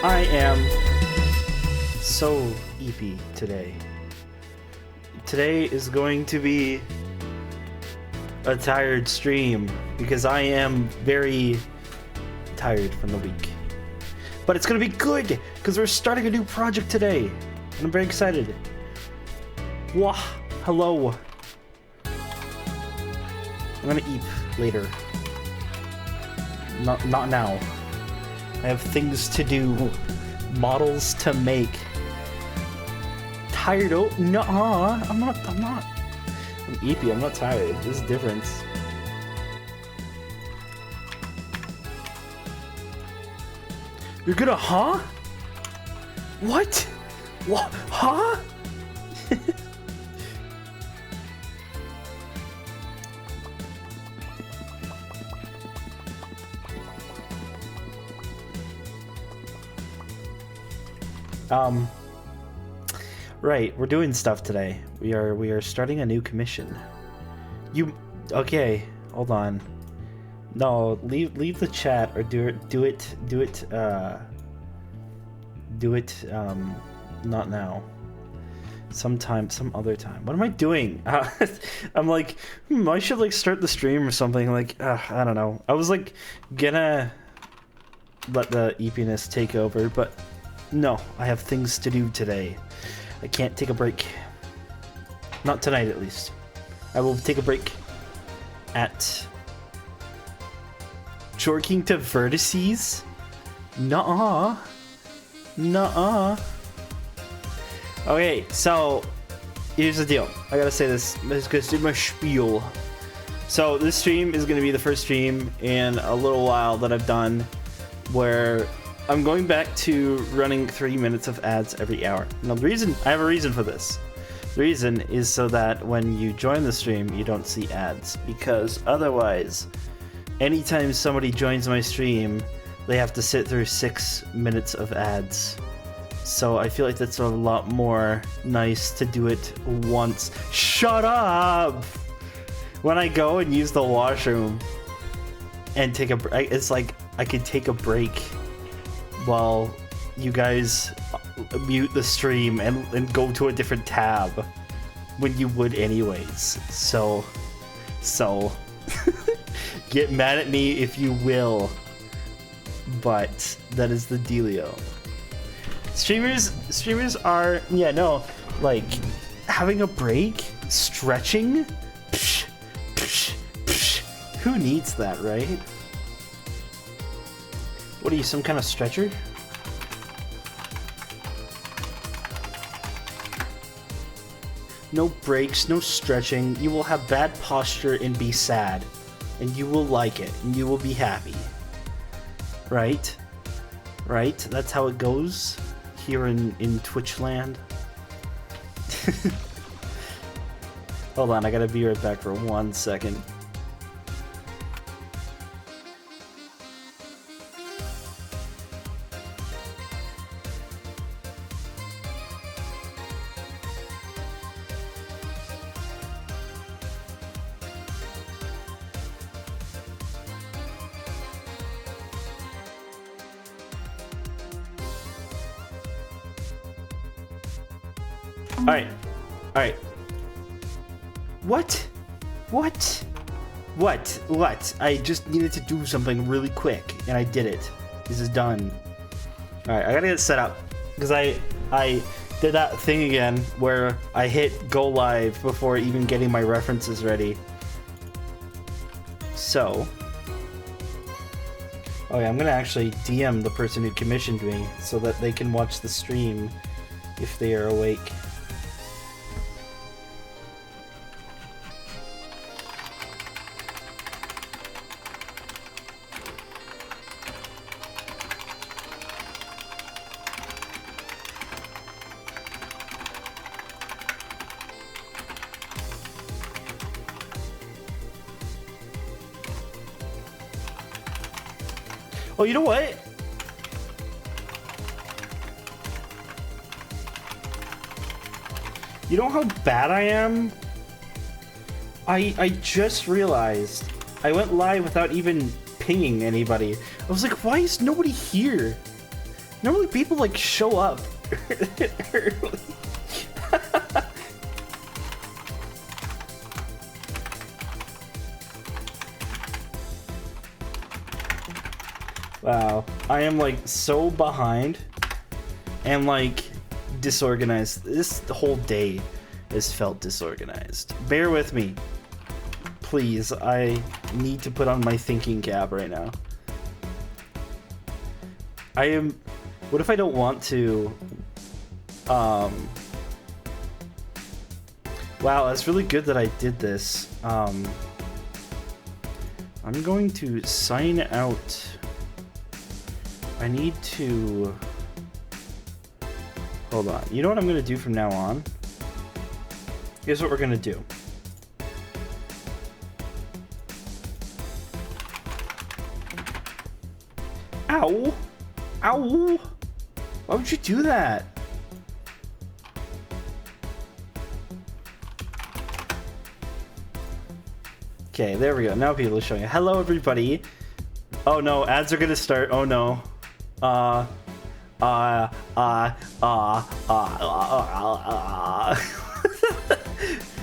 I am so eepy today. Today is going to be a tired stream because I am very tired from the week. But it's going to be good because we're starting a new project today. And I'm very excited. Wah, hello. I'm going to eat later. Not now. I have things to do, models to make. Tired? Oh, nuh-uh. I'm not. I'm eepy, I'm not tired. There's a difference. You're gonna, huh? What? What? Huh? Right, we're doing stuff today. We are starting a new commission. Okay, hold on. No, leave the chat or do it not now. Sometime, some other time. What am I doing? I'm like, I should like start the stream or something. Like, I don't know. I was like gonna let the eepiness take over, but no, I have things to do today. I can't take a break. Not tonight, at least. I will take a break at Jorking to Vertices? Nuh-uh. Nuh-uh. Okay, so here's the deal. I gotta say this. I'm just gonna do my spiel. So this stream is gonna be the first stream in a little while that I've done where I'm going back to running 3 minutes of ads every hour. Now I have a reason for this. The reason is so that when you join the stream, you don't see ads. Because otherwise, anytime somebody joins my stream, they have to sit through 6 minutes of ads. So I feel like that's a lot more nice to do it once. Shut up! When I go and use the washroom and take a break, it's like I could take a break while you guys mute the stream and go to a different tab when you would anyways. So get mad at me if you will, but that is the dealio. Streamers are, yeah, no, like having a break, stretching, psh, psh, psh. Who needs that, right? What are you, some kind of stretcher? No breaks, no stretching. You will have bad posture and be sad. And you will like it. And you will be happy. Right? Right? That's how it goes here in Twitch land. Hold on, I gotta be right back for 1 second. Alright. What? I just needed to do something really quick, and I did it. This is done. Alright, I gotta get set up. Because I did that thing again where I hit go live before even getting my references ready. So... oh yeah, I'm gonna actually DM the person who commissioned me so that they can watch the stream if they are awake. Oh, you know what? You know how bad I am? I just realized I went live without even pinging anybody. I was like, why is nobody here? Normally people like show up early. Wow, I am like so behind and like disorganized. This whole day has felt disorganized. Bear with me. Please, I need to put on my thinking cap right now. What if I don't want to? Wow, that's really good that I did this. I'm going to sign out. I need to... Hold on. You know what I'm going to do from now on? Here's what we're going to do. Ow! Ow! Why would you do that? Okay, there we go. Now people are showing it. Hello, everybody. Oh no, ads are gonna start. Oh no.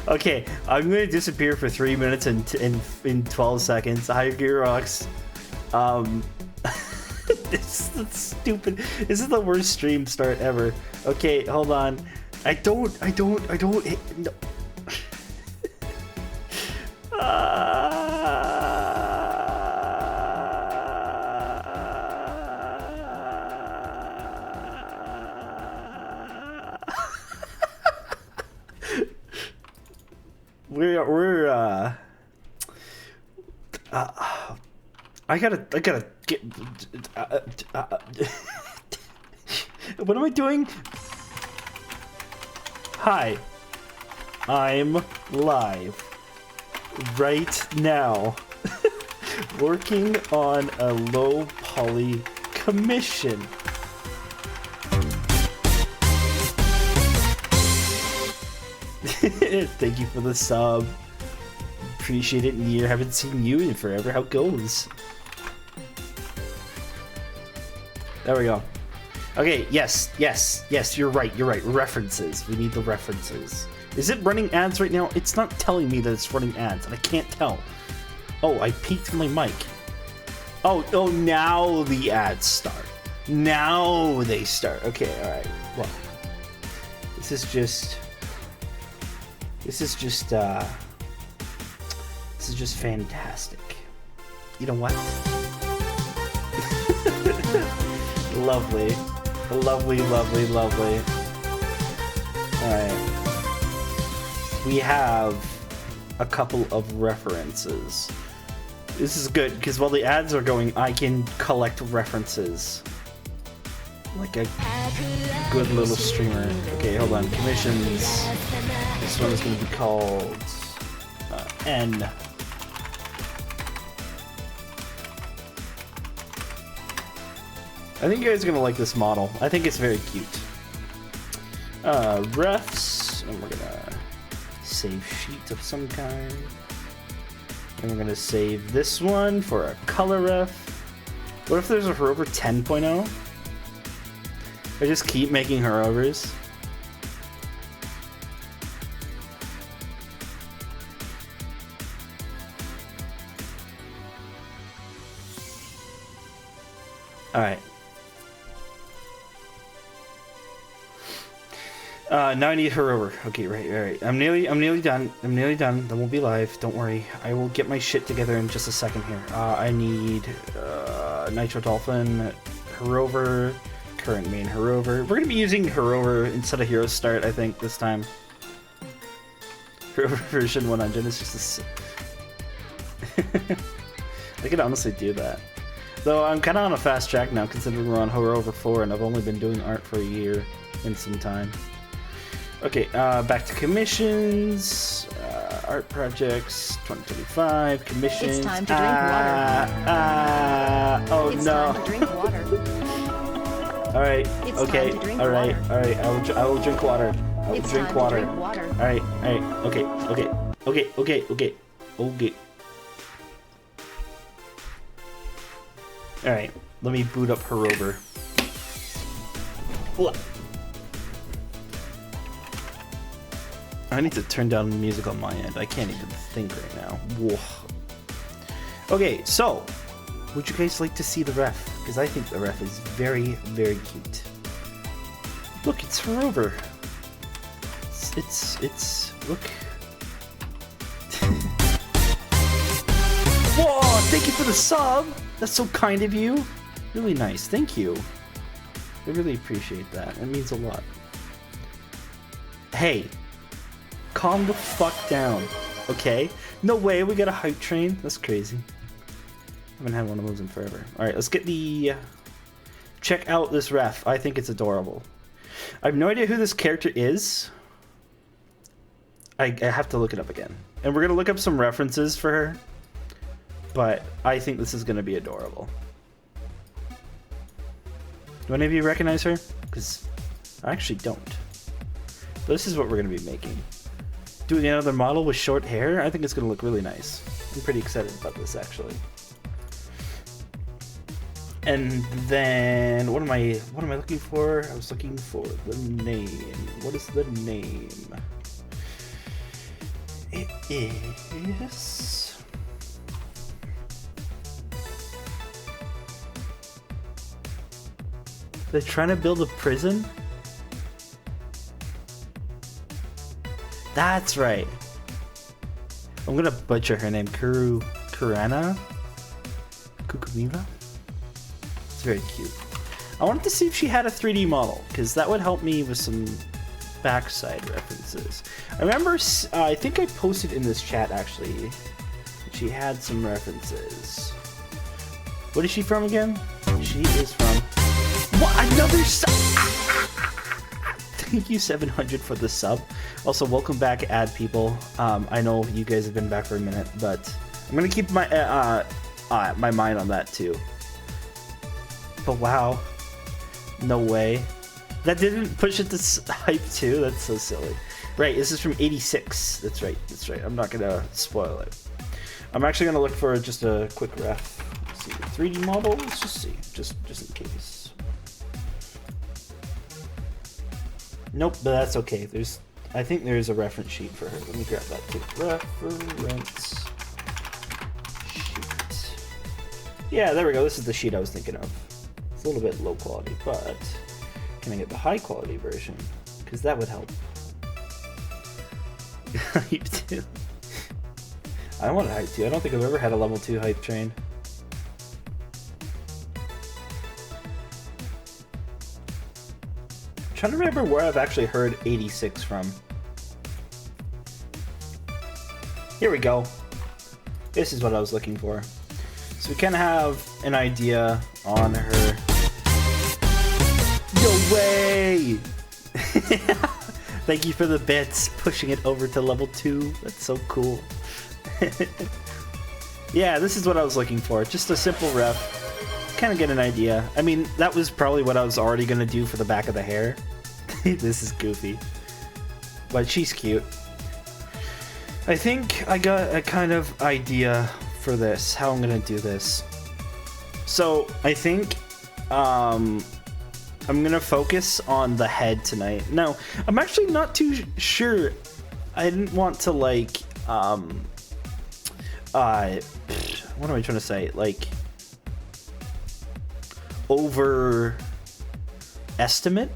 Okay, I'm gonna disappear for 3 minutes and in 12 seconds. Hi, Gearbox. This is stupid. This is the worst stream start ever. Okay, hold on. I don't no. I gotta get. What am I doing? Hi, I'm live right now, working on a low poly commission. Thank you for the sub. Appreciate it, Nier. Haven't seen you in forever. How goes? There we go. Okay, yes, you're right. References. We need the references. Is it running ads right now? It's not telling me that it's running ads, and I can't tell. Oh, I peeked my mic. Oh, now the ads start. Now they start. Okay, alright. Well, this is just fantastic. You know what? Lovely. Lovely. Alright. We have a couple of references. This is good, because while the ads are going, I can collect references. Like a good little streamer. Okay, hold on. Commissions. This one is going to be called N. I think you guys are gonna like this model. I think it's very cute. Refs, and we're gonna save sheet of some kind. And we're gonna save this one for a color ref. What if there's a Herover 10.0? I just keep making Herovers. Alright. Now I need her over. Okay, right. I'm nearly done. Then we'll be live. Don't worry. I will get my shit together in just a second here. I need Nitro Dolphin, Herover, current main Herover. We're gonna be using Herover instead of Hero Start, I think, this time. Herover version 100 is just I could honestly do that. Though I'm kind of on a fast track now, considering we're on Herover 4 and I've only been doing art for a year and some time. Okay, back to commissions, art projects, 2025, commissions. It's time to drink water. Oh it's no. Time to drink water. All right. It's okay. Time to drink all right. water. All right. I will drink water. I will It's drink time water. To drink water. All right. All right. Okay. All right. Let me boot up Herover. I need to turn down the music on my end. I can't even think right now. Whoa. Okay, so would you guys like to see the ref? Because I think the ref is very, very cute. Look, it's her over. It's look. Whoa! Thank you for the sub. That's so kind of you. Really nice. Thank you. I really appreciate that. It means a lot. Hey, calm the fuck down, okay? No way, we got a hype train? That's crazy. I haven't had one of those in forever. Alright, let's get the... check out this ref. I think it's adorable. I have no idea who this character is. I have to look it up again. And we're going to look up some references for her. But I think this is going to be adorable. Do any of you recognize her? Because I actually don't. But this is what we're going to be making. Doing another model with short hair, I think it's going to look really nice. I'm pretty excited about this, actually. And then, what am I looking for? I was looking for the name. What is the name? It is... They're trying to build a prison? That's right. I'm gonna butcher her name. Kurana? Kukumiva? It's very cute. I wanted to see if she had a 3D model, because that would help me with some backside references. I remember, I think I posted in this chat, actually, she had some references. What is she from again? She is from... What? Another sub? Thank you, 700, for the sub. Also, welcome back, ad people. I know you guys have been back for a minute, but I'm gonna keep my my mind on that too. But wow, no way. That didn't push it to hype too. That's so silly. Right, this is from '86. That's right. That's right. I'm not gonna spoil it. I'm actually gonna look for just a quick ref. Let's see, 3D model. Let's just see, just in case. Nope, but that's okay. I think there's a reference sheet for her. Let me grab that too. Reference sheet. Yeah, there we go. This is the sheet I was thinking of. It's a little bit low quality, but can I get the high quality version? Because that would help. Hype 2. I want a hype 2. I don't think I've ever had a level 2 hype train. I'm trying to remember where I've actually heard 86 from. Here we go. This is what I was looking for. So we kind of have an idea on her. No way! Thank you for the bits, pushing it over to level 2. That's so cool. Yeah, this is what I was looking for. Just a simple ref. Kind of get an idea. I mean, that was probably what I was already going to do for the back of the hair. This is goofy. But she's cute. I think I got a kind of idea for this, how I'm going to do this. So, I think I'm going to focus on the head tonight. Now, I'm actually not too sure. I didn't want to, like, what am I trying to say? Like, overestimate.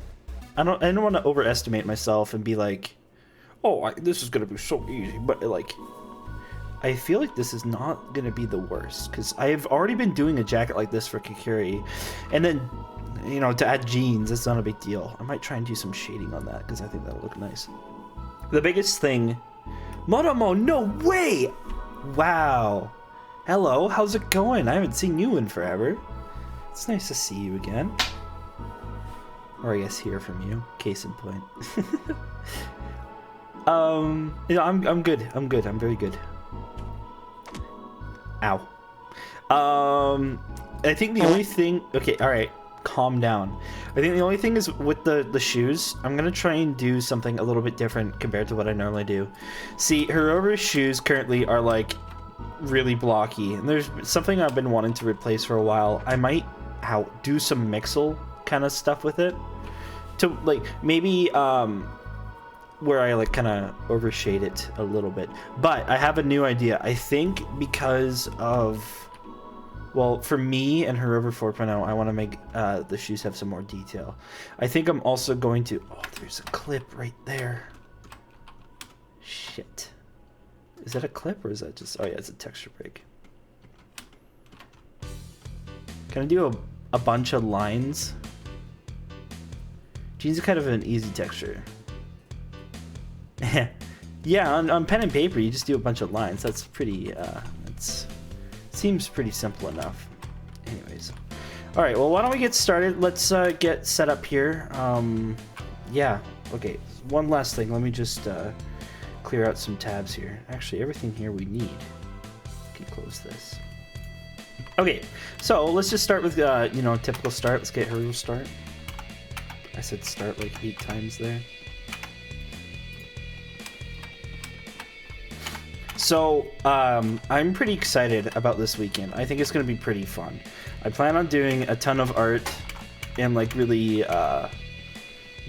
I don't want to overestimate myself and be like, oh, this is gonna be so easy. But like, I feel like this is not gonna be the worst because I've already been doing a jacket like this for Kikuri, and then to add jeans, it's not a big deal. I might try and do some shading on that because I think that'll look nice. The biggest thing, Moromo, no way! Wow. Hello, how's it going? I haven't seen you in forever. It's nice to see you again. Or I guess hear from you. Case in point. I'm good. I'm good. I'm very good. Ow. I think the only thing... Okay, alright. Calm down. I think the only thing is with the shoes, I'm going to try and do something a little bit different compared to what I normally do. See, Hiroru's shoes currently are like really blocky. And there's something I've been wanting to replace for a while. I might do some Mixel kind of stuff with it to like maybe where I like kind of overshade it a little bit. But I have a new idea. I think because of, well, for me and Herover 4.0, I want to make the shoes have some more detail. I think I'm also going to, oh, there's a clip right there. Shit. Is that a clip or is that just, oh yeah, it's a texture break. Can I do a bunch of lines? Jeans are kind of an easy texture. Yeah, on pen and paper, you just do a bunch of lines. That's pretty, seems pretty simple enough. Anyways. All right, well, why don't we get started? Let's get set up here. Yeah, okay, one last thing. Let me just clear out some tabs here. Actually, everything here we need. Can close this. Okay, so let's just start with, you know, typical start. Let's get Hero start. I said start like 8 times there. So, I'm pretty excited about this weekend. I think it's going to be pretty fun. I plan on doing a ton of art and, like, really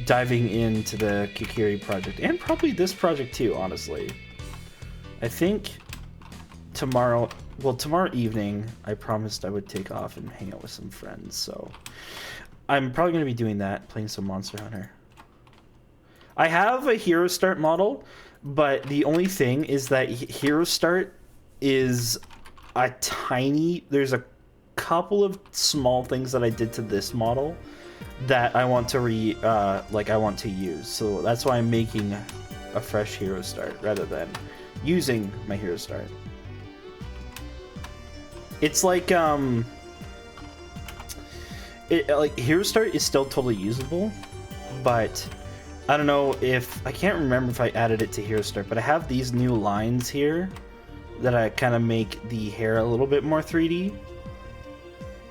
diving into the Kikiri project. And probably this project, too, honestly. I think tomorrow evening, I promised I would take off and hang out with some friends. So, I'm probably going to be doing that, playing some Monster Hunter. I have a Hero Start model, but the only thing is that Hero Start is a tiny, there's a couple of small things that I did to this model that I want to I want to use. So that's why I'm making a fresh Hero Start rather than using my Hero Start. It's like like Hero Start is still totally usable, but I don't know if, I can't remember if I added it to Hero Start, but I have these new lines here that I kind of make the hair a little bit more 3D,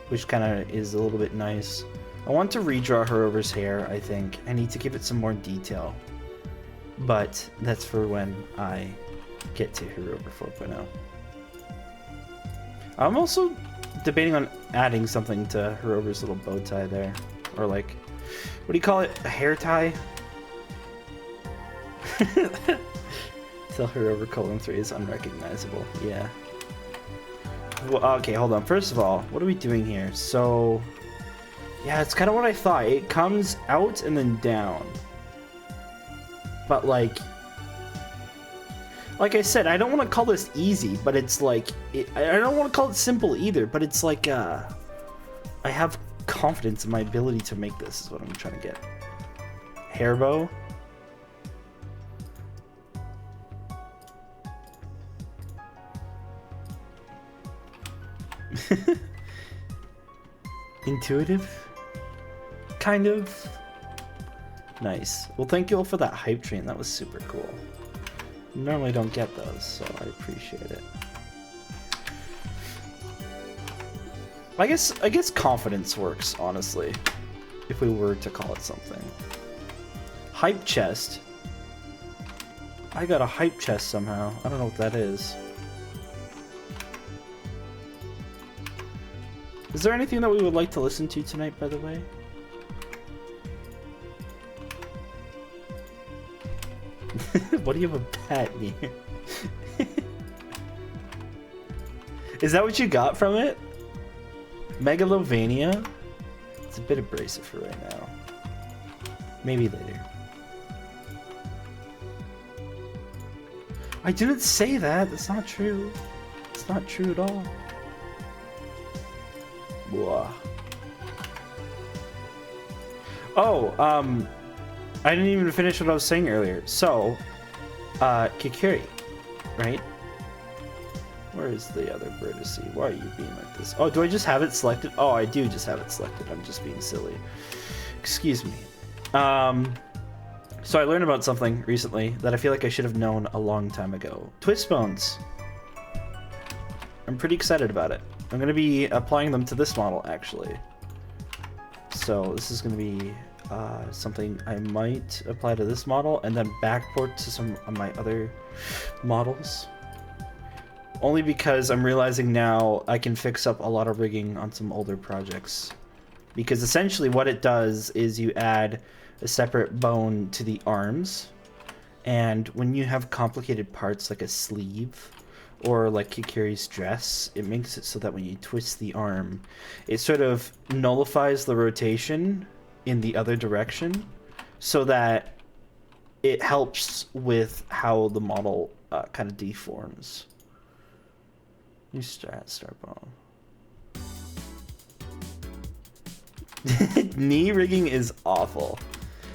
which kind of is a little bit nice. I want to redraw Herover's hair, I think. I need to give it some more detail, but that's for when I get to Herover 4.0. I'm also debating on adding something to Herover's little bow tie there, or like, what do you call it, a hair tie? Till Herover :3 is unrecognizable. Yeah. Well, okay, hold on. First of all, what are we doing here? So, yeah, it's kind of what I thought. It comes out and then down. But like I said, I don't want to call this easy, but it's like, I don't want to call it simple either, but it's like, I have confidence in my ability to make this, is what I'm trying to get. Hair bow. Intuitive? Kind of? Nice. Well, thank you all for that hype train. That was super cool. Normally don't get those, so I appreciate it. I guess confidence works, honestly, if we were to call it something. Hype chest. I got a hype chest somehow. I don't know what that is. Is there anything that we would like to listen to tonight, by the way? What do you have a bat near? Is that what you got from it? Megalovania? It's a bit abrasive for right now. Maybe later. I didn't say that. That's not true. It's not true at all. Blah. Oh, I didn't even finish what I was saying earlier. So, Kikiri, right? Where is the other bird to see? Why are you being like this? Oh, do I just have it selected? Oh, I do just have it selected. I'm just being silly. Excuse me. So I learned about something recently that I feel like I should have known a long time ago. Twist bones. I'm pretty excited about it. I'm going to be applying them to this model, actually. So this is going to be something I might apply to this model and then backport to some of my other models. Only because I'm realizing now I can fix up a lot of rigging on some older projects. Because essentially what it does is you add a separate bone to the arms. And when you have complicated parts like a sleeve or like Kikiri's dress, it makes it so that when you twist the arm, it sort of nullifies the rotation in the other direction so that it helps with how the model kind of deforms. You start bone. Knee rigging is awful.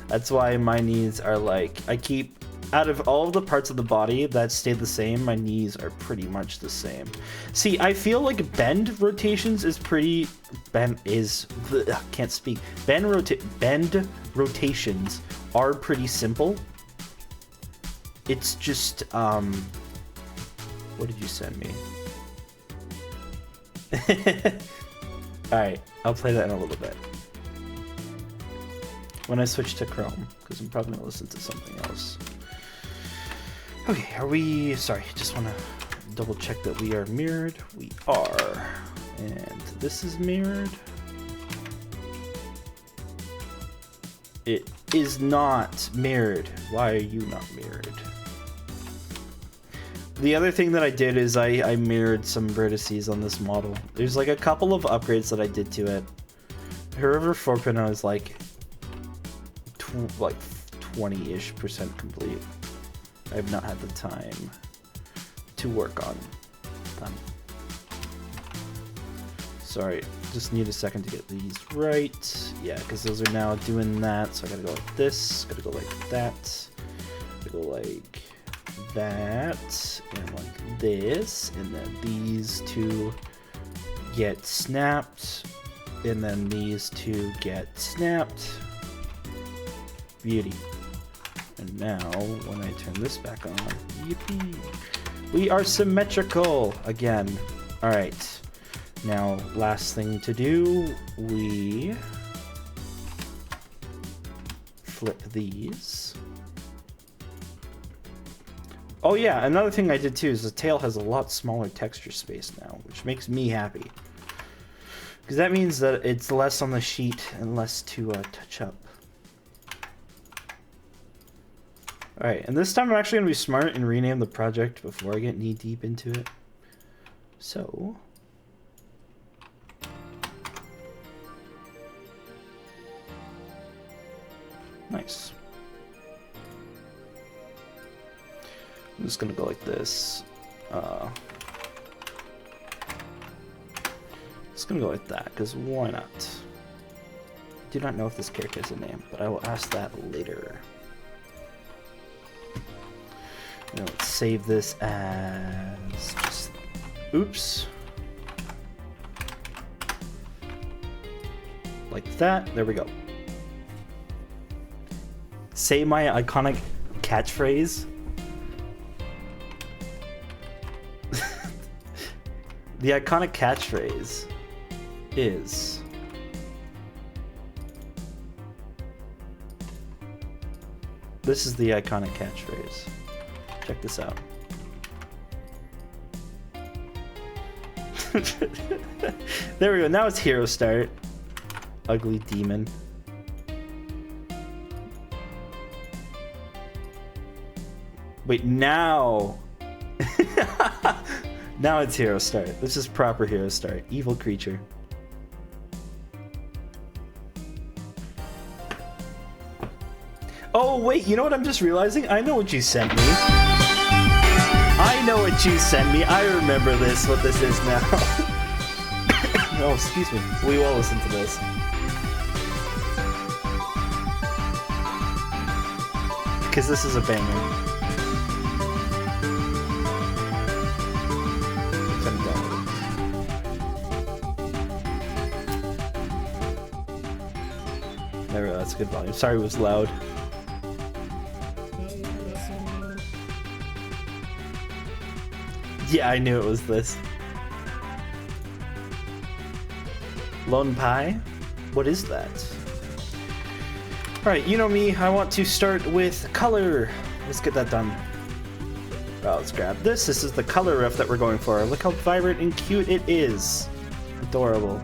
That's why my knees are like, I keep, out of all of the parts of the body that stay the same, my knees are pretty much the same. See, I feel like bend rotations is pretty, bend rotations are pretty simple. It's just, what did you send me? Alright, I'll play that in a little bit. When I switch to Chrome, because I'm probably going to listen to something else. Okay, are we... Sorry, just want to double check that we are mirrored. We are. And this is mirrored. It is not mirrored. Why are you not mirrored? The other thing that I did is I mirrored some vertices on this model. There's like a couple of upgrades that I did to it. However, 4.0 is like 20-ish% complete. I have not had the time to work on them. Sorry, just need a second to get these right. Yeah, because those are now doing that. So I gotta go like this, gotta go like that, gotta go like that, and like this, and then these two get snapped, and then these two get snapped. Beauty. And now, when I turn this back on, yippee, we are symmetrical again. All right. Now, last thing to do, we flip these. Oh yeah, another thing I did too is the tail has a lot smaller texture space now, which makes me happy. Because that means that it's less on the sheet and less to touch up. Alright, and this time I'm actually going to be smart and rename the project before I get knee deep into it. So... nice. I'm just going to go like this. Just going to go like that, because why not? I do not know if this character has a name, but I will ask that later. Now let's save this as just, oops, like that. There we go. Say my iconic catchphrase. The iconic catchphrase is this is the iconic catchphrase. Check this out. There we go. Now it's hero start. Ugly demon. Wait, now. Now it's hero start. This is proper hero start. Evil creature. Oh, wait, you know what I'm just realizing? I know what you sent me. I know what you sent me. I remember this, what this is now. Oh, excuse me. We will listen to this. Because this is a banger. There we go, that's a good volume. Sorry it was loud. Yeah, I knew it was this. Lone Pie? What is that? Alright, you know me, I want to start with color. Let's get that done. Well, let's grab this. This is the color riff that we're going for. Look how vibrant and cute it is. Adorable.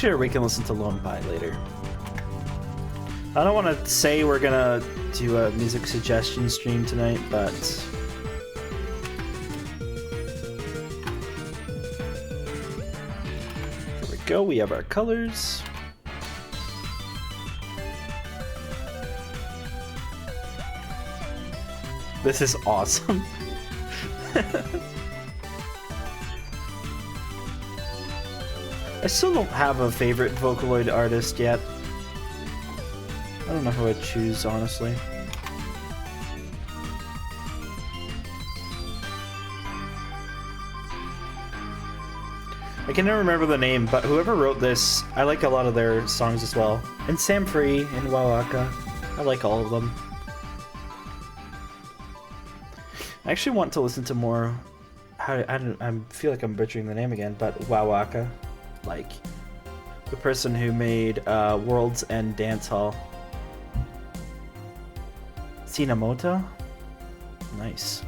sure we can listen to Lone Pie later. I don't want to say we're gonna do a music suggestion stream tonight, but there we go. We have our colors. This is awesome. I still don't have a favorite Vocaloid artist yet. I don't know who I'd choose, honestly. I can never remember the name, but whoever wrote this, I like a lot of their songs as well. And Sam Free and Wowaka. I like all of them. I actually want to listen to more. I feel like I'm butchering the name again, but Wowaka, like the person who made Worlds End Dance Hall. Sinamoto? Nice.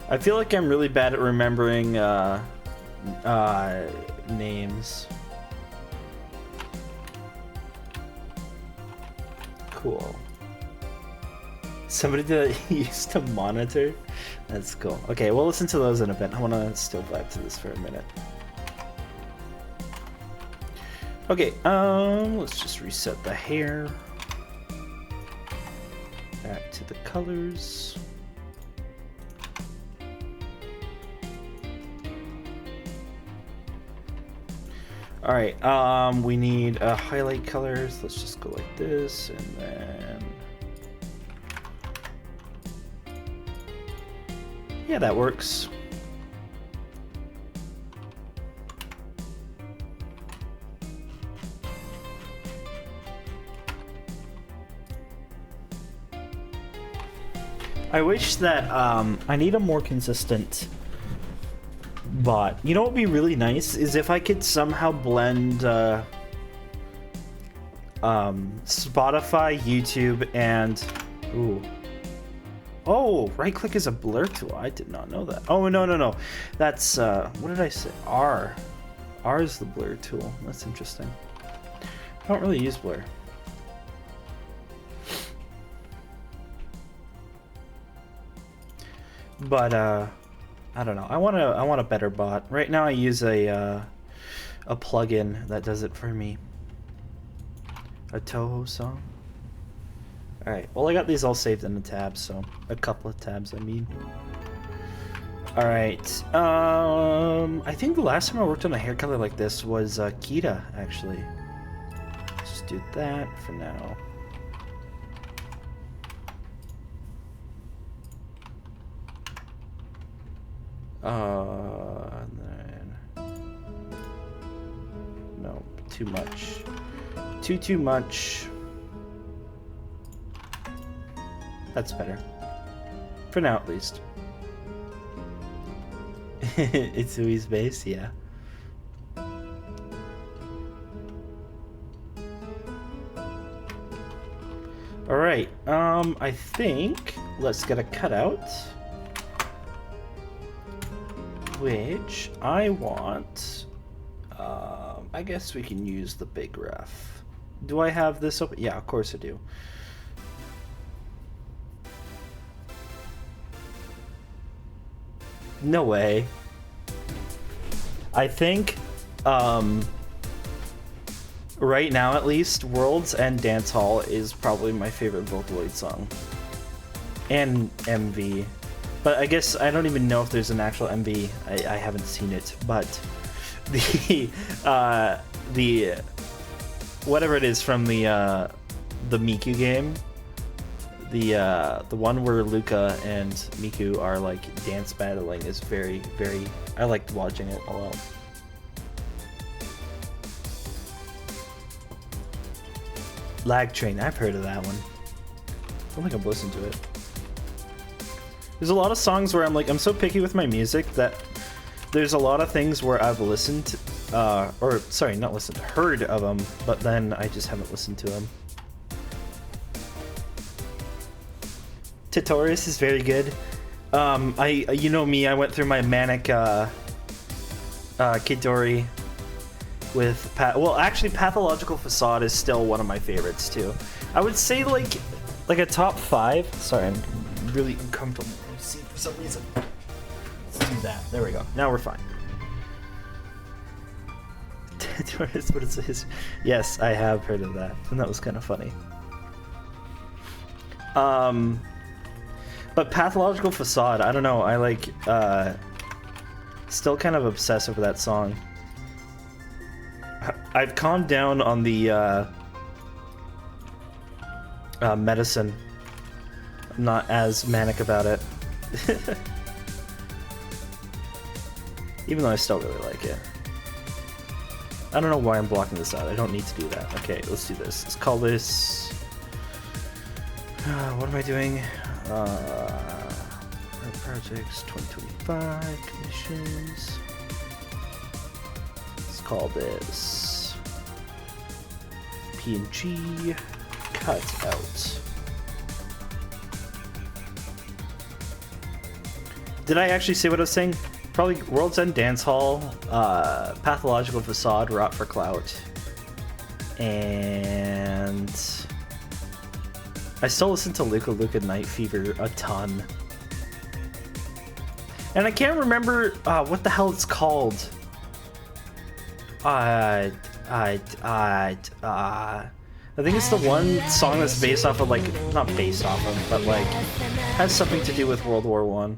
I feel like I'm really bad at remembering names. Cool. Somebody that used to monitor? That's cool. Okay, we'll listen to those in a bit. I want to still vibe to this for a minute. Okay, let's just reset the hair. Back to the colors. Alright, we need highlight colors. Let's just go like this, and then... yeah, that works. I wish that I need a more consistent bot. You know what would be really nice is if I could somehow blend Spotify, YouTube, and ooh. Oh, right click is a blur tool. I did not know that. Oh, no. That's what did I say? R. R is the blur tool. That's interesting. I don't really use blur. But I don't know. I want a better bot. Right now I use a plugin that does it for me. A Toho song. All right. Well, I got these all saved in the tabs, so a couple of tabs, I mean. All right. I think the last time I worked on a hair color like this was Kita, actually. Let's just do that for now. And then no, too much. Too much. That's better. For now, at least. It's Ui's base, yeah. Alright, I think let's get a cutout. Which I want, I guess we can use the big ref. Do I have this open? Yeah, of course I do. No way. I think, right now at least, Worlds End Dance Hall is probably my favorite Vocaloid song. And MV. But I guess I don't even know if there's an actual MV. I haven't seen it, but the whatever it is from the Miku game, the one where Luca and Miku are like dance battling is very, very. I liked watching it a lot. Lag Train, I've heard of that one. I don't think I've listened to it. There's a lot of songs where I'm so picky with my music that there's a lot of things where I've listened, or sorry, not listened, heard of them, but then I just haven't listened to them. Tutorius is very good. You know me, I went through my manic Kidori well, actually, Pathological Facade is still one of my favorites too. I would say like a top 5. Sorry, I'm really uncomfortable. See, for some reason. Let's do that. There we go. Now we're fine. What is his? Yes, I have heard of that, and that was kind of funny. But Pathological Facade, I don't know. I like still kind of obsessed over that song. I've calmed down on the Medicine. I'm not as manic about it. Even though I still really like it. I don't know why I'm blocking this out. I don't need to do that. Okay, let's do this. Let's call this... what am I doing? Projects 2025 commissions. Let's call this PNG cut out. Did I actually say what I was saying? Probably World's End Dance Hall, Pathological Facade, Rot for Clout, and I still listen to Luka Luka Night Fever a ton. And I can't remember what the hell it's called. I think it's the one song that's based off of, like, not based off of, but like has something to do with World War I.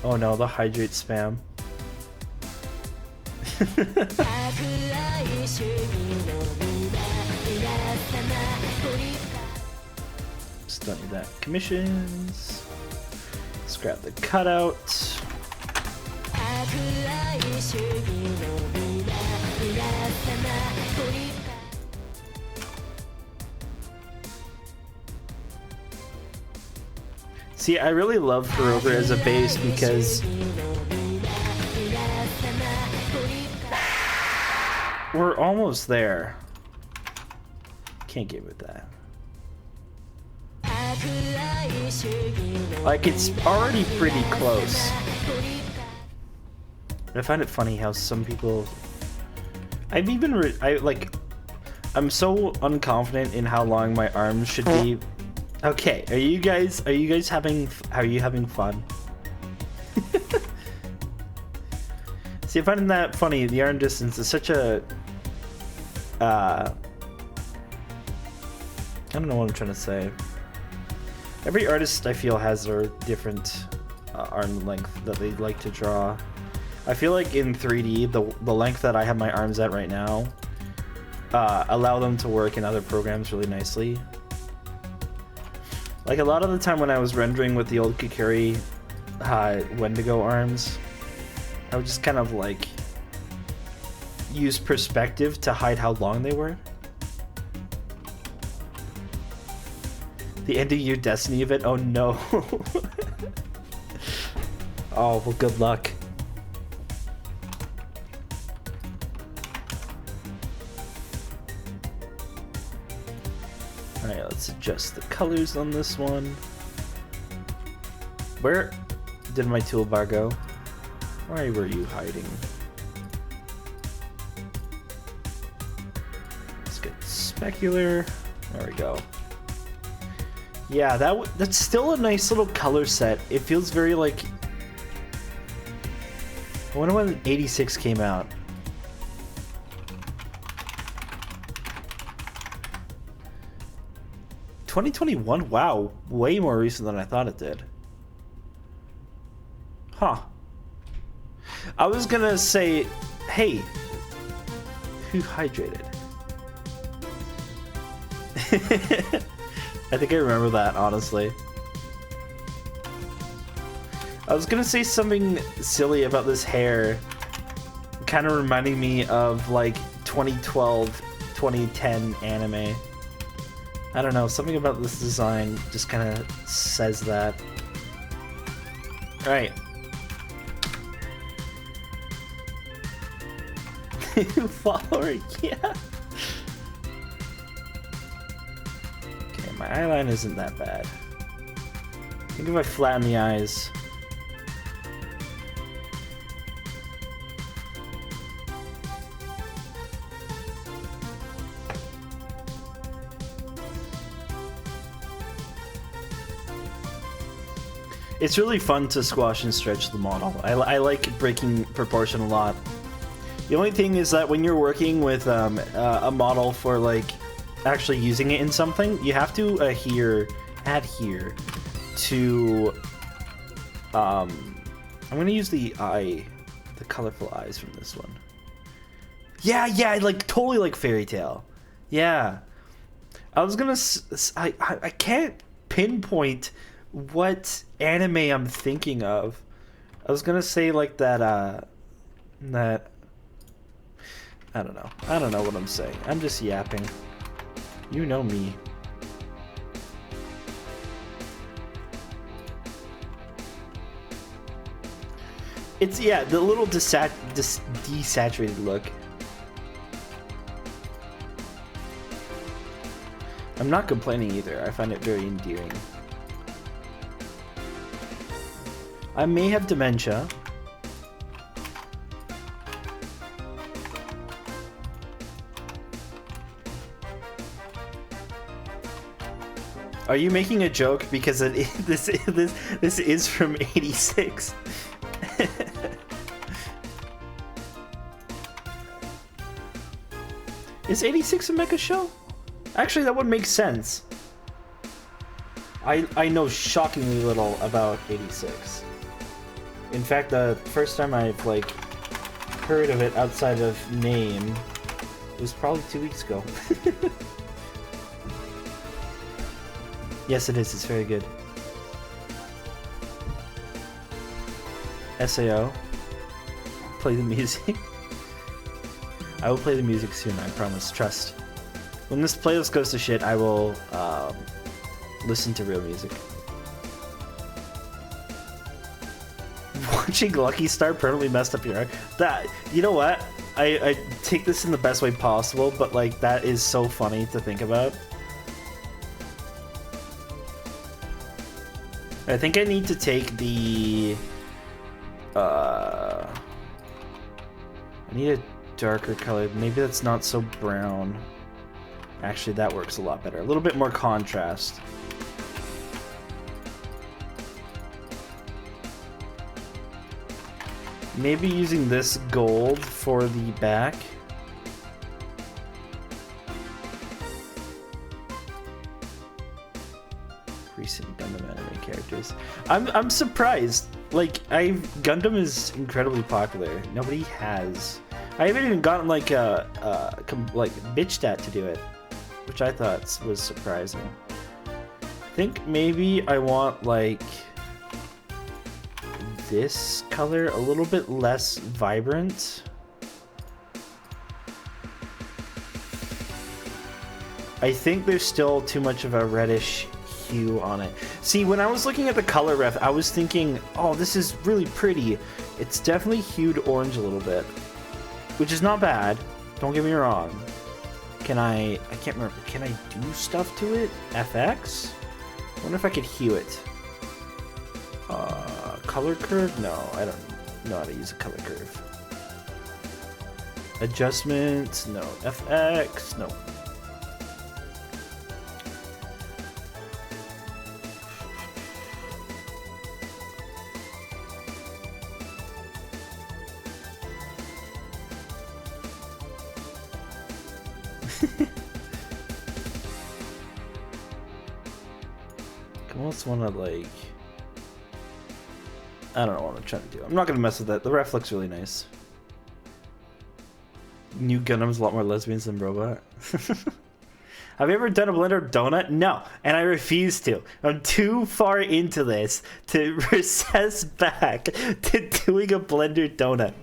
Oh no, the hydrate spam. Just don't need that. Commissions. Let's grab the cutout. See, I really love Hiroga as a bass because we're almost there. Can't get with that. Like, it's already pretty close. I find it funny how some people... I'm so unconfident in how long my arms should be. Okay, are you guys having fun? See, I find that funny. The arm distance is such a I don't know what I'm trying to say. Every artist, I feel, has their different arm length that they like to draw. I feel like in 3D, the length that I have my arms at right now allow them to work in other programs really nicely. Like, a lot of the time when I was rendering with the old Kikuri Wendigo arms, I would just kind of, like, use perspective to hide how long they were. The end of your Destiny event? Oh no. Oh, well, good luck. Alright, let's adjust the colors on this one. Where did my toolbar go? Why were you hiding? Let's get specular. There we go. Yeah, that's still a nice little color set. It feels very like... I wonder when 86 came out. $2021? Wow, way more recent than I thought it did. Huh. I was gonna say, hey, who hydrated? I think I remember that, honestly. I was gonna say something silly about this hair, kind of reminding me of like 2012, 2010 anime. I don't know, something about this design just kind of says that. Alright. Follower, yeah. Okay, my eyeline isn't that bad. I think if I flatten the eyes. It's really fun to squash and stretch the model. I like breaking proportion a lot. The only thing is that when you're working with a model for like actually using it in something, you have to adhere to I'm gonna use the colorful eyes from this one. Yeah, like totally like Fairy Tail. Yeah, I was gonna I can't pinpoint what anime I'm thinking of. I was gonna say like that I don't know what I'm saying. I'm just yapping. You know me. It's, yeah, the little desaturated look. I'm not complaining either. I find it very endearing. I may have dementia. Are you making a joke because this is from '86? Is '86 a mecha show? Actually, that would make sense. I know shockingly little about '86. In fact, the first time I've like heard of it outside of name was probably 2 weeks ago. Yes, it is. It's very good. SAO. Play the music. I will play the music soon, I promise. Trust. When this playlist goes to shit, I will listen to real music. Watching Lucky Star permanently messed up your art. That, you know what? I take this in the best way possible, but like that is so funny to think about. I think I need to take the I need a darker color. Maybe that's not so brown. Actually, that works a lot better. A little bit more contrast. Maybe using this gold for the back. Recent Gundam anime characters. I'm surprised. Like, Gundam is incredibly popular. Nobody has. I haven't even gotten like bitched at to do it, which I thought was surprising. I think maybe I want like this color a little bit less vibrant. I think there's still too much of a reddish hue on it. See, when I was looking at the color ref, I was thinking, oh, this is really pretty. It's definitely hued orange a little bit, which is not bad. Don't get me wrong. I can't remember. Can I do stuff to it? FX? I wonder if I could hue it. Color curve? No, I don't know how to use a color curve. Adjustments? No. FX? No. I almost want to like... I don't know what I'm trying to do. I'm not going to mess with that. The ref looks really nice. New Gundam's a lot more lesbians than Robot. Have you ever done a Blender donut? No, and I refuse to. I'm too far into this to recess back to doing a Blender donut.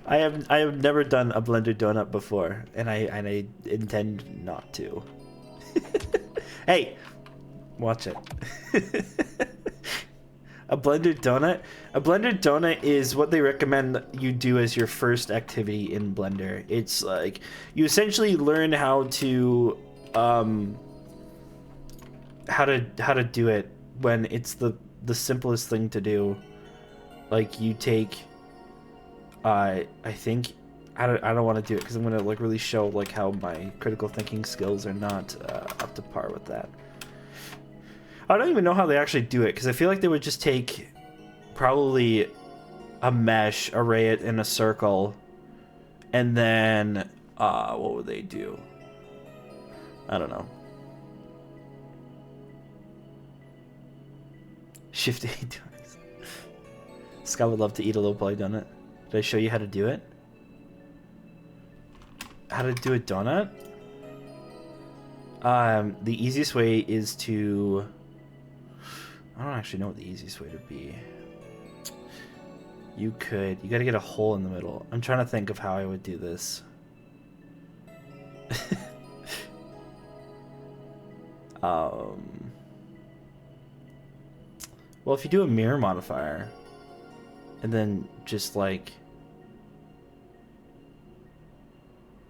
I have never done a Blender donut before, and I intend not to. Hey, watch it. A Blender donut? A Blender donut is what they recommend you do as your first activity in Blender. It's like you essentially learn how to do it when it's the simplest thing to do. Like you take I think I don't want to do it because I'm gonna like really show like how my critical thinking skills are not up to par with that. I don't even know how they actually do it, because I feel like they would just take probably a mesh, array it in a circle, and then what would they do? I don't know. Shift A donuts. Scott would love to eat a low poly donut. Did I show you how to do it? How to do a donut? The easiest way is to... I don't actually know what the easiest way to be. You gotta get a hole in the middle. I'm trying to think of how I would do this. Well, if you do a mirror modifier, and then just like...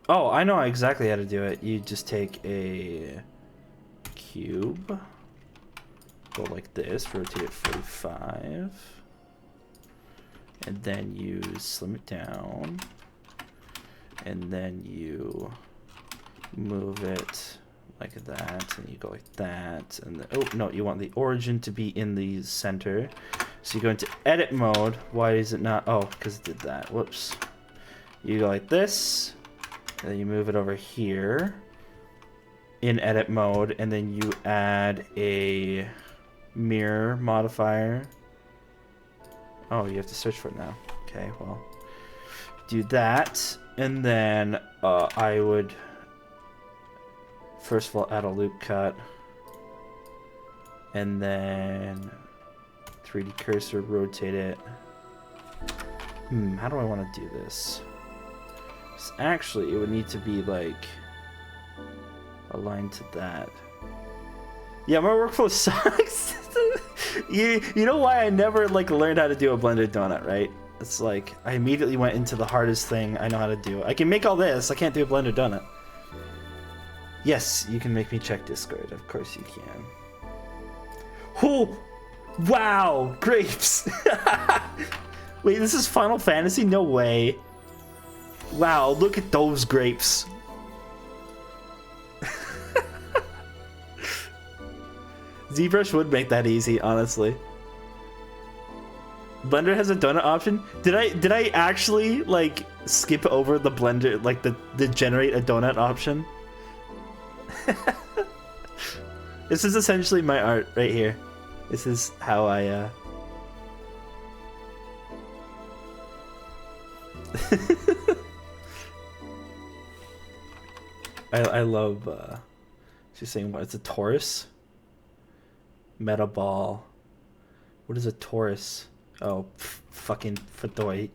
Oh, I know exactly how to do it. You just take a cube, go like this, rotate it 45, and then you slim it down, and then you move it like that, and you go like that, and then, oh no, you want the origin to be in the center, so you go into edit mode. Why is it not? Oh, because it did that. Whoops. You go like this, and then you move it over here in edit mode, and then you add a mirror modifier. Oh, you have to search for it now. Okay, well, do that, and then I would first of all add a loop cut, and then 3D cursor, rotate it. How do I want to do this? Actually, it would need to be like aligned to that. Yeah, my workflow sucks. you know why I never like learned how to do a blended donut, right? It's like I immediately went into the hardest thing I know how to do. I can make all this, I can't do a blended donut. Yes, you can make me check Discord. Of course you can. Oh, wow, grapes. Wait, this is Final Fantasy? No way. Wow, look at those grapes. ZBrush would make that easy, honestly. Blender has a donut option. Did I actually like skip over the Blender, like the generate a donut option? This is essentially my art right here. This is how I I love she's saying what, it's a torus? Meta ball. What is a torus? Oh, fucking Fadoy.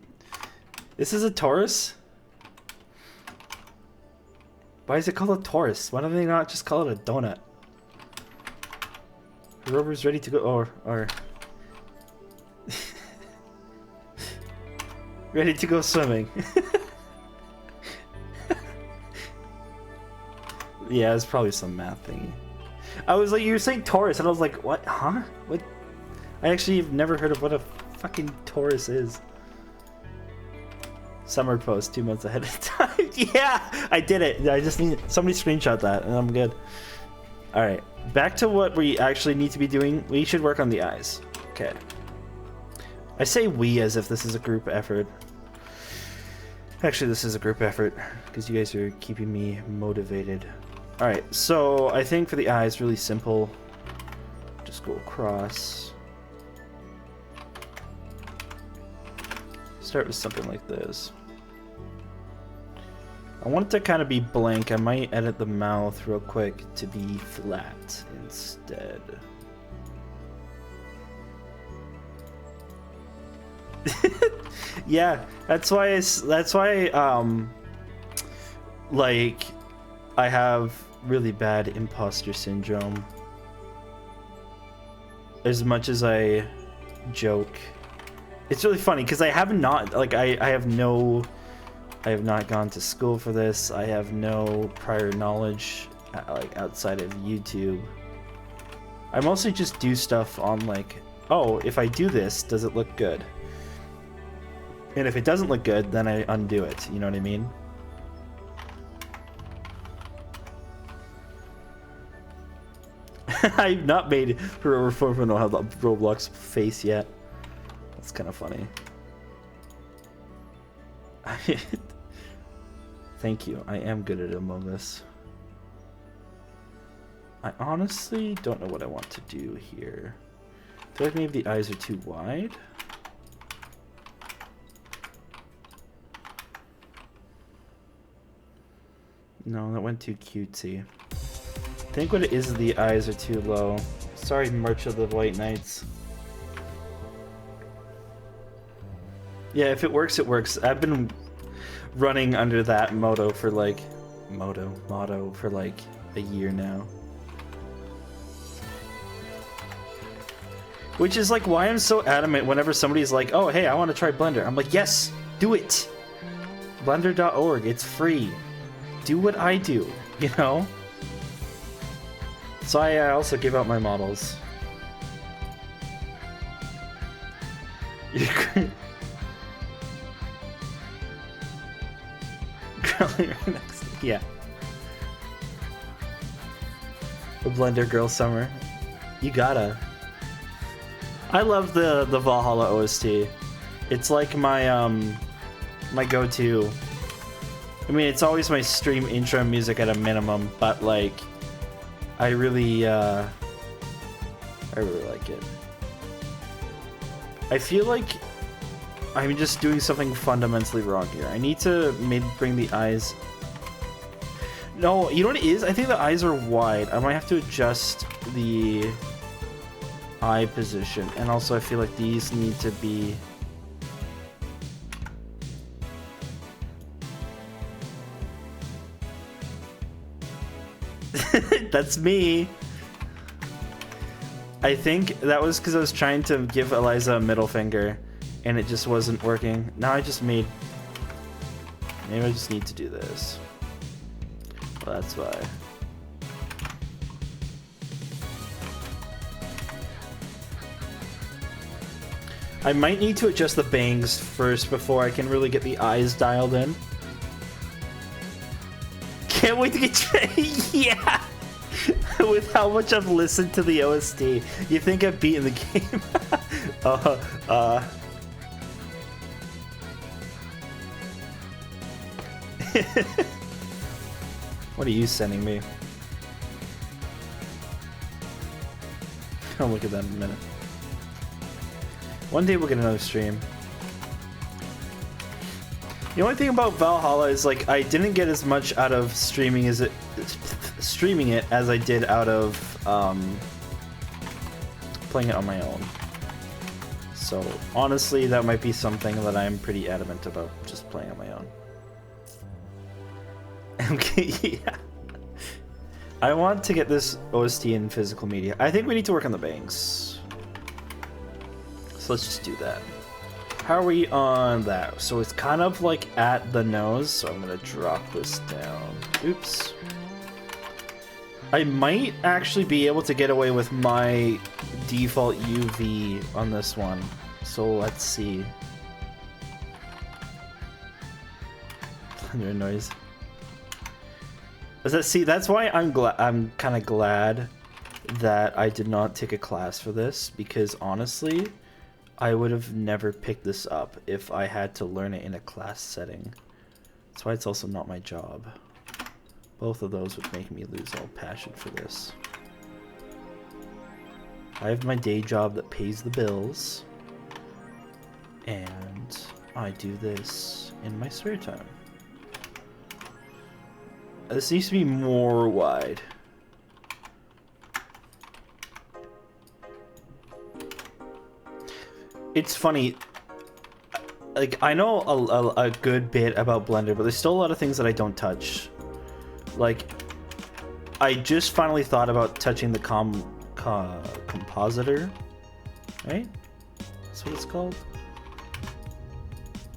This is a torus? Why is it called a torus? Why don't they not just call it a donut? The rover's ready to go, or ready to go swimming. Yeah, it's probably some math thingy. I was like, you were saying torus, and I was like, what? Huh? What? I actually have never heard of what a fucking torus is. Summer post 2 months ahead of time. Yeah, I did it. I just need somebody screenshot that, and I'm good. All right, back to what we actually need to be doing. We should work on the eyes. Okay. I say we as if this is a group effort. Actually, this is a group effort because you guys are keeping me motivated. All right, so I think for the eyes, really simple. Just go across. Start with something like this. I want it to kind of be blank. I might edit the mouth real quick to be flat instead. Yeah, that's why like I have really bad imposter syndrome. As much as I joke, it's really funny because I have not gone to school for this. I have no prior knowledge like outside of YouTube. I mostly just do stuff on like, oh, if I do this, does it look good? And if it doesn't look good, then I undo it. You know what I mean? I've not made Hero 4.0 have the Roblox face yet. That's kind of funny. Thank you. I am good at Among Us. I honestly don't know what I want to do here. I feel like maybe the eyes are too wide. No, that went too cutesy. I think what it is the eyes are too low. Sorry, March of the White Knights. Yeah, if it works, it works. I've been running under that motto for like... motto for like a year now. Which is like why I'm so adamant whenever somebody's like, oh, hey, I want to try Blender. I'm like, yes, do it. Blender.org, it's free. Do what I do, you know? So I also give out my models. Yeah. The Blender Girl Summer. You gotta. I love the Valhalla OST. It's like my my go-to. I mean, it's always my stream intro music at a minimum, but like I really like it. I feel like I'm just doing something fundamentally wrong here. I need to maybe bring the eyes. No, you know what it is? I think the eyes are wide. I might have to adjust the eye position, and also I feel like these need to be... That's me. I think that was because I was trying to give Eliza a middle finger and it just wasn't working. Now I just made... Maybe I just need to do this. Well, that's why. I might need to adjust the bangs first before I can really get the eyes dialed in. Can't wait to get... Yeah! With how much I've listened to the OST, you think I've beaten the game? What are you sending me? I'll look at that in a minute. One day we'll get another stream. The only thing about Valhalla is like I didn't get as much out of streaming it as I did out of playing it on my own. So honestly, that might be something that I'm pretty adamant about, just playing on my own. Okay, yeah. I want to get this OST in physical media. I think we need to work on the bangs. So let's just do that. How are we on that? So it's kind of like at the nose, so I'm gonna drop this down. Oops. I might actually be able to get away with my default UV on this one. So let's see. Thunder noise. See, that's why I'm kind of glad that I did not take a class for this, because honestly, I would have never picked this up if I had to learn it in a class setting. That's why it's also not my job. Both of those would make me lose all passion for this. I have my day job that pays the bills, and I do this in my spare time. This needs to be more wide. It's funny, like I know a good bit about Blender, but there's still a lot of things that I don't touch. Like, I just finally thought about touching the compositor, right? That's what it's called.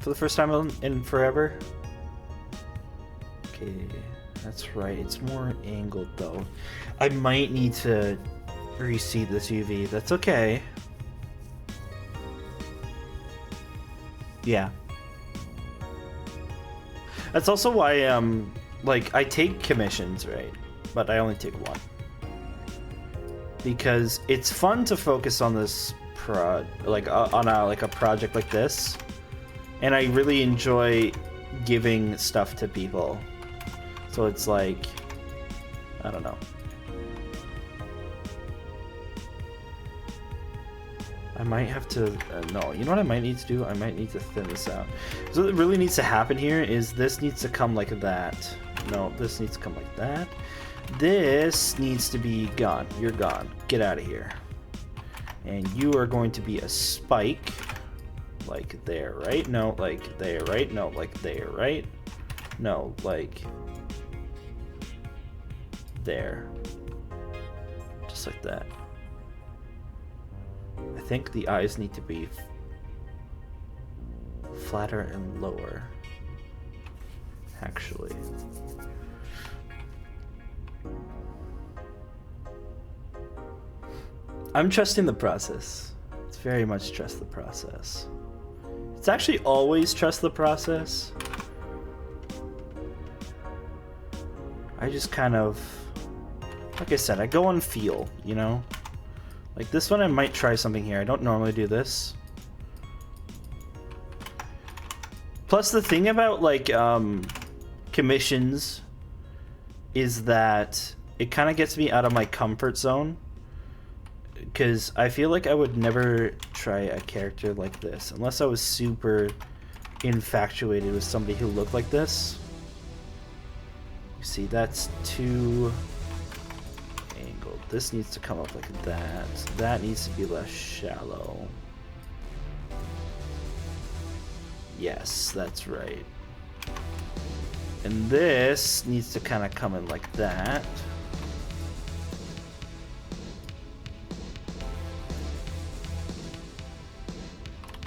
For the first time in forever. Okay, that's right. It's more angled though. I might need to reseat this UV. That's okay. Yeah. That's also why like I take commissions, right? But I only take one. because it's fun to focus on this on a project like this, and I really enjoy giving stuff to people. So it's like, I don't know. I might have to, no, you know what I might need to do? I might need to thin this out. So what really needs to happen here is this needs to come like that. No, this needs to come like that. This needs to be gone. You're gone. Get out of here. And you are going to be a spike. Like there, right? No, like there, right? No, like there, right? No, like there. Just like that. I think the eyes need to be flatter and lower, actually. I'm trusting the process. It's very much trust the process. It's actually always trust the process. I just kind of, like I said, I go on feel, you know? Like this one I might try something here. I don't normally do this. Plus the thing about like commissions is that it kind of gets me out of my comfort zone, because I feel like I would never try a character like this unless I was super infatuated with somebody who looked like this. You see, that's too angled. This needs to come up like that. That needs to be less shallow. Yes, that's right. And this needs to kind of come in like that.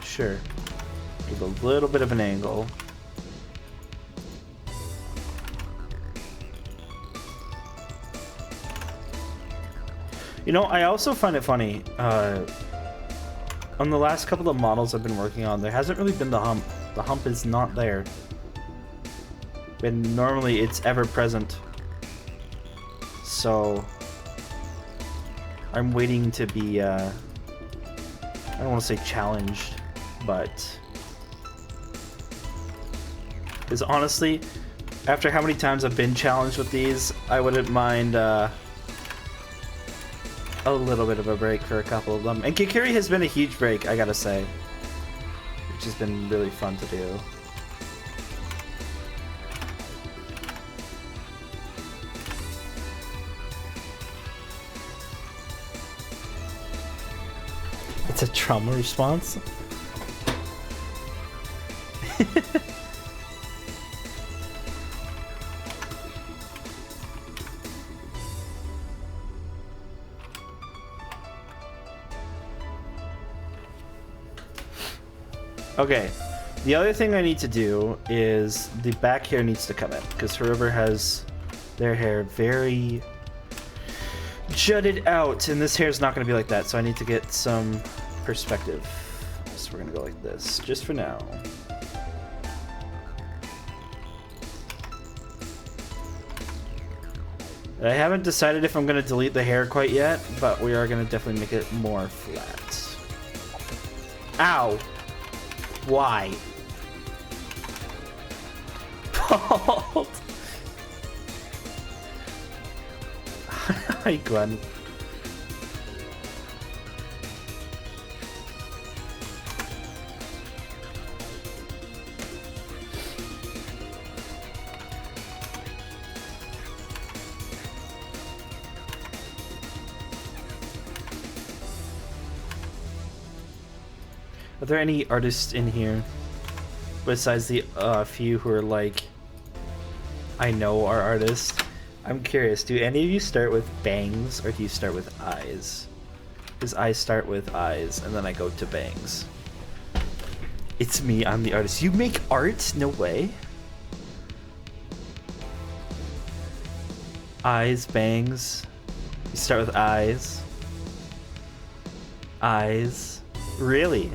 Sure. Give a little bit of an angle. You know, I also find it funny, on the last couple of models I've been working on, there hasn't really been the hump. The hump is not there. And normally it's ever present. So I'm waiting to be, I don't want to say challenged, but because honestly, after how many times I've been challenged with these, I wouldn't mind a little bit of a break for a couple of them. And Kikiri has been a huge break, I gotta say, which has been really fun to do. It's a trauma response. Okay, the other thing I need to do is the back hair needs to come in, because whoever has their hair very jutted out, and this hair is not going to be like that, so I need to get some perspective. So we're going to go like this, just for now. I haven't decided if I'm going to delete the hair quite yet, but we are going to definitely make it more flat. Ow! Why? Bald! Hi, Glenn. Are there any artists in here besides the few who are like, I know are artists? I'm curious, do any of you start with bangs or do you start with eyes? Because I start with eyes and then I go to bangs. It's me, I'm the artist. You make art? No way. Eyes, bangs. You start with eyes. Eyes. Really?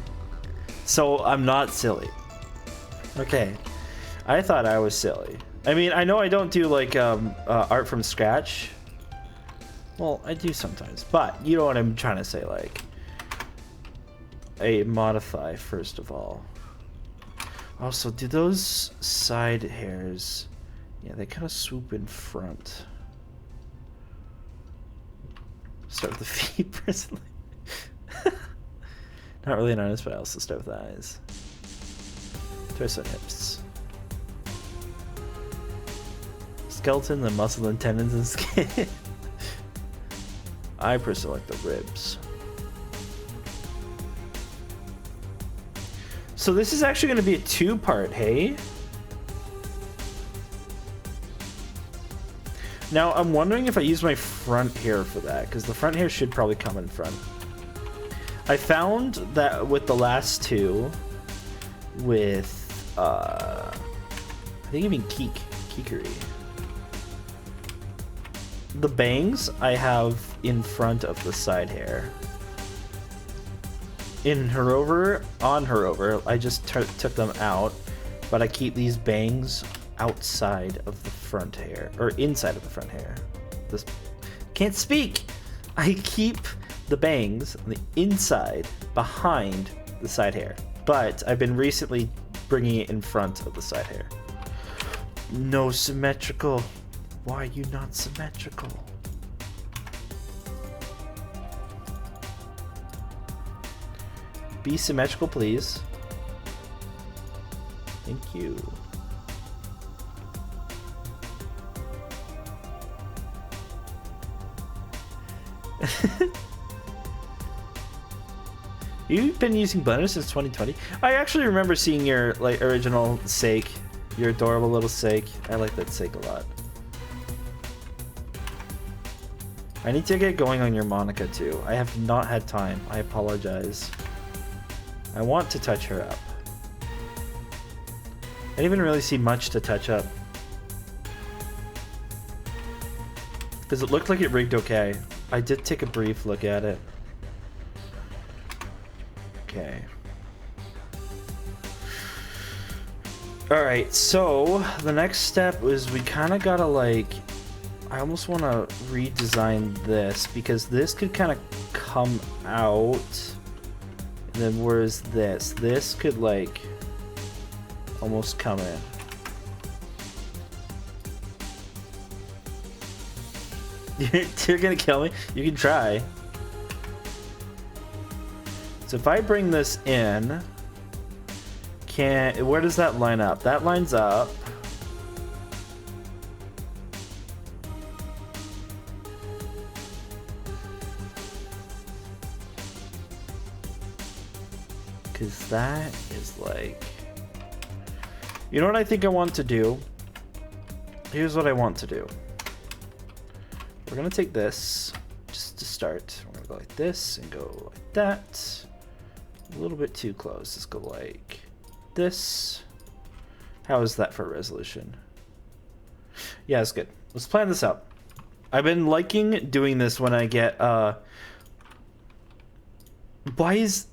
So I'm not silly. Okay. I thought I was silly. I mean, I know I don't do like art from scratch, Well, I do sometimes, but you know what I'm trying to say, like a modify first of all. Also, do those side hairs, yeah, they kind of swoop in front. Start with the feet personally. Not really an artist, but I also start with the eyes. Torso and hips. Skeleton, the muscle and tendons and skin. I personally like the ribs. So this is actually going to be a two-part, hey? Now, I'm wondering if I use my front hair for that, because the front hair should probably come in front. I found that with the last two, with, I think even Kikuri. The bangs I have in front of the side hair. In Herover, on Herover, I just took them out, but I keep these bangs outside of the front hair, or inside of the front hair. This can't speak. I keep the bangs on the inside, behind the side hair, but I've been recently bringing it in front of the side hair. No symmetrical. Why are you not symmetrical? Be symmetrical, please. Thank you. You've been using Blender since 2020? I actually remember seeing your like original Sake, your adorable little Sake. I like that Sake a lot. I need to get going on your Monica too. I have not had time. I apologize. I want to touch her up. I didn't even really see much to touch up. Because it looked like it rigged okay. I did take a brief look at it. Okay. Alright, so the next step is we kind of gotta like... I almost want to redesign this because this could kind of come out. And then where's this? This could like almost come in. You're gonna kill me? You can try. So if I bring this in, where does that line up? That lines up. Because that is like... You know what I think I want to do? Here's what I want to do. We're going to take this, just to start. We're going to go like this and go like that. A little bit too close. Let's go like this. How is that for resolution? Yeah, it's good. Let's plan this out. I've been liking doing this when I get... Why is...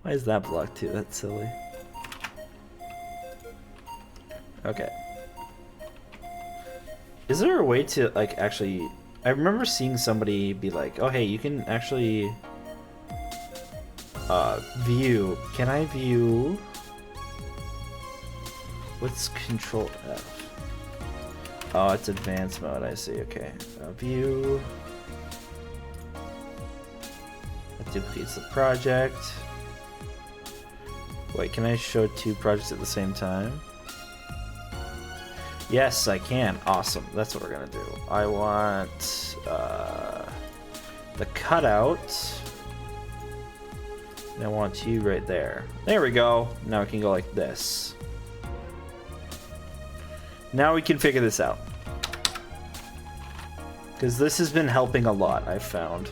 Why is that blocked too? That's silly. Okay. Is there a way to like actually... I remember seeing somebody be like, oh hey, you can actually view. Can I view? What's Control F? Oh, it's advanced mode, I see, okay. View. That duplicates the project. Wait, can I show two projects at the same time? Yes, I can. Awesome. That's what we're gonna do. I want the cutout. And I want you right there. There we go. Now we can go like this. Now we can figure this out. Because this has been helping a lot, I've found,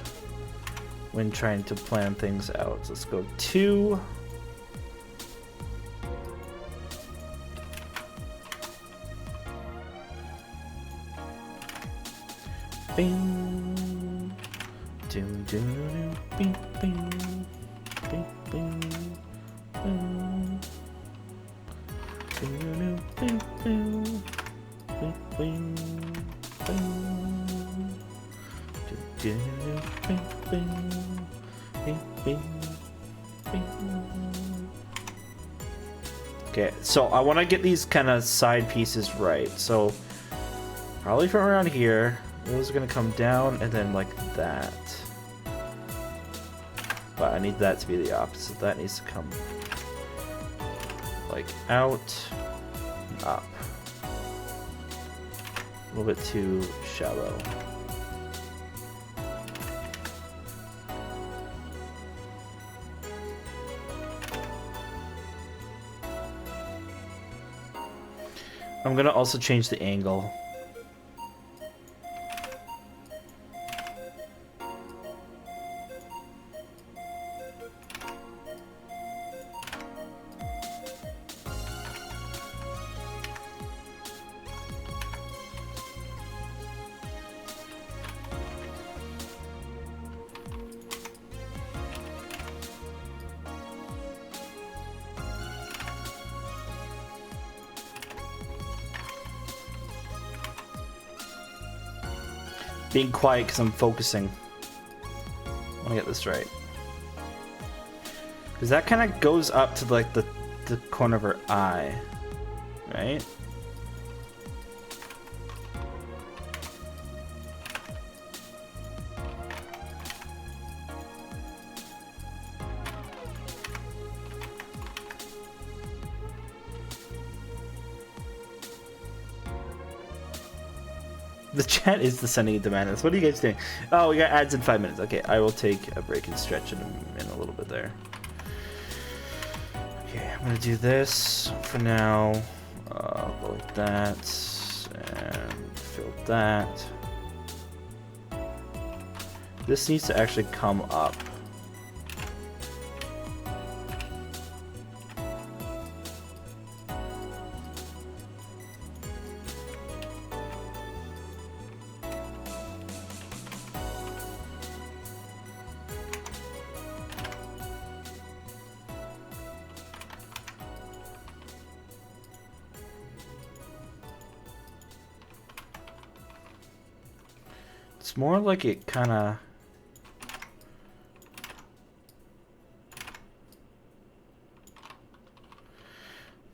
when trying to plan things out. So let's go 2. Bing. Doom doom bing bing. Bing bing. Bing. Bing bing bing. Bing bing. Bing. Okay, so I want to get these kind of side pieces right. So probably from around here, those are going to come down and then like that. But I need that to be the opposite. That needs to come like out, up. A little bit too shallow. I'm gonna also change the angle. Being quiet because I'm focusing. I want to get this right. Because that kind of goes up to like the corner of her eye, right? The chat is descending into madness. What are you guys doing? Oh, we got ads in 5 minutes. Okay, I will take a break and stretch in a little bit there. Okay, I'm gonna do this for now. Go like that and fill that. This needs to actually come up. It's more like it kind of...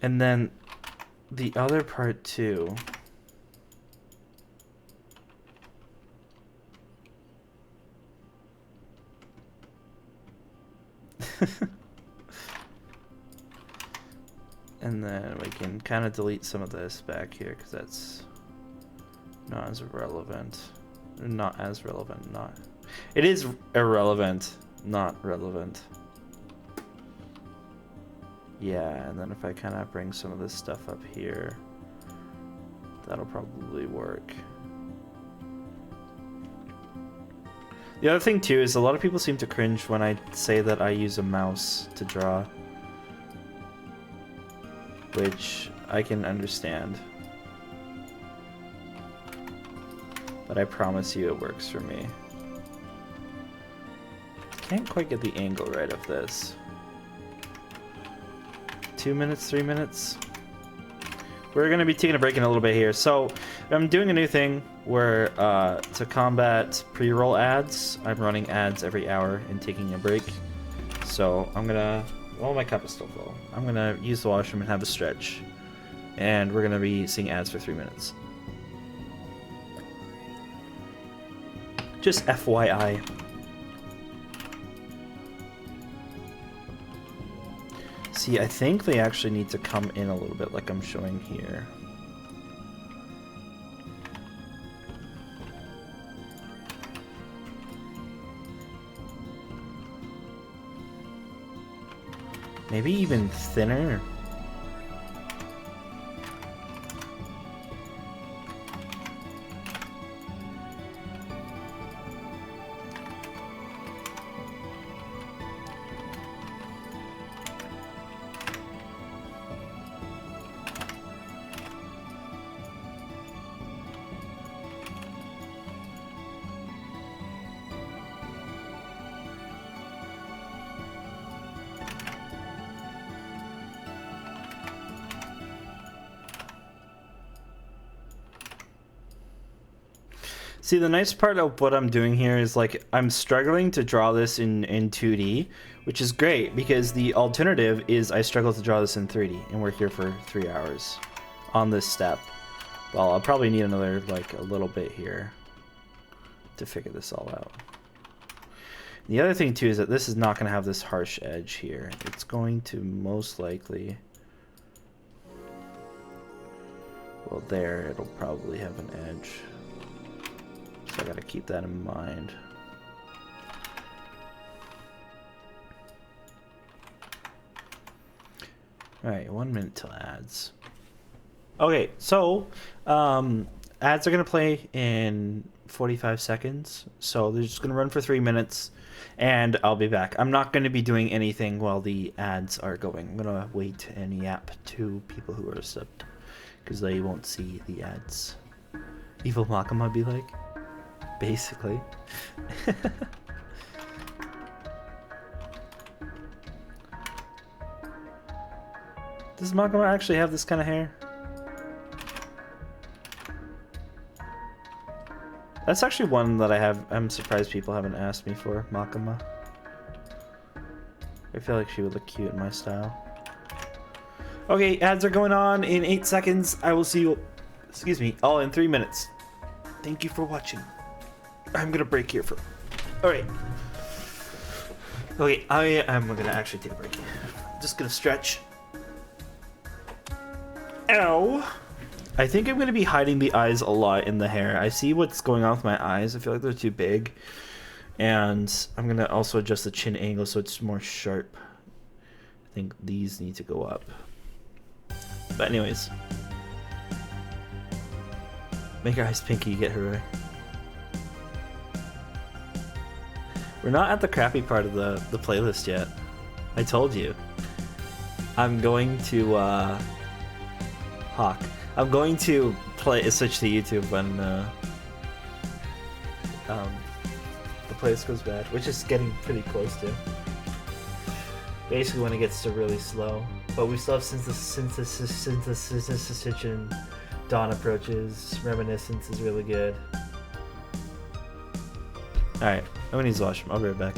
And then the other part too. And then we can kind of delete some of this back here because that's not as relevant. Not as relevant, not. It is irrelevant, not relevant. Yeah, and then if I kind of bring some of this stuff up here, that'll probably work. The other thing too is a lot of people seem to cringe when I say that I use a mouse to draw, which I can understand. But I promise you it works for me. Can't quite get the angle right of this. 2 minutes, 3 minutes? We're going to be taking a break in a little bit here. So I'm doing a new thing where to combat pre-roll ads, I'm running ads every hour and taking a break. So I'm going to... Well, my cup is still full. I'm going to use the washroom and have a stretch. And we're going to be seeing ads for 3 minutes. Just FYI. See, I think they actually need to come in a little bit like I'm showing here. Maybe even thinner. See, the nice part of what I'm doing here is like I'm struggling to draw this in 2D, which is great because the alternative is I struggle to draw this in 3D, and we're here for 3 hours on this step. Well, I'll probably need another like a little bit here to figure this all out. The other thing too is that this is not going to have this harsh edge here. It's going to most likely, well, there it'll probably have an edge. So I gotta keep that in mind. Alright, 1 minute till ads. Okay, so ads are gonna play in 45 seconds. So they're just gonna run for 3 minutes and I'll be back. I'm not gonna be doing anything while the ads are going. I'm gonna wait and yap to people who are subbed because they won't see the ads. Evil Makama be like, basically. Does Makama actually have this kind of hair? That's actually one that I'm surprised people haven't asked me for, Makama. I feel like she would look cute in my style. Okay, ads are going on in 8 seconds. I will see you, excuse me, all in 3 minutes. Thank you for watching. I'm gonna break here for... Alright. Okay, I am gonna actually take a break. Just gonna stretch. Ow! I think I'm gonna be hiding the eyes a lot in the hair. I see what's going on with my eyes. I feel like they're too big. And I'm gonna also adjust the chin angle so it's more sharp. I think these need to go up. But anyways. Make her eyes pinky, get her right. We're not at the crappy part of the playlist yet. I told you. I'm going to Hawk. I'm going to switch to YouTube when the playlist goes bad, which is getting pretty close to. Basically when it gets to really slow. But we still have synthesis and Dawn approaches. Reminiscence is really good. Alright, I'm gonna use the washroom. I'll be right back.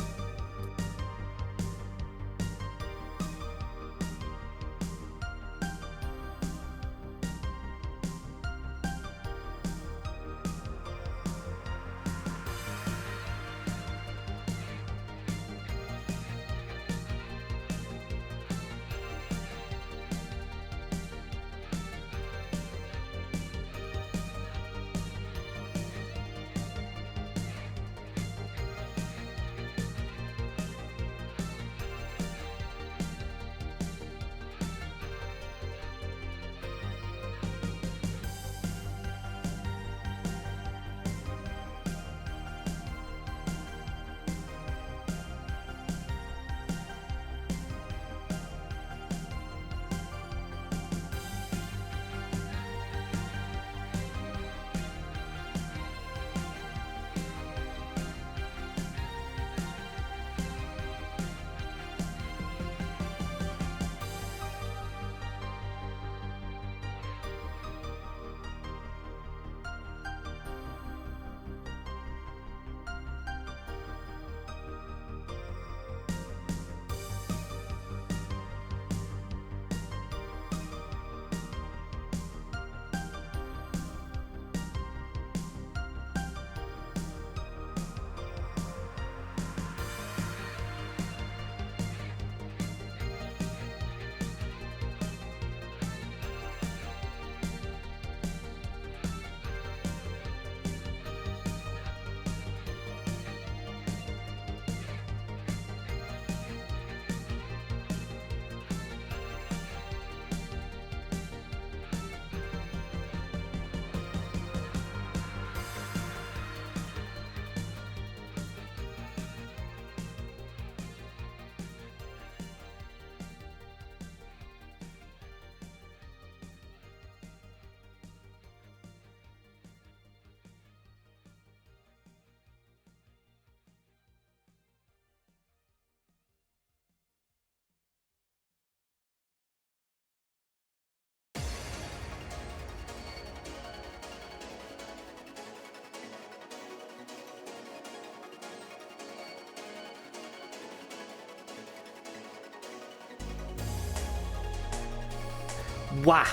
Wah!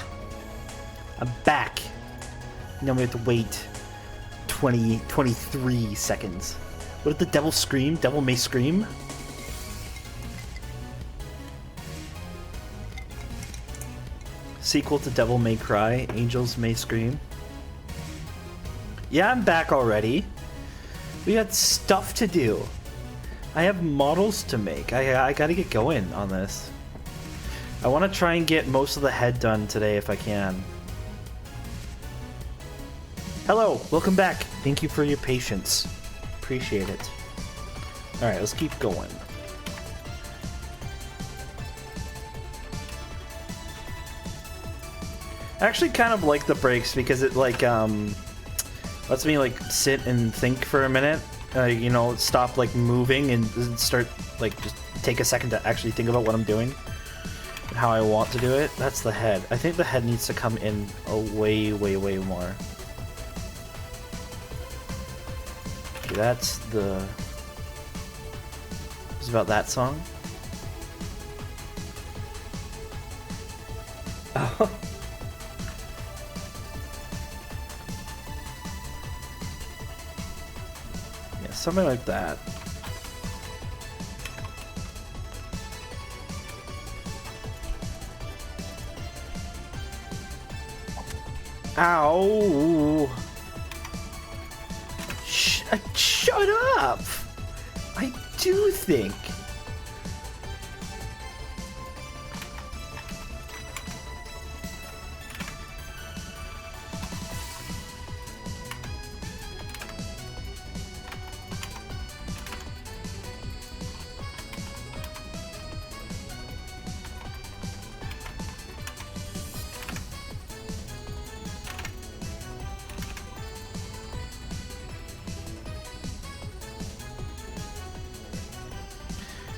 I'm back. Now we have to wait 23 seconds. What did the devil scream? Devil may scream? Sequel to Devil May Cry, Angels May Scream. Yeah, I'm back already. We got stuff to do. I have models to make. I gotta get going on this. I want to try and get most of the head done today if I can. Hello, welcome back. Thank you for your patience. Appreciate it. Alright, let's keep going. I actually kind of like the breaks because it like lets me like sit and think for a minute. You know, stop like moving and start like just take a second to actually think about what I'm doing and how I want to do it. That's the head. I think the head needs to come in a way more. Okay, that's the... It's about that song. Oh. Yeah, something like that. Ow! Shut up! I do think.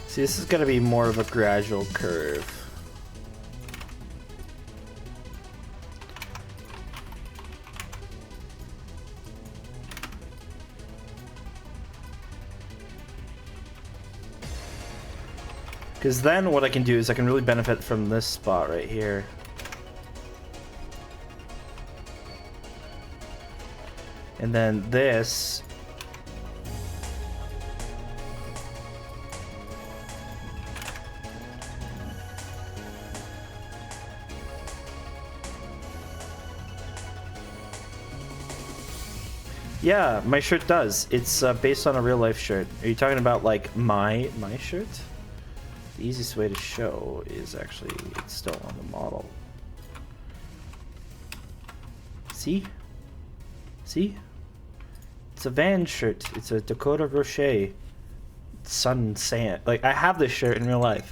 See, this is gonna be more of a gradual curve. Because then what I can do is I can really benefit from this spot right here. And then this. Yeah, my shirt does. It's based on a real life shirt. Are you talking about like my shirt? The easiest way to show is actually it's still on the model. See? See? It's a Van shirt. It's a Dakota Rocher Sun Sand. Like, I have this shirt in real life.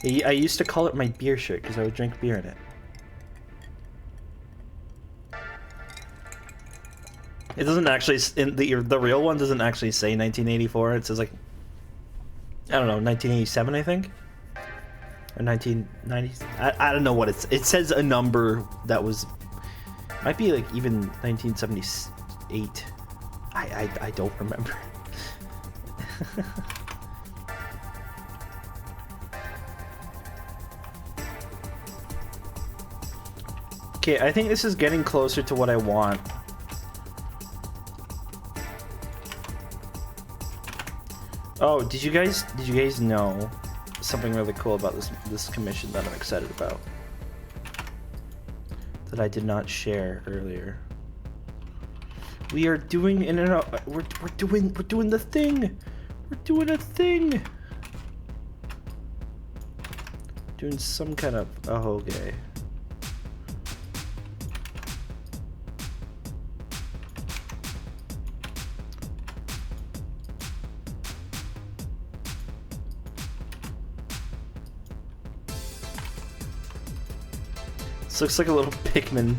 I used to call it my beer shirt because I would drink beer in it. It doesn't actually, in the real one doesn't actually say 1984. It says like, I don't know, 1987 I think, or 1990s. I don't know what it says a number that was, might be like even 1978. I don't remember. Okay, I think this is getting closer to what I want. Oh, did you guys know something really cool about this commission that I'm excited about? That I did not share earlier. We are doing we're doing the thing. We're doing a thing. Doing some kind of ahoge. This looks like a little Pikmin.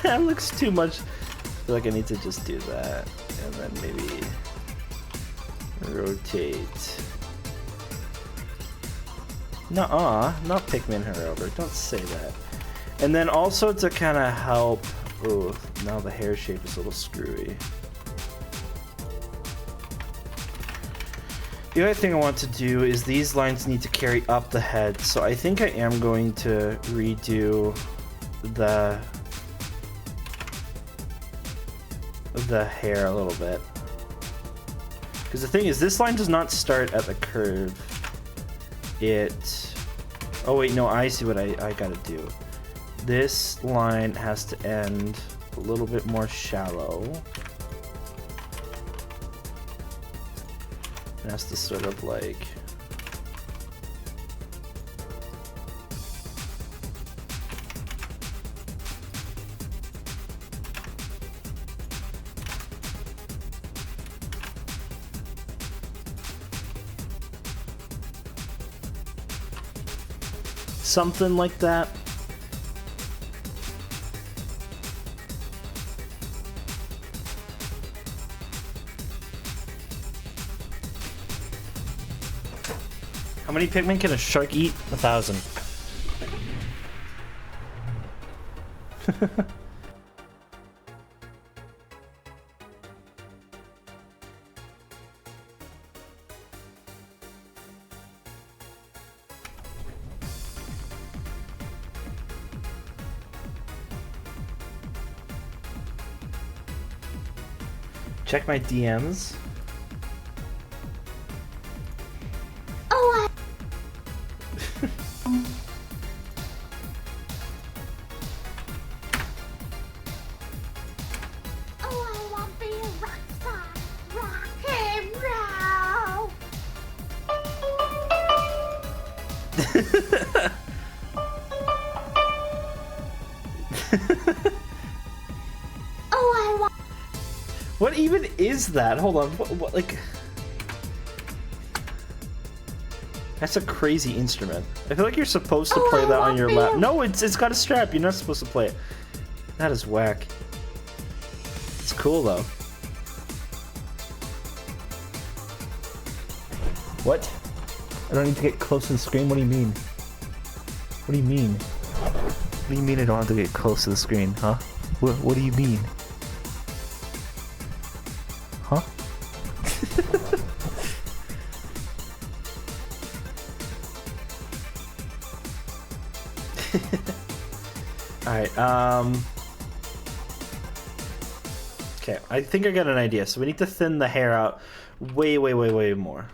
That looks too much. I feel like I need to just do that. And then maybe rotate. Nuh-uh, not Pikmin her over. Don't say that. And then also to kind of help... Oh, now the hair shape is a little screwy. The other thing I want to do is these lines need to carry up the head. So I think I am going to redo the hair a little bit. Because the thing is, this line does not start at the curve. Oh wait, no, I see what I gotta do. This line has to end a little bit more shallow. It has to sort of like... something like that. How many pigmen can a shark eat? 1,000. Check my DMs. Oh, I want to be a rock star. Rock and roll. Oh, I want. What even is that? Hold on. What like? That's a crazy instrument. I feel like you're supposed to play that on your lap. No, it's got a strap. You're not supposed to play it. That is whack. It's cool though. What? I don't need to get close to the screen? What do you mean? What do you mean? What do you mean I don't have to get close to the screen, huh? What do you mean? Huh? Alright, okay, I think I got an idea. So we need to thin the hair out way more.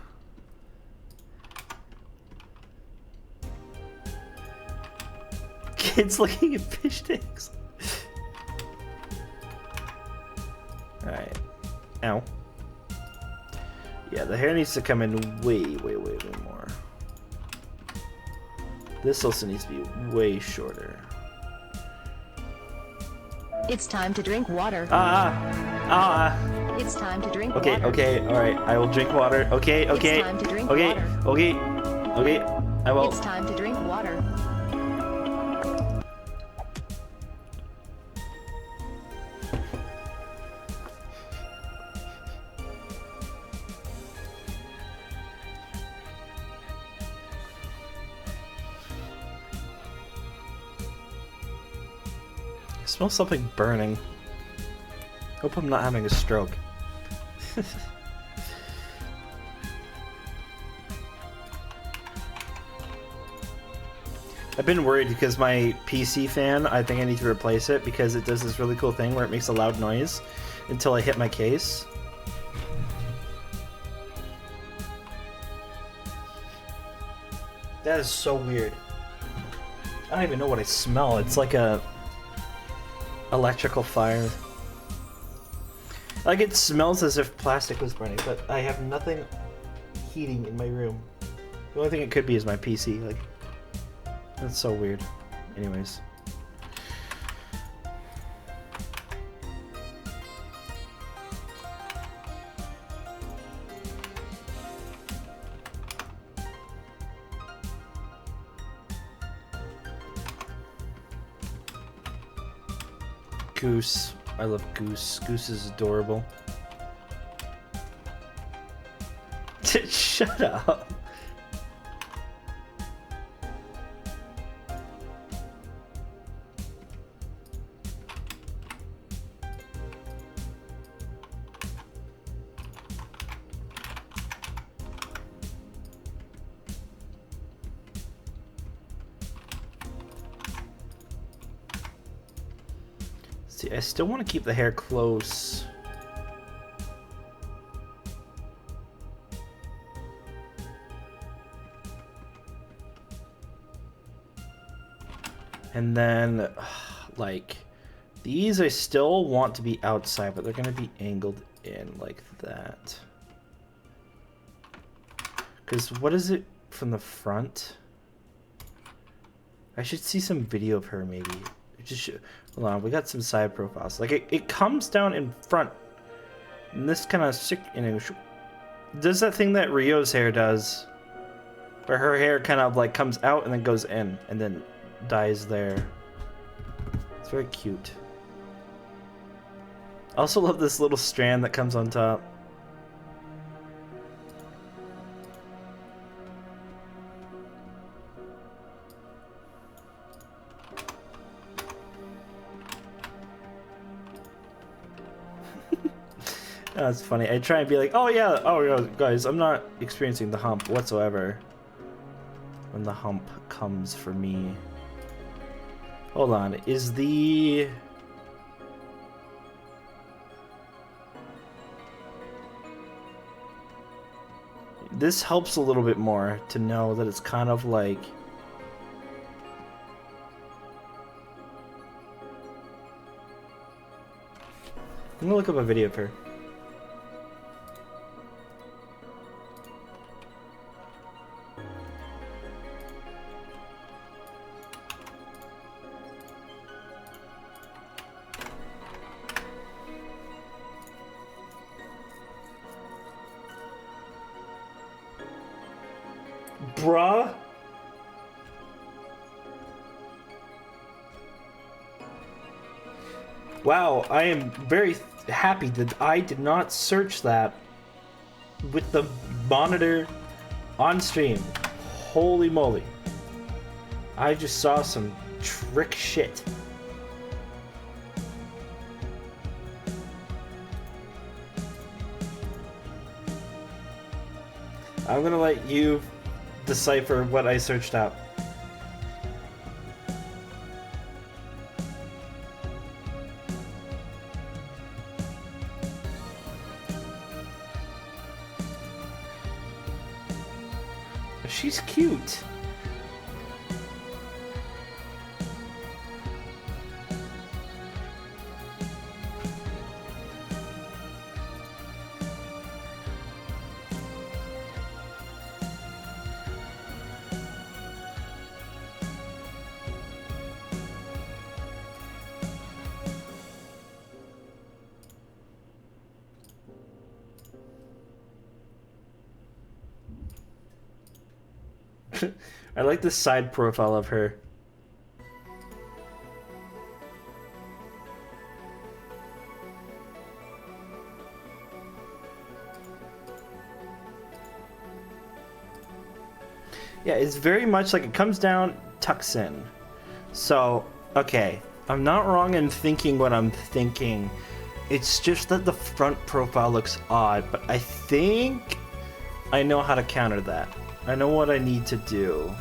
Kids looking at fish tanks. Alright. Ow. Yeah, the hair needs to come in way more. This also needs to be way shorter. It's time to drink water. It's time to drink okay, water. Okay, alright. I will drink water. Okay. It's time to drink okay, water. Okay. I will. It's time to drink water. I smell something burning. Hope I'm not having a stroke. I've been worried because my PC fan, I think I need to replace it because it does this really cool thing where it makes a loud noise until I hit my case. That is so weird. I don't even know what I smell. It's like a electrical fire. Like it smells as if plastic was burning, but I have nothing heating in my room. The only thing it could be is my PC. Like, that's so weird. Anyways. Goose. I love Goose. Goose is adorable. Shut up. See, I still want to keep the hair close. And then, like, these I still want to be outside, but they're going to be angled in like that. Because what is it from the front? I should see some video of her, maybe. Hold on, we got some side profiles. Like, it comes down in front. And this kind of sick, you know, does that thing that Rio's hair does. Where her hair kind of, like, comes out and then goes in. And then dies there. It's very cute. I also love this little strand that comes on top. That's funny. I try and be like, oh yeah, guys, I'm not experiencing the hump whatsoever. When the hump comes for me. Hold on, is the... This helps a little bit more to know that it's kind of like... I'm gonna look up a video of her. Bruh. Wow, I am very happy that I did not search that with the monitor on stream. Holy moly. I just saw some trick shit. I'm gonna let you decipher what I searched up. She's cute. I like the side profile of her. Yeah, it's very much like it comes down, tucks in. So, okay, I'm not wrong in thinking what I'm thinking. It's just that the front profile looks odd, but I think I know how to counter that. I know what I need to do.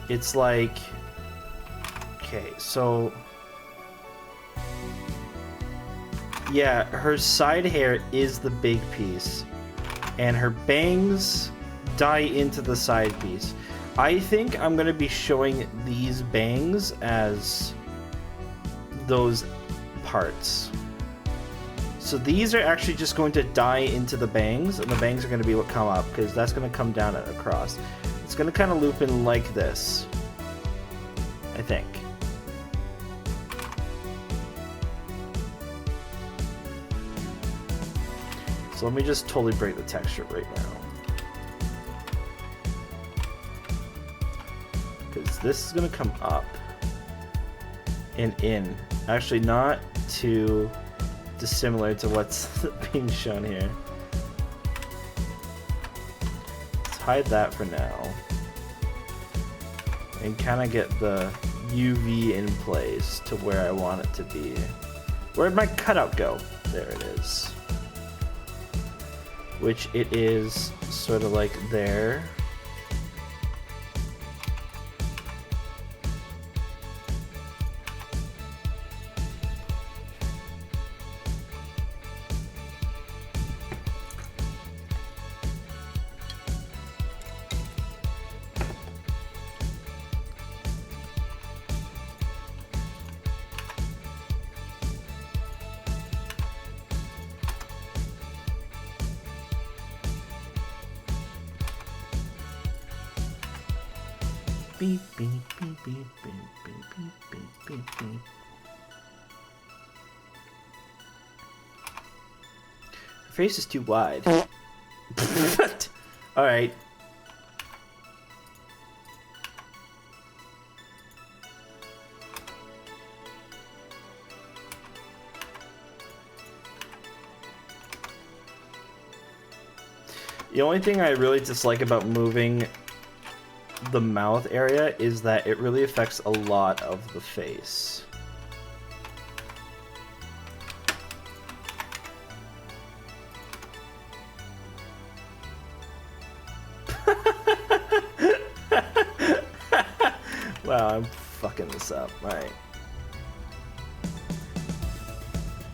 It's like... Okay, so... Yeah, her side hair is the big piece. And her bangs die into the side piece. I think I'm going to be showing these bangs as those parts. So these are actually just going to die into the bangs, and the bangs are going to be what come up, because that's going to come down and across. It's going to kind of loop in like this, I think. So let me just totally break the texture right now. Because this is going to come up and in. Actually, not too dissimilar to what's being shown here. Let's hide that for now. And kind of get the UV in place to where I want it to be. Where'd my cutout go? There it is. Which it is sort of like there. beep, beep, beep, beep, beep, beep, beep, beep, beep, beep. Her face is too wide. Alright. The only thing I really dislike about moving the mouth area is that it really affects a lot of the face. Wow, I'm fucking this up. Alright.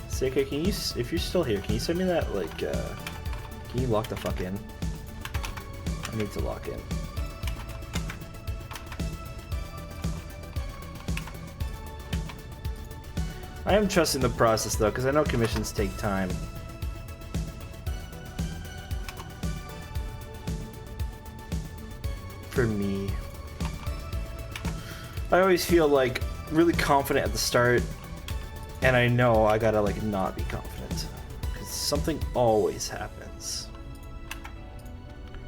Seika, can you, if you're still here, can you send me that, like, can you lock the fuck in? I need to lock in. I am trusting the process though, because I know commissions take time. For me. I always feel like really confident at the start, and I know I gotta like not be confident, because something always happens.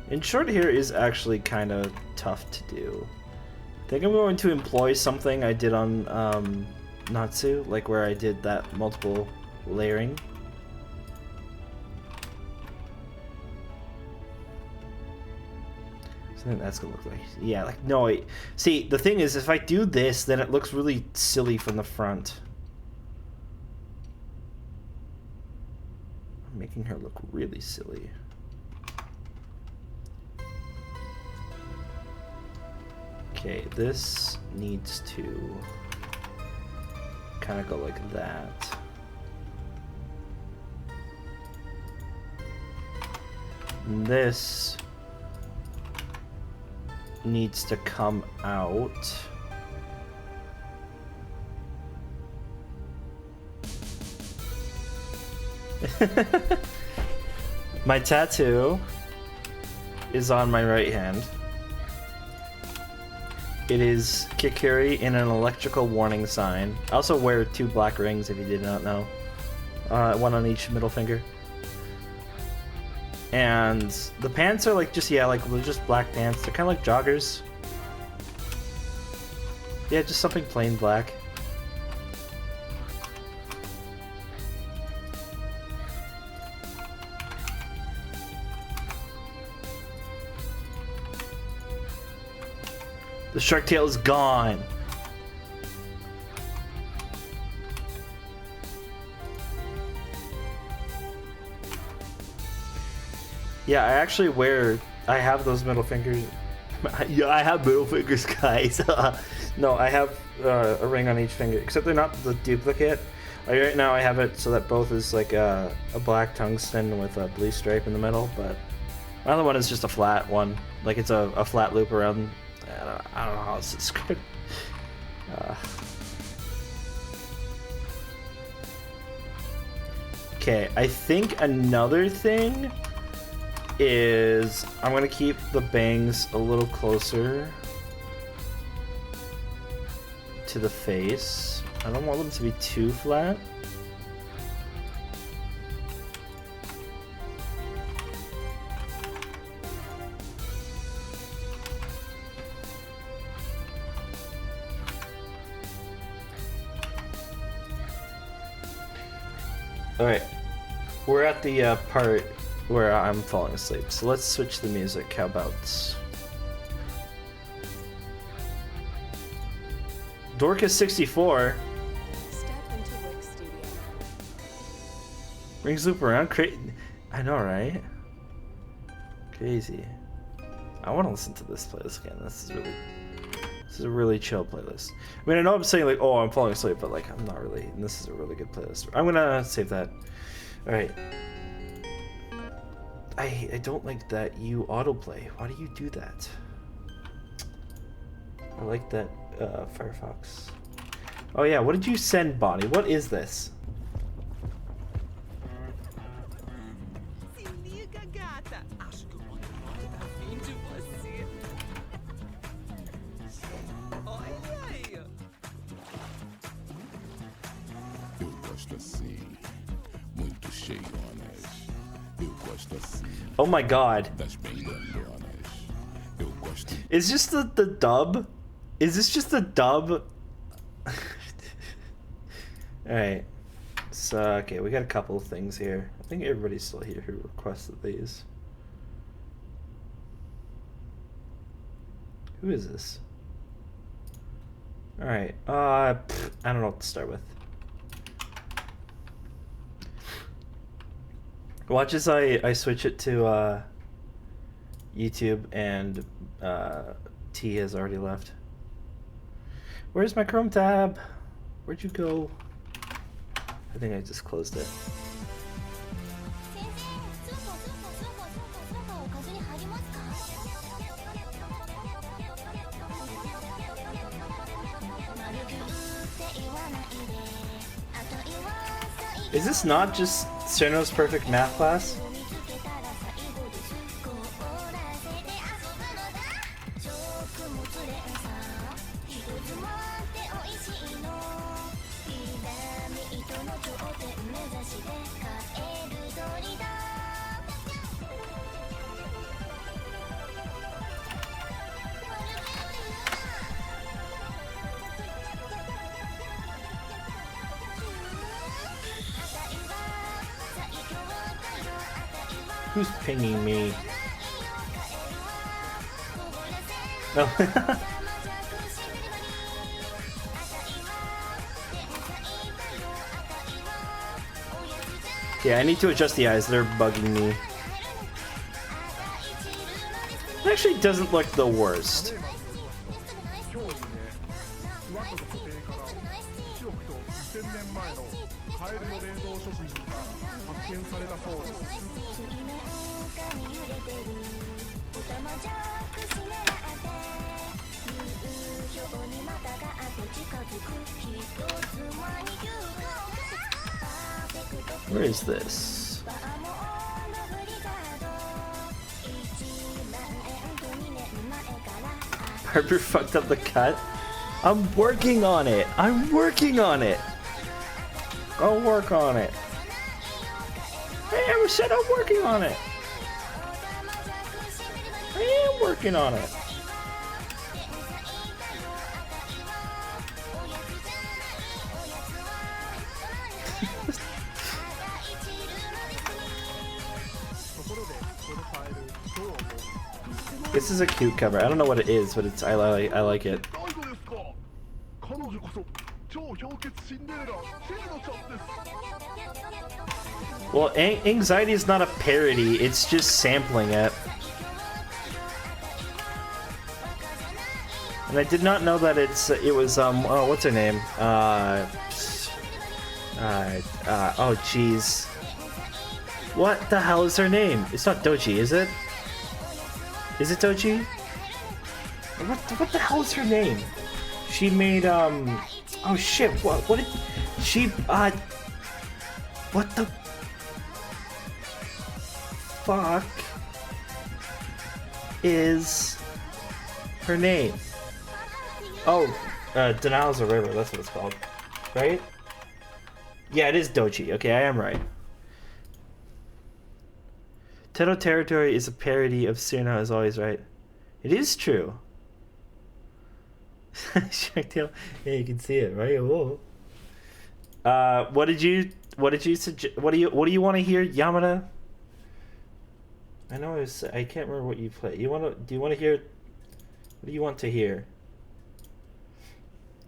In short here is actually kind of tough to do. I think I'm going to employ something I did on Natsu, like where I did that multiple layering. So I think that's gonna look like, yeah, like, no, see, the thing is, if I do this, then it looks really silly from the front. I'm making her look really silly. Okay, this needs to kind of go like that. And this needs to come out. My tattoo is on my right hand. It is Kikuri in an electrical warning sign. I also wear 2 black rings, if you did not know. One on each middle finger. And the pants are like just, yeah, like they're just black pants. They're kind of like joggers. Yeah, just something plain black. The shark tail is gone. Yeah, I actually I have those middle fingers. Yeah, I have middle fingers, guys. No, I have a ring on each finger, except they're not the duplicate. Like right now I have it so that both is like a black tungsten with a blue stripe in the middle, but my other one is just a flat one. Like it's a flat loop around. I don't know how it's described. Okay, I think another thing is I'm gonna keep the bangs a little closer to the face. I don't want them to be too flat. Alright, we're at the part where I'm falling asleep, so let's switch the music. How about Dorcas64? Step into Wix Studio. Rings loop around, I know, right? Crazy. I want to listen to this playlist again. This is a really chill playlist. I mean, I know I'm saying like, oh, I'm falling asleep, but like, I'm not really. And this is a really good playlist. I'm gonna save that. All right. I don't like that you autoplay. Why do you do that? I like that Firefox. Oh yeah, what did you send, Bonnie? What is this? Se liga, gata. Acho que o Pokémon tá afim de você. assim, muito cheionas. Eu gosto assim, Oh my god. das bem grandonas. Eu gosto Is just the dub? Is this just the dub? Alright. So, okay, we got a couple of things here. I think everybody's still here who requested these. Who is this? Alright, I don't know what to start with. Watch as I switch it to YouTube and T has already left. Where's my Chrome tab? Where'd you go? I think I just closed it. 先生、スーパースーパースーパースーパースーパーおかずに入りますか？ Is this not just Cerno's perfect math class? Who's pinging me? No. Yeah, I need to adjust the eyes. They're bugging me. It actually doesn't look the worst. 今日にね、スワットの家庭から1億と2000年前のカエルの冷蔵食品が発見されたそうです。 Where is this? Harper fucked up the cut. I'm working on it. I'm working on it. I'll work on it. Hey, I said I'm working on it. I am working on it. This is a cute cover. I don't know what it is, but it's I like it. 大丈夫ですか？彼女こそ超氷結シンデレラシェルノちゃんです。 Well, Anxiety is not a parody. It's just sampling it. And I did not know that it was oh, what's her name? Oh jeez. What the hell is her name? It's not Doji, is it? Is it Doji? What the hell is her name? She made oh shit, what did she what the fuck is her name? Oh, Denial's a River, that's what it's called. Right? Yeah, it is Doji. Okay, I am right. Teto Territory is a parody of Cirno is always right. It is true. Sharktail, yeah, you can see it, right? Whoa. What did you suggest? What do you want to hear, Yamada? I know I can't remember what you play. Do you want to hear? What do you want to hear?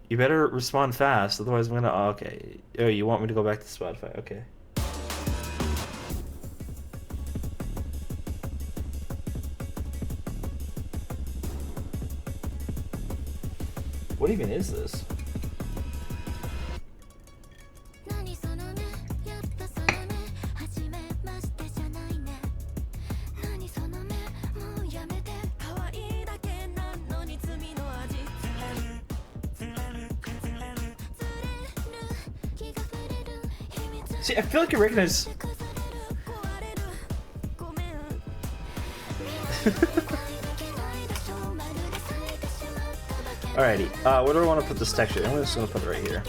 You better respond fast, otherwise I'm gonna. Oh, okay. Oh, you want me to go back to Spotify? Okay. What even is this? 何そのね、やっぱそのね、初めましてじゃないね。何そのね、もうやめて。可愛いだけなのに罪の味。釣れる気が触れる秘密。 See, I feel like I recognize. Alrighty, where do I want to put this texture? I'm just gonna put it right here.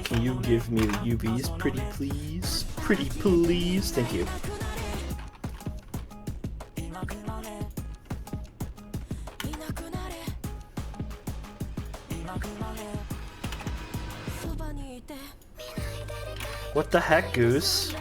Can you give me the UVs, pretty please? Pretty please, thank you. What the heck, Goose?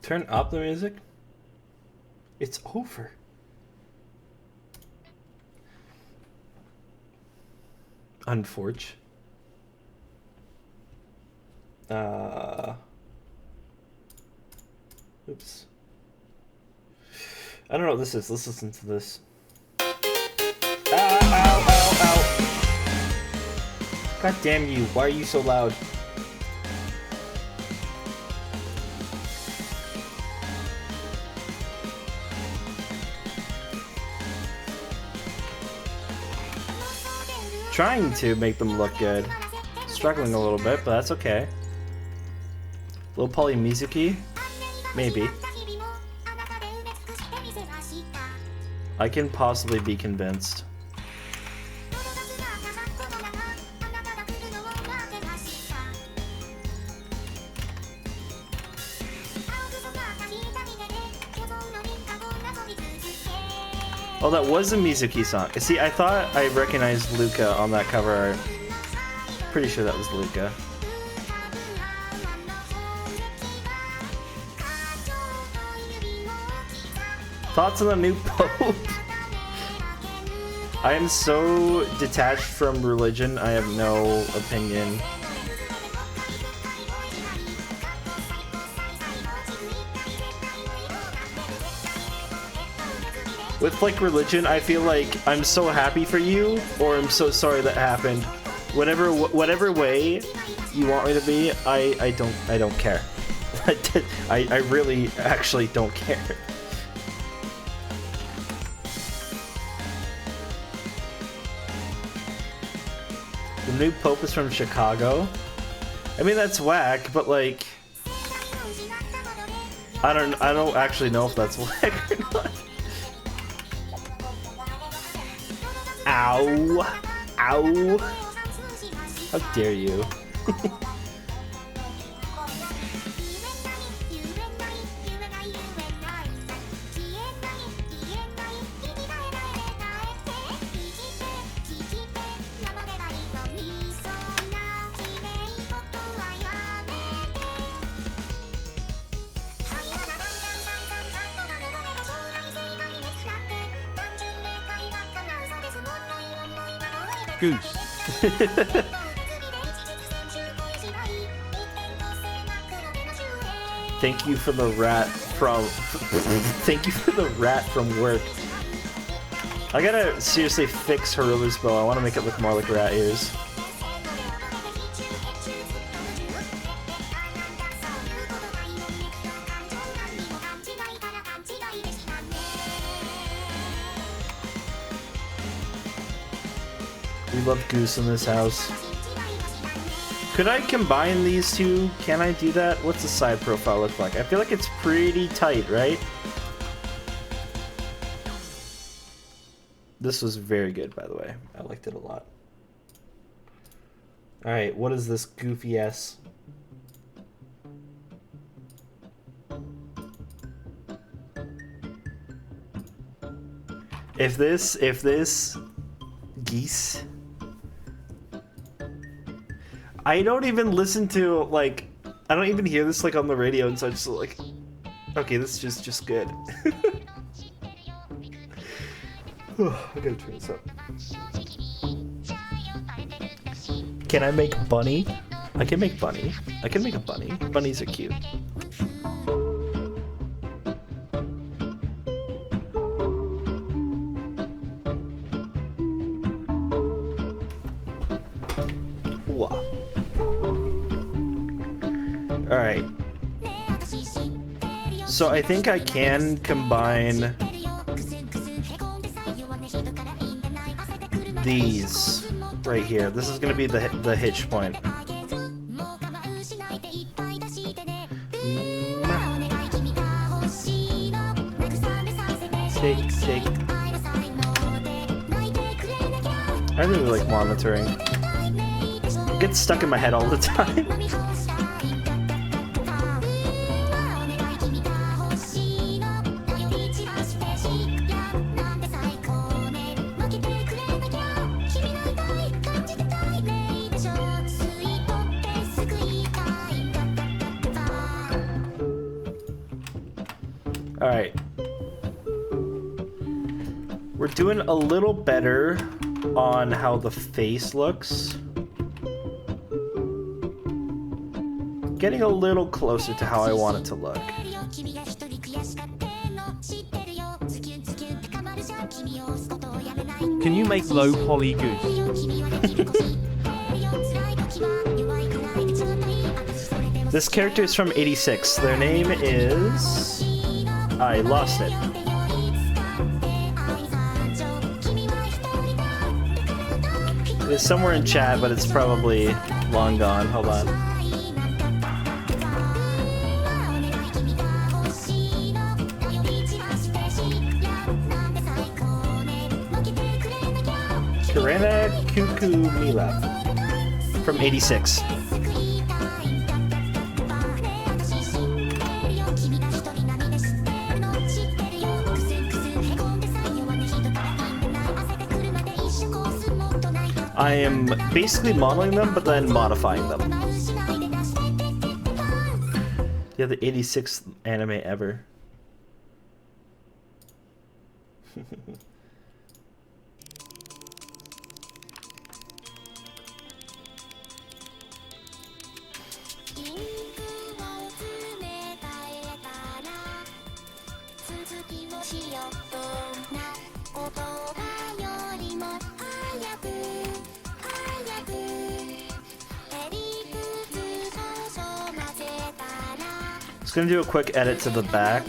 Turn up the music. It's over. Unforge. Oops. I don't know what this is. Let's listen to this. Ow, ow, ow, ow. God damn you. Why are you so loud? Trying to make them look good. Struggling a little bit, but that's okay. Little Polly Mizuki? Maybe. I can possibly be convinced. Oh, that was a Mizuki song. See, I thought I recognized Luca on that cover art. Pretty sure that was Luca. Thoughts on the new Pope? I am so detached from religion, I have no opinion. With like religion, I feel like I'm so happy for you, or I'm so sorry that happened. Whatever way you want me to be, I don't care. I really actually don't care. The new Pope is from Chicago. I mean, that's whack, but like, I don't actually know if that's whack or not. Ow! Ow! How dare you? Goose. Thank you for the rat from. Thank you for the rat from work. I gotta seriously fix Harulu's bow. I want to make it look more like rat ears. We love Goose in this house. Could I combine these two? Can I do that? What's the side profile look like? I feel like it's pretty tight, right? This was very good, by the way. I liked it a lot. Alright, what is this goofy ass? If this geese, I don't even listen to, like, I don't even hear this like on the radio, and so I just like, okay, this is just good. I gotta turn this up. Can I make bunny? I can make bunny. I can make a bunny. Bunnies are cute. Alright. So I think I can combine these right here. This is gonna be the hitch point. Take. I really like monitoring. It gets stuck in my head all the time. Alright. We're doing a little better on how the face looks. Getting a little closer to how I want it to look. Can you make low poly Goose? This character is from 86. Their name is... I lost it. It's somewhere in chat, but it's probably long gone. Hold on. Karana Kuku Mila from 86. I am basically modeling them, but then modifying them. Yeah, the 86th anime ever. Just gonna do a quick edit to the back.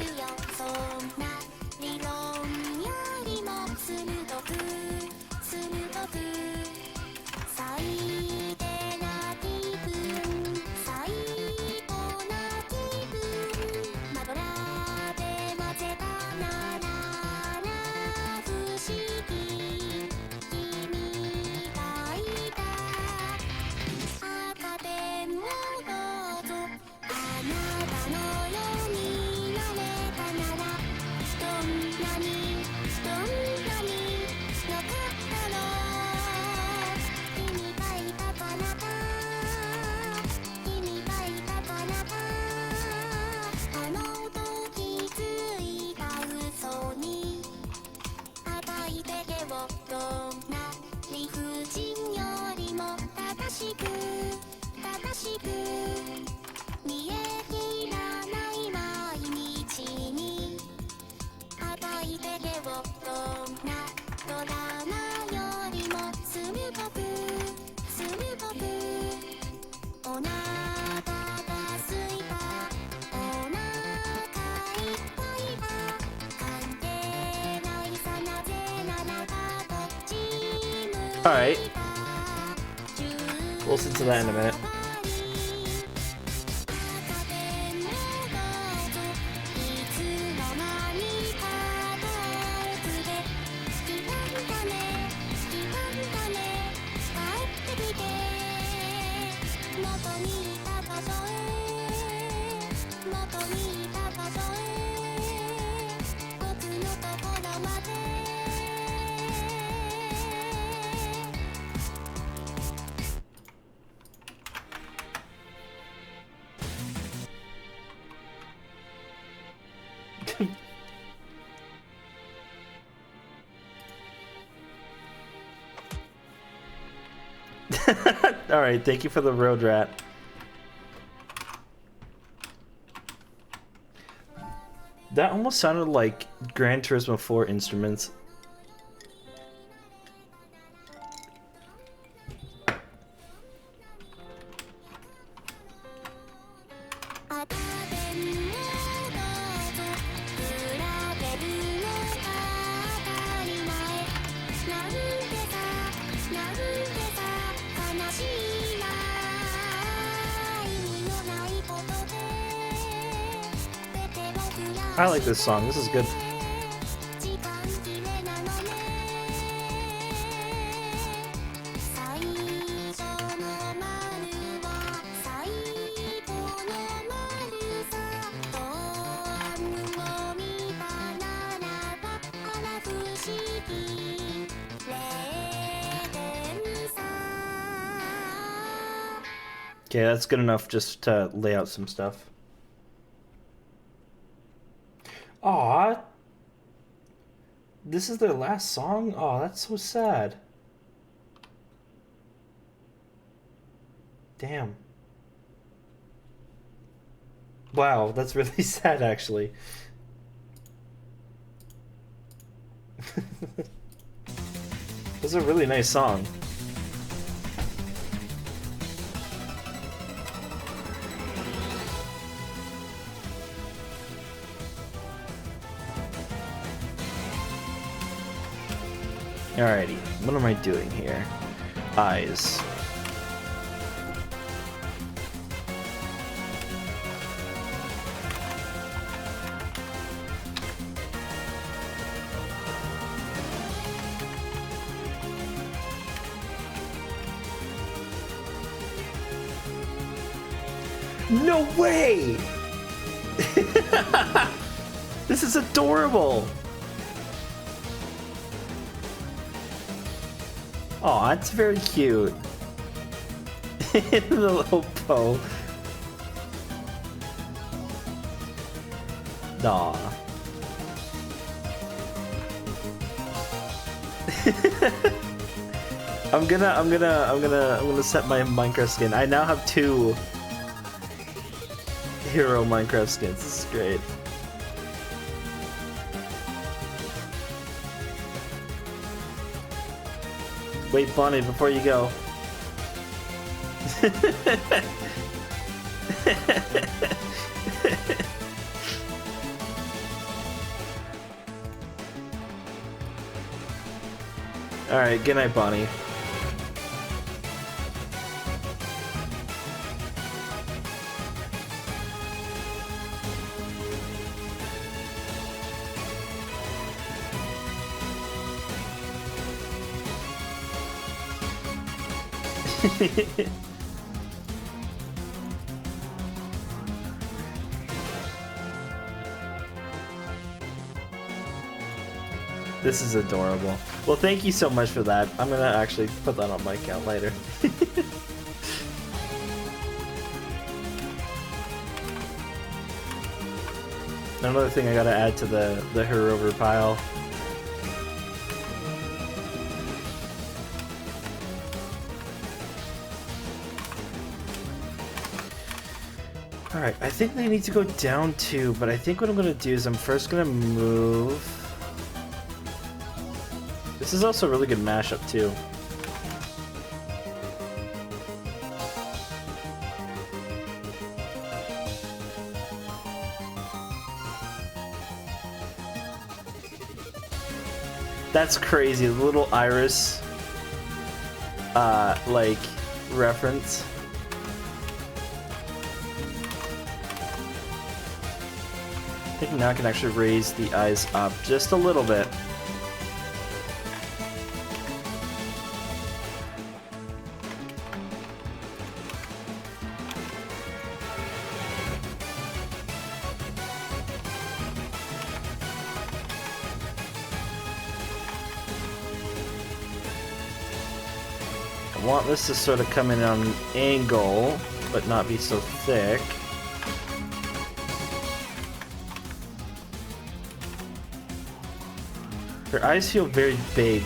Alright. We'll listen to that in a minute. Alright, thank you for the road rat. That almost sounded like Gran Turismo 4 instruments. I like this song. This is good. 時間切れなのね最初の丸は最後の丸さどうもみたならばあら不思議0.3 Okay, that's good enough just to lay out some stuff. Aw. This is their last song? Aw, that's so sad. Damn. Wow, that's really sad actually. This is a really nice song. Alrighty, what am I doing here? Eyes. No way! This is adorable! Aw, it's very cute. The little bow. Aw. I'm gonna set my Minecraft skin. I now have 2 hero Minecraft skins. This is great. Wait, Bonnie, before you go. Alright, good night, Bonnie. This is adorable. Well, thank you so much for that. I'm gonna actually put that on my account later. Another thing I gotta add to the Herover pile. Alright, I think they need to go down 2, but I think what I'm gonna do is I'm first gonna move. This is also a really good mashup too. That's crazy, the little iris like reference. I think now I can actually raise the eyes up just a little bit. I want this to sort of come in on an angle, but not be so thick. Her eyes feel very big.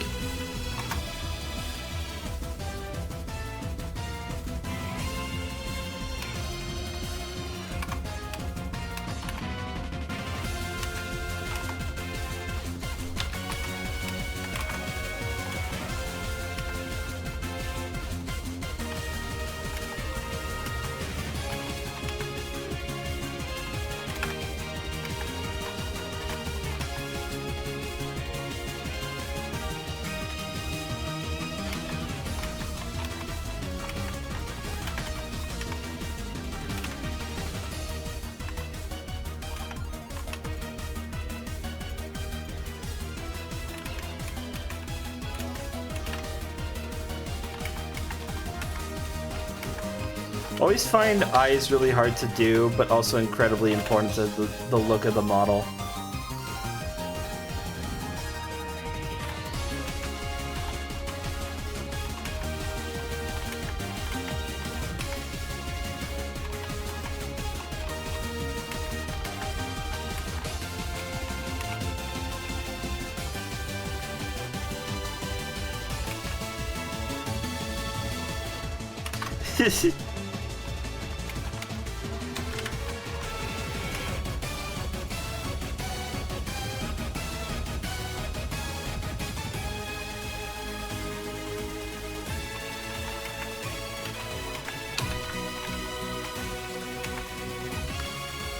Always find eyes really hard to do, but also incredibly important to the look of the model.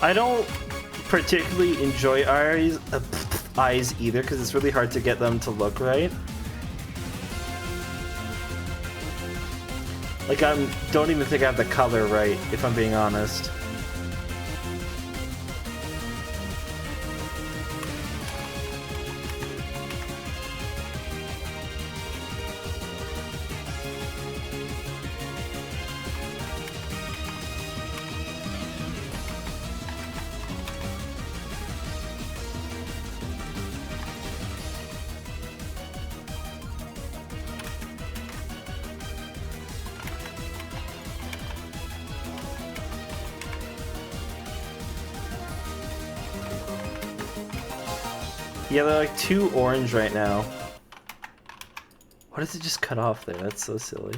I don't particularly enjoy eyes either because it's really hard to get them to look right. Like I don't even think I have the color right, if I'm being honest. Yeah, they're like too orange right now. Why does it just cut off there? That's so silly.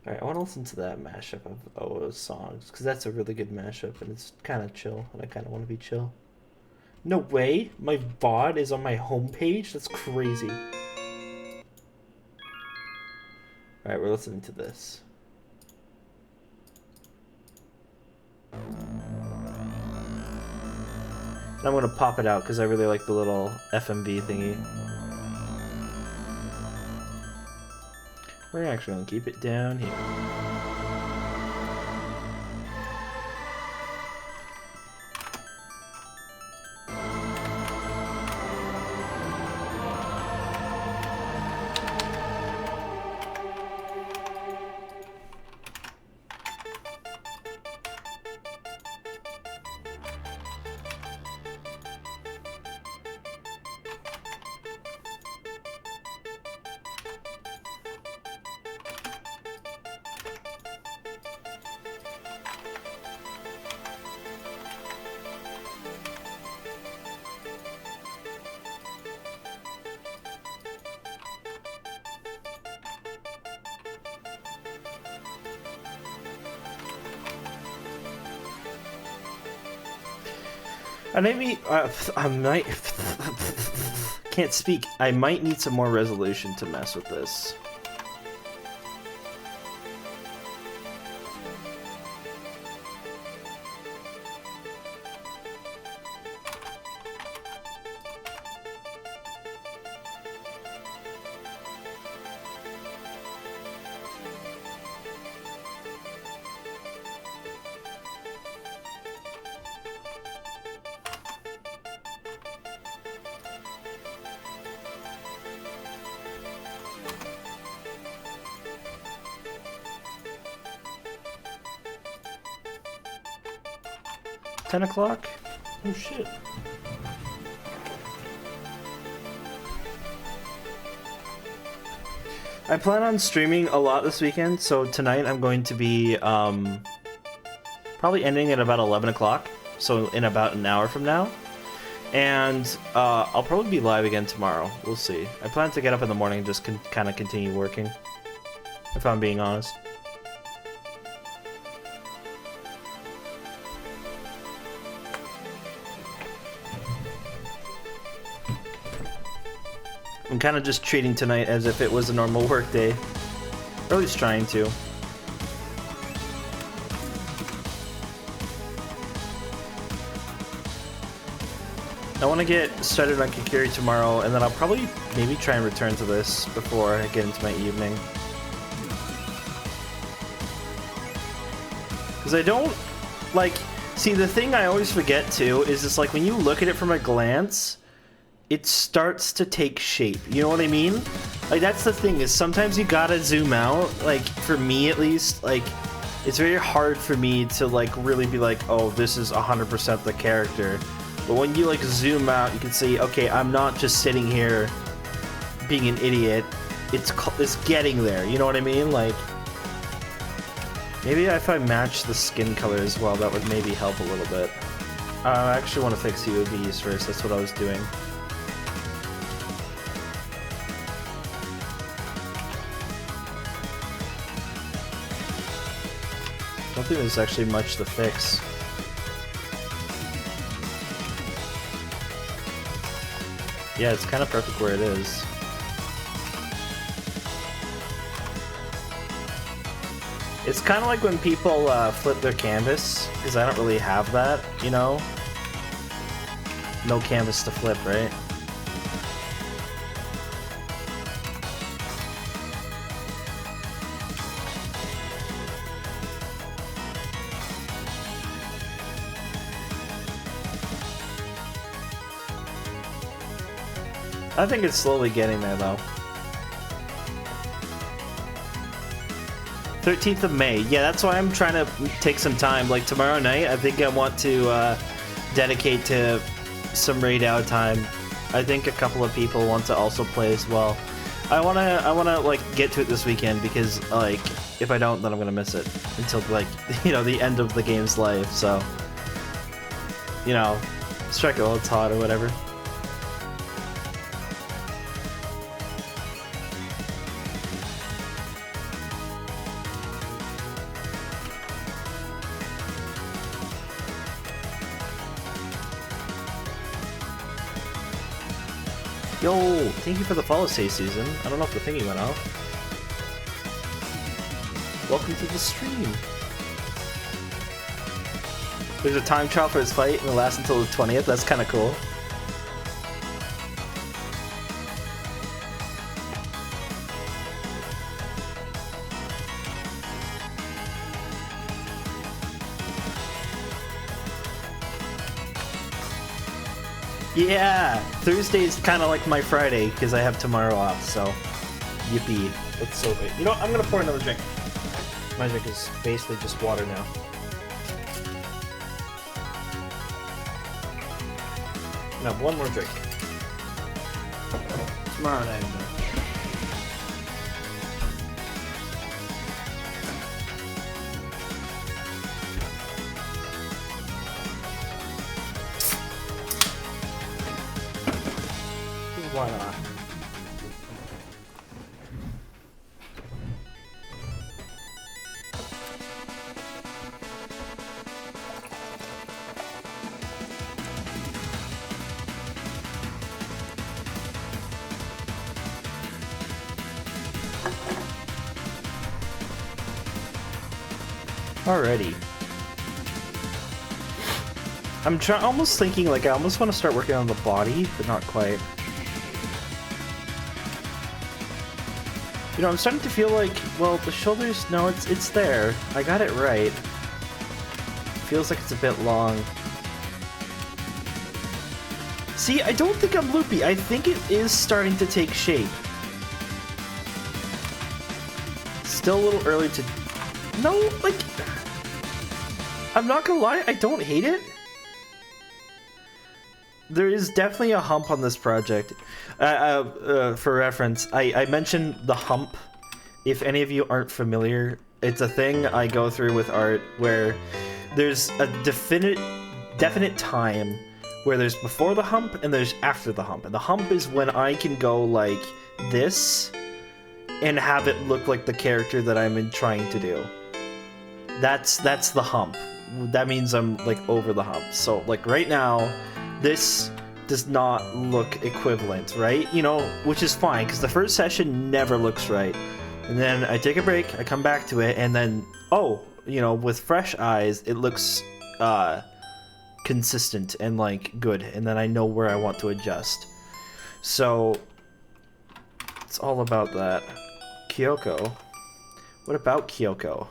Alright, I want to listen to that mashup of OO's songs, because that's a really good mashup, and it's kind of chill, and I kind of want to be chill. No way! My VOD is on my homepage? That's crazy. Alright, we're listening to this. I'm gonna pop it out because I really like the little FMV thingy. We're actually gonna keep it down here. I might can't speak. I might need some more resolution to mess with this. $10 o'clock? Oh shit. I plan on streaming a lot this weekend, so tonight I'm going to be probably ending at about 11 o'clock, so in about an hour from now. And I'll probably be live again tomorrow. We'll see. I plan to get up in the morning and just kind of continue working, if I'm being honest. I'm kind of just treating tonight as if it was a normal work day. Or at least trying to. I want to get started on Kikiri tomorrow, and then I'll probably maybe try and return to this before I get into my evening. Because I don't, like, see, the thing I always forget too is just like when you look at it from a glance, it starts to take shape. You know what I mean? Like, that's the thing, is sometimes you gotta zoom out. Like, for me at least, like, it's very hard for me to, like, really be like, oh, this is 100% the character. But when you, like, zoom out, you can see, okay, I'm not just sitting here being an idiot. It's getting there, you know what I mean? Like, maybe if I match the skin color as well, that would maybe help a little bit. I actually want to fix UVs first, that's what I was doing. I don't think there's actually much to fix. Yeah, it's kind of perfect where it is. It's kind of like when people flip their canvas, because I don't really have that, you know? No canvas to flip, right? I think it's slowly getting there, though. 13th of May. Yeah, that's why I'm trying to take some time. Like, tomorrow night, I think I want to dedicate to some raid out time. I think a couple of people want to also play as well. I wanna like get to it this weekend, because like if I don't, then I'm gonna miss it until like you know the end of the game's life. So you know, strike it while it's hot or whatever. Yo, thank you for the follow, Say Susan. I don't know if the thingy went off. Welcome to the stream. There's a time trial for his fight and it lasts until the 20th. That's kind of cool. Yeah, Thursday is kind of like my Friday because I have tomorrow off, so yippee. It's so great. You know what? I'm gonna pour another drink. My drink is basically just water now. Now, one more drink. Tomorrow night. Why not? Alrighty. I'm almost thinking like I almost want to start working on the body, but not quite. You know, I'm starting to feel like, well, the shoulders, no, it's there. I got it right. Feels like it's a bit long. See, I don't think I'm loopy. I think it is starting to take shape. Still a little early to... No, like... I'm not gonna lie, I don't hate it. There is definitely a hump on this project. For reference, I mentioned the hump. If any of you aren't familiar, it's a thing I go through with art where there's a definite time where there's before the hump and there's after the hump. And the hump is when I can go like this and have it look like the character that I'm trying to do. That's the hump. That means I'm like over the hump. So like right now, this does not look equivalent, right? You know, which is fine, because the first session never looks right. And then I take a break, I come back to it, and then, oh, you know, with fresh eyes, it looks consistent and, like, good. And then I know where I want to adjust. So, it's all about that. Kyoko. What about Kyoko?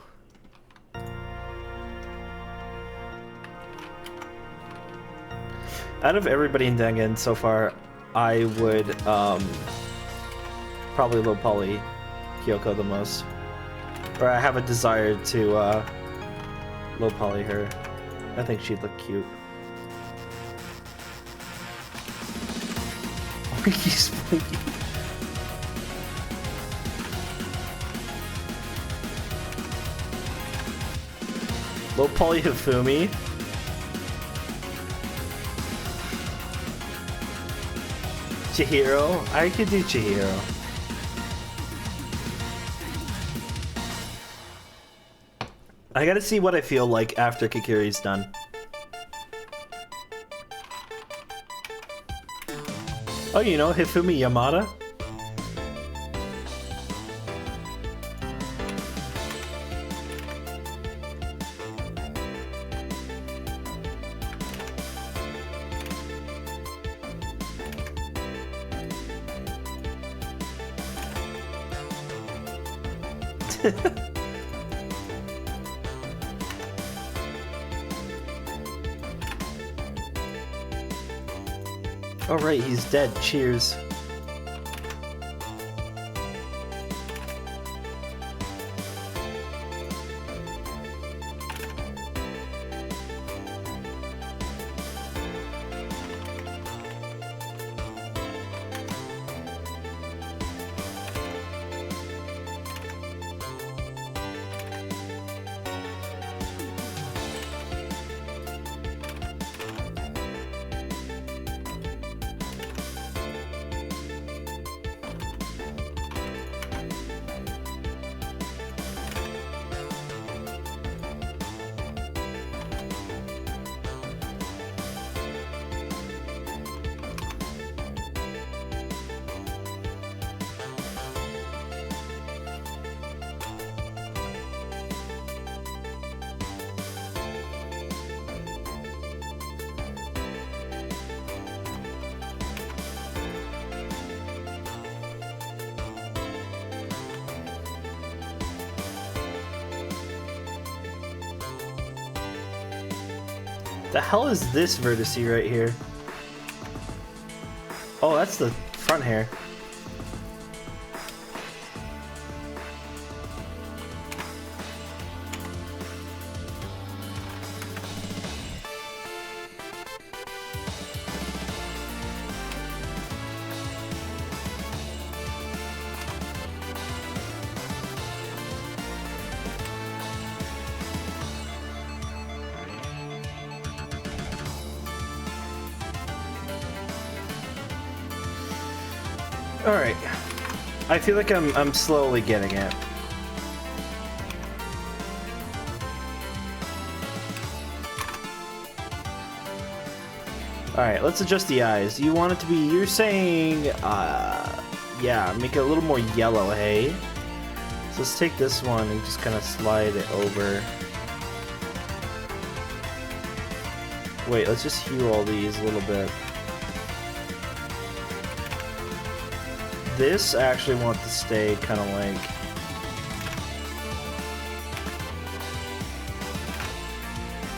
Out of everybody in Dangan so far, I would probably low poly Kyoko the most. Or I have a desire to low poly her. I think she'd look cute. He's blinking. Low poly Hifumi. Chihiro? I could do Chihiro. I gotta see what I feel like after Kikiri's done. Oh, you know, Hifumi Yamada? Oh right, he's dead. Cheers. The hell is this vertice right here? Oh, that's the front hair. Alright. I feel like I'm slowly getting it. Alright, let's adjust the eyes. You want it to be, you're saying, yeah, make it a little more yellow, hey? So let's take this one and just kind of slide it over. Wait, let's just hue all these a little bit. This I actually want to stay kind of like...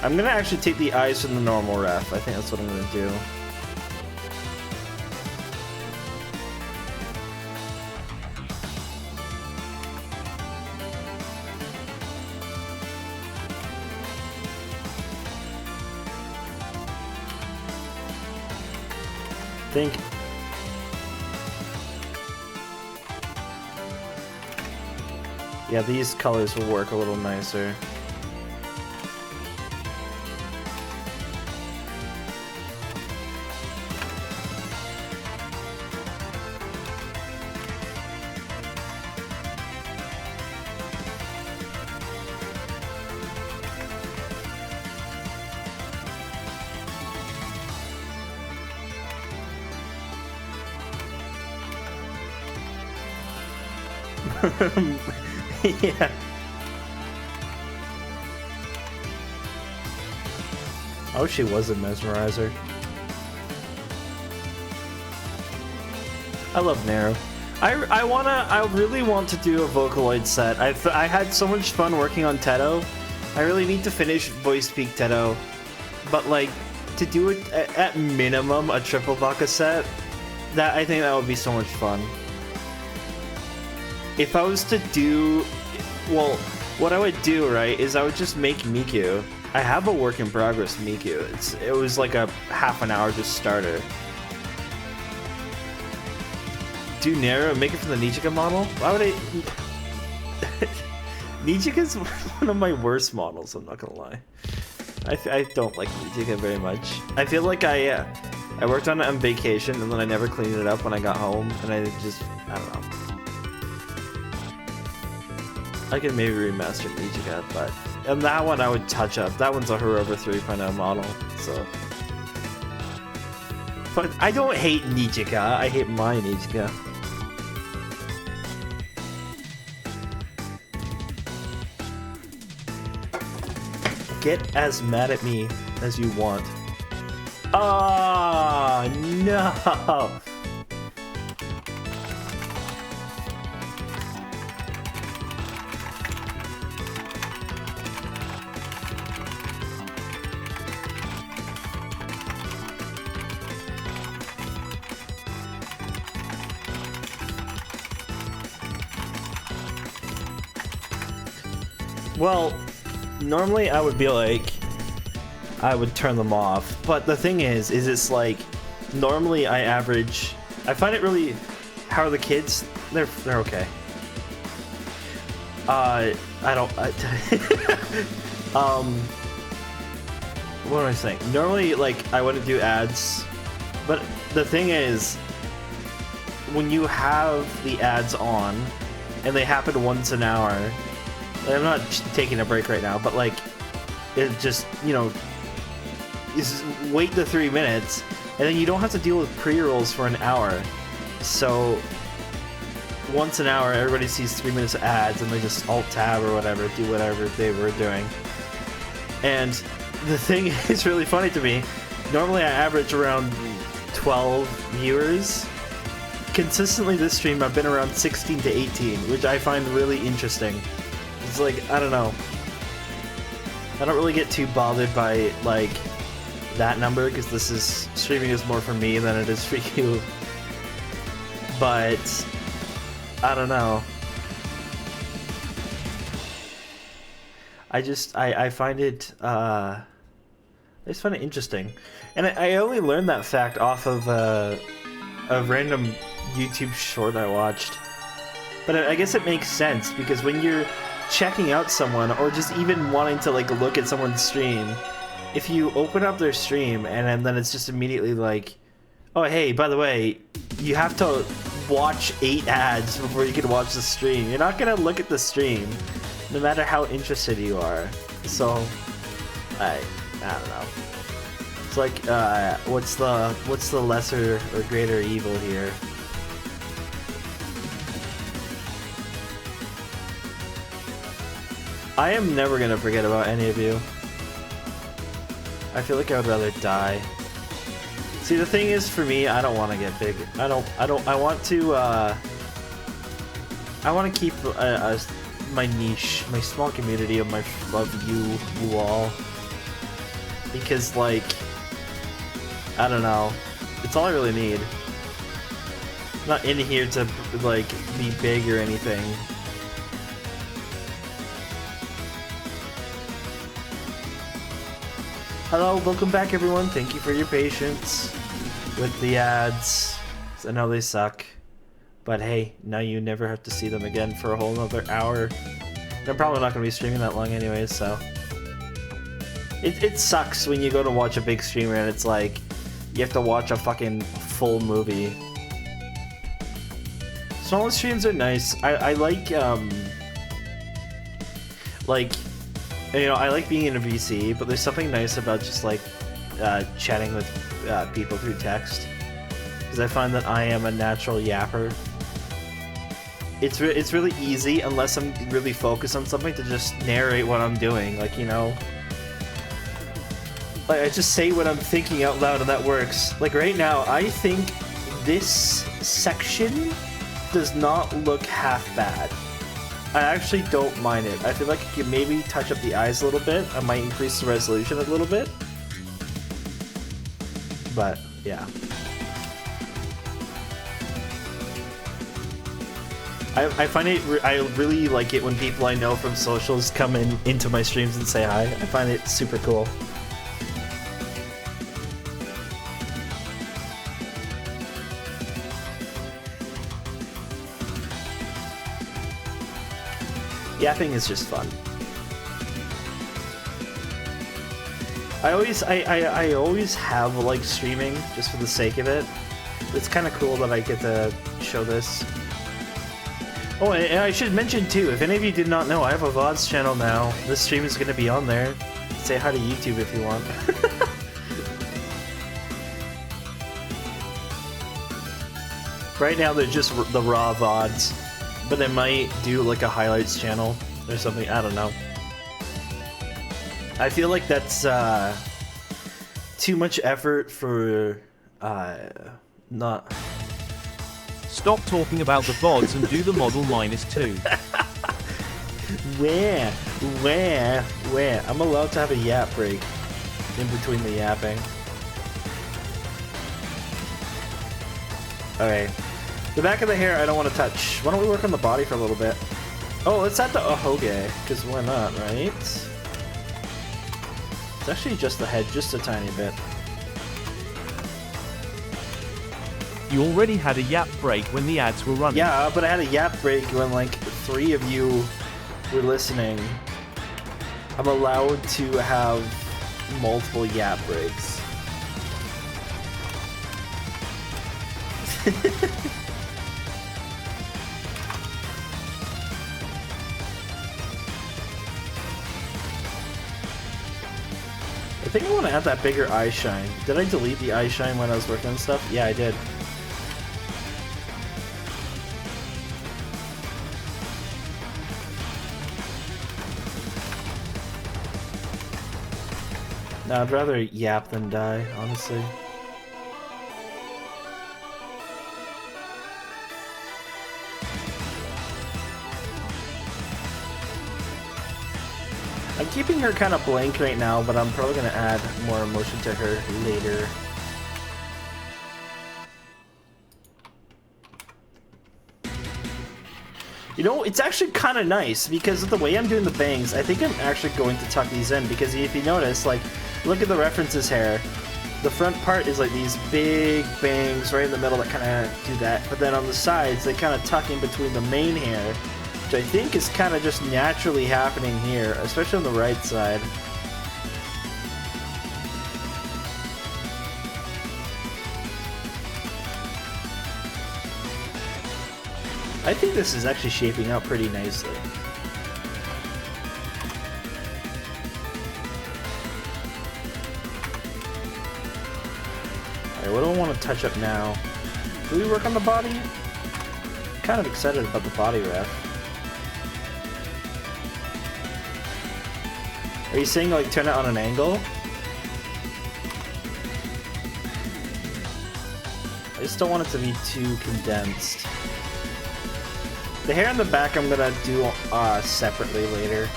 I'm gonna actually take the eyes from the normal ref. I think that's what I'm gonna do. Think. Yeah, these colors will work a little nicer. Yeah. Oh, she was a mesmerizer. I love Nero. I really want to do a Vocaloid set. I had so much fun working on Teto. I really need to finish Voice Peak Teto. But like, to do it at minimum a triple Baka set That I think that would be so much fun. If I was to do, well, what I would do, right, is I would just make Miku. I have a work in progress Miku. It was like a half an hour just starter. Do Nero, make it from the Nichika model? Why would I? Nichika's one of my worst models, I'm not gonna lie. I don't like Nichika very much. I feel like I worked on it on vacation and then I never cleaned it up when I got home, and I don't know. I could maybe remaster Nichika, but and that one I would touch up. That one's a Hirover 3.0 model, so. But I don't hate Nichika, I hate my Nichika. Get as mad at me as you want. Oh, no! Well, normally I would be like, I would turn them off, but the thing is it's like, normally I find it really, how are the kids? They're okay. What am I saying? Normally, like, I wouldn't do ads, but the thing is, when you have the ads on, and they happen once an hour, I'm not taking a break right now, but like, it just, you know, is wait the 3 minutes, and then you don't have to deal with pre-rolls for an hour. So once an hour, everybody sees 3 minutes of ads, and they just alt-tab or whatever, do whatever they were doing. And the thing is really funny to me. Normally I average around 12 viewers. Consistently this stream I've been around 16 to 18, which I find really interesting. It's like, I don't know. I don't really get too bothered by, like, that number, because streaming is more for me than it is for you. But, I don't know. I find it, I just find it interesting. And I only learned that fact off of a random YouTube short I watched. But I guess it makes sense, because when you're checking out someone, or just even wanting to like look at someone's stream, if you open up their stream and then it's just immediately like, oh hey, by the way, you have to watch 8 ads before you can watch the stream. You're not gonna look at the stream, no matter how interested you are. So, I don't know. It's like, what's the lesser or greater evil here? I am never gonna forget about any of you. I feel like I would rather die. See, the thing is, for me, I don't want to get big. I want to keep my niche, my small community of you all. Because, like, I don't know. It's all I really need. I'm not in here to, like, be big or anything. Hello, welcome back everyone. Thank you for your patience with the ads. I know they suck, but hey, now you never have to see them again for a whole another hour. I'm probably not going to be streaming that long anyways, so. It sucks when you go to watch a big streamer and it's like, you have to watch a fucking full movie. Small streams are nice. I like, you know, I like being in a VC, but there's something nice about just like chatting with people through text, because I find that I am a natural yapper. It's really easy, unless I'm really focused on something, to just narrate what I'm doing. Like, you know, like I just say what I'm thinking out loud, and that works. Like right now, I think this section does not look half bad. I actually don't mind it. I feel like I could maybe touch up the eyes a little bit. I might increase the resolution a little bit. But, yeah. I find it, I really like it when people I know from socials come into my streams and say hi. I find it super cool. Yapping is just fun. I always have like streaming just for the sake of it. It's kind of cool that I get to show this. Oh, and I should mention too, if any of you did not know, I have a VODs channel now. This stream is going to be on there. Say hi to YouTube if you want. Right now they're just the raw VODs, but I might do like a highlights channel or something, I don't know. I feel like that's too much effort for not... Stop talking about the VODs and do the Model -2. Where? I'm allowed to have a yap break in between the yapping. Alright. The back of the hair I don't want to touch. Why don't we work on the body for a little bit? Oh, let's add the ahoge, because why not, right? It's actually just the head, just a tiny bit. You already had a yap break when the ads were running. Yeah, but I had a yap break when like 3 of you were listening. I'm allowed to have multiple yap breaks. I think I want to add that bigger eye shine. Did I delete the eye shine when I was working on stuff? Yeah, I did. No, I'd rather yap than die, honestly. I'm keeping her kind of blank right now, but I'm probably going to add more emotion to her later. You know, it's actually kind of nice because of the way I'm doing the bangs. I think I'm actually going to tuck these in because if you notice, like, look at the references hair. The front part is like these big bangs right in the middle that kind of do that, but then on the sides they kind of tuck in between the main hair, which I think is kind of just naturally happening here, especially on the right side. I think this is actually shaping up pretty nicely. Alright, what do I want to touch up now? Do we work on the body? I'm kind of excited about the body wrap. Are you saying like turn it on an angle? I just don't want it to be too condensed. The hair in the back I'm gonna do separately later.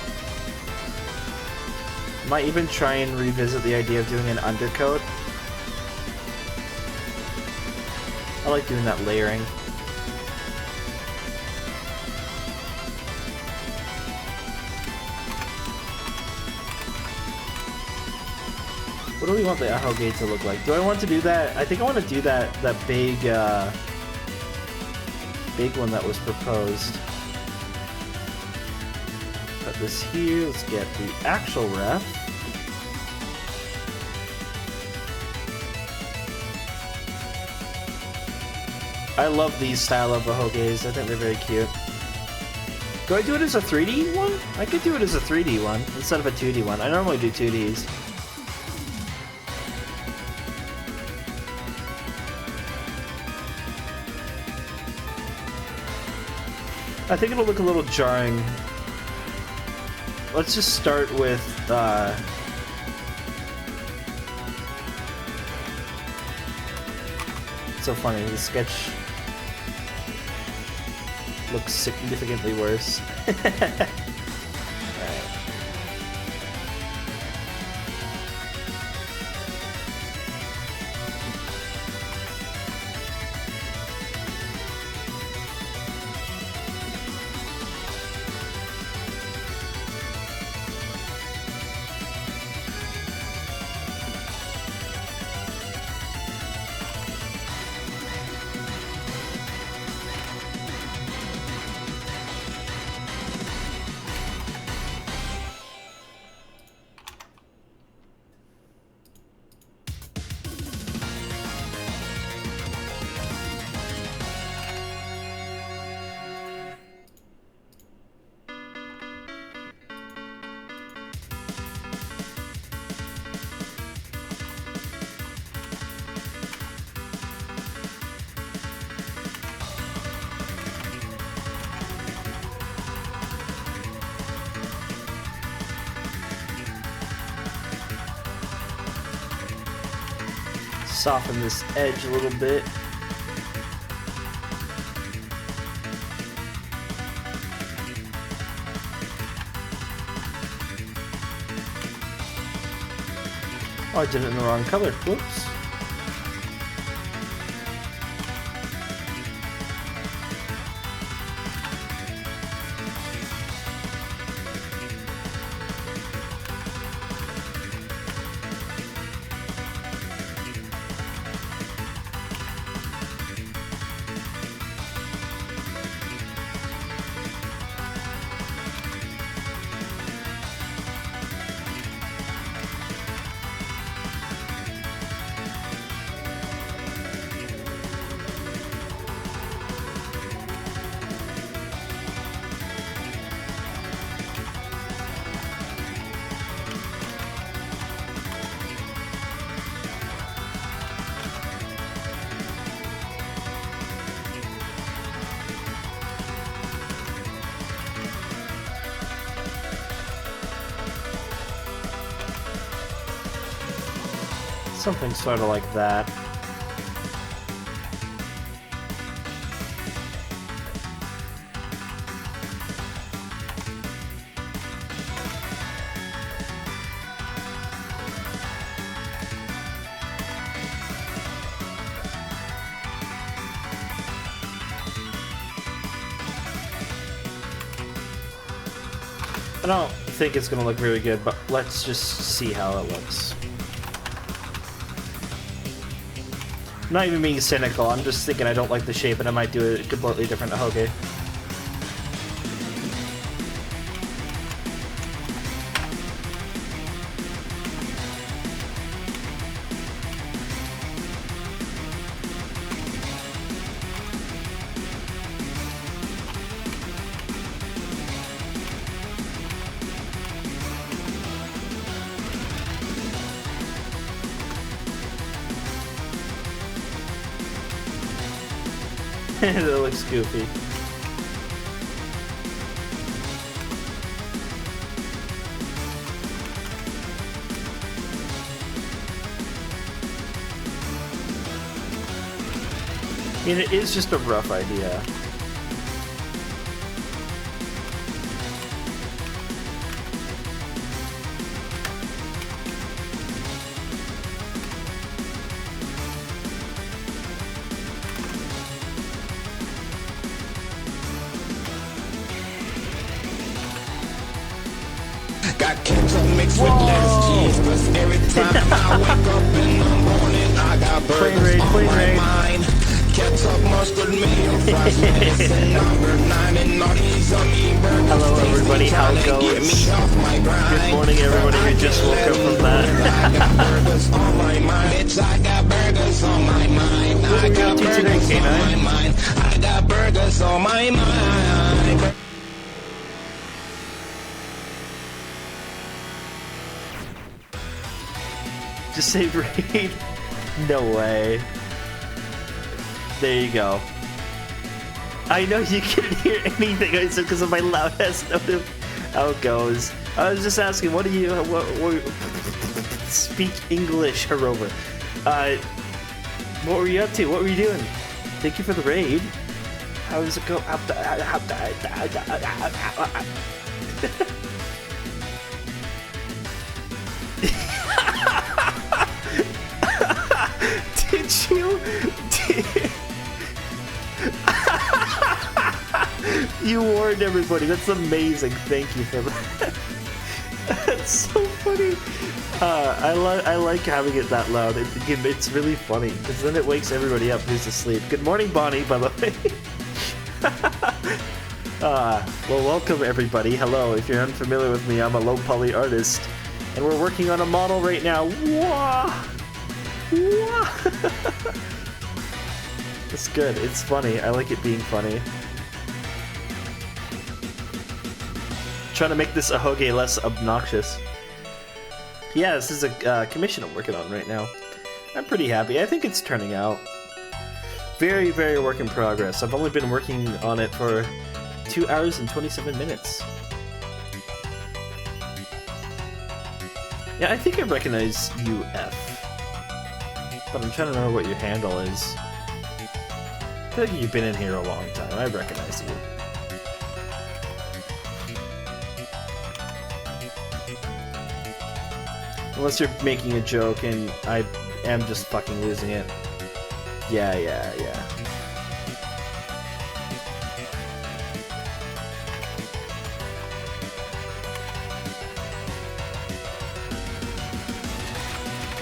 Might even try and revisit the idea of doing an undercoat. I like doing that layering. What do we want the ahoge to look like? Do I want to do that? I think I want to do that big big one that was proposed. Put this here. Let's get the actual ref. I love these style of ahoges. I think they're very cute. Do I do it as a 3D one? I could do it as a 3D one instead of a 2D one. I normally do 2Ds. I think it'll look a little jarring. Let's just start with it's so funny, the sketch looks significantly worse. Alright. soften this edge a little bit. Oh, I did it in the wrong color. Whoops. Something sort of like that. I don't think it's going to look really good, but let's just see how it looks. I'm not even being cynical, I'm just thinking I don't like the shape and I might do a completely different ahoge. That looks goofy. I mean, it is just a rough idea. Got ketchup mixed with lettuce, cheese, 'cause every time I wake up in the morning, I got burgers on my mind. Ketchup, mustard, mayo, fries, lettuce, and number 9, and all these yummy burgers. Hello everybody, how it goes? Get me off my grind. Good morning everybody who just woke up from that. I got burgers on my mind. Bitch, I got burgers on my mind. What are I we got up to today, burgers on my K9? mind. I got burgers on my mind. Just say raid? No way. There you go. I know you couldn't hear anything I said because of my loud ass notif. How it goes. I was just asking, what do you what speak English, Harover? What were you up to? What were you doing? Thank you for the raid. How does it go? Did you? You warned everybody. That's amazing. Thank you for that. That's so funny. I like having it that loud. It's really funny because then it wakes everybody up who's asleep. Good morning, Bonnie. By the way. Well, welcome everybody. Hello. If you're unfamiliar with me, I'm a low poly artist, and we're working on a model right now. Wah! Wah! It's good. It's funny. I like it being funny. Trying to make this ahoge less obnoxious. Yeah, this is a commission I'm working on right now. I'm pretty happy. I think it's turning out. Very, very work in progress. I've only been working on it for 2 hours and 27 minutes. Yeah, I think I recognize you, F. But I'm trying to remember what your handle is. I feel like you've been in here a long time. I recognize you. Unless you're making a joke and I am just fucking losing it. Yeah.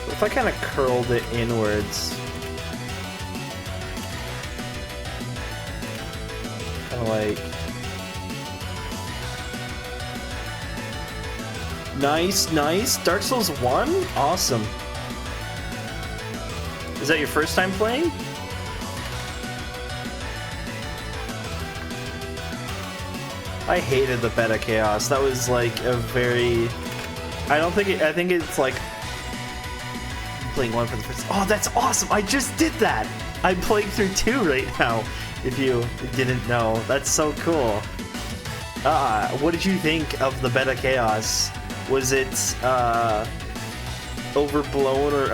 If I kind of curled it inwards, kind of like, nice. Dark Souls 1? Awesome. Is that your first time playing? I hated the Beta Chaos. That was like a very... I think it's like playing 1 for the first... Oh, that's awesome! I just did that! I'm playing through 2 right now, if you didn't know. That's so cool. What did you think of the Beta Chaos? Was it overblown or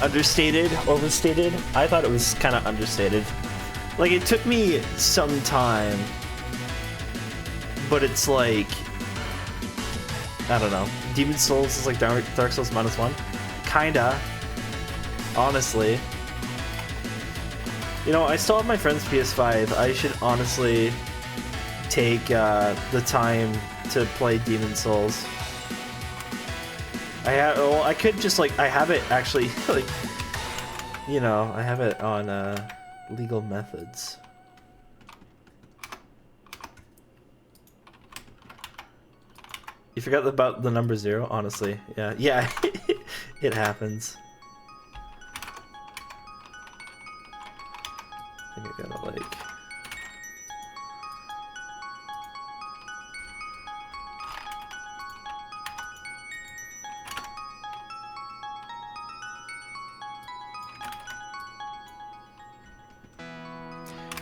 understated? Overstated? I thought it was kind of understated. Like, it took me some time, but it's like, I don't know. Demon's Souls is like Dark Souls -1? Kinda. Honestly. You know, I still have my friend's PS5. I should honestly take the time to play Demon's Souls. I could just like, I have it actually, like, you know, I have it on Legal Methods. You forgot about the number 0? Honestly, yeah, it happens. I think I gotta like...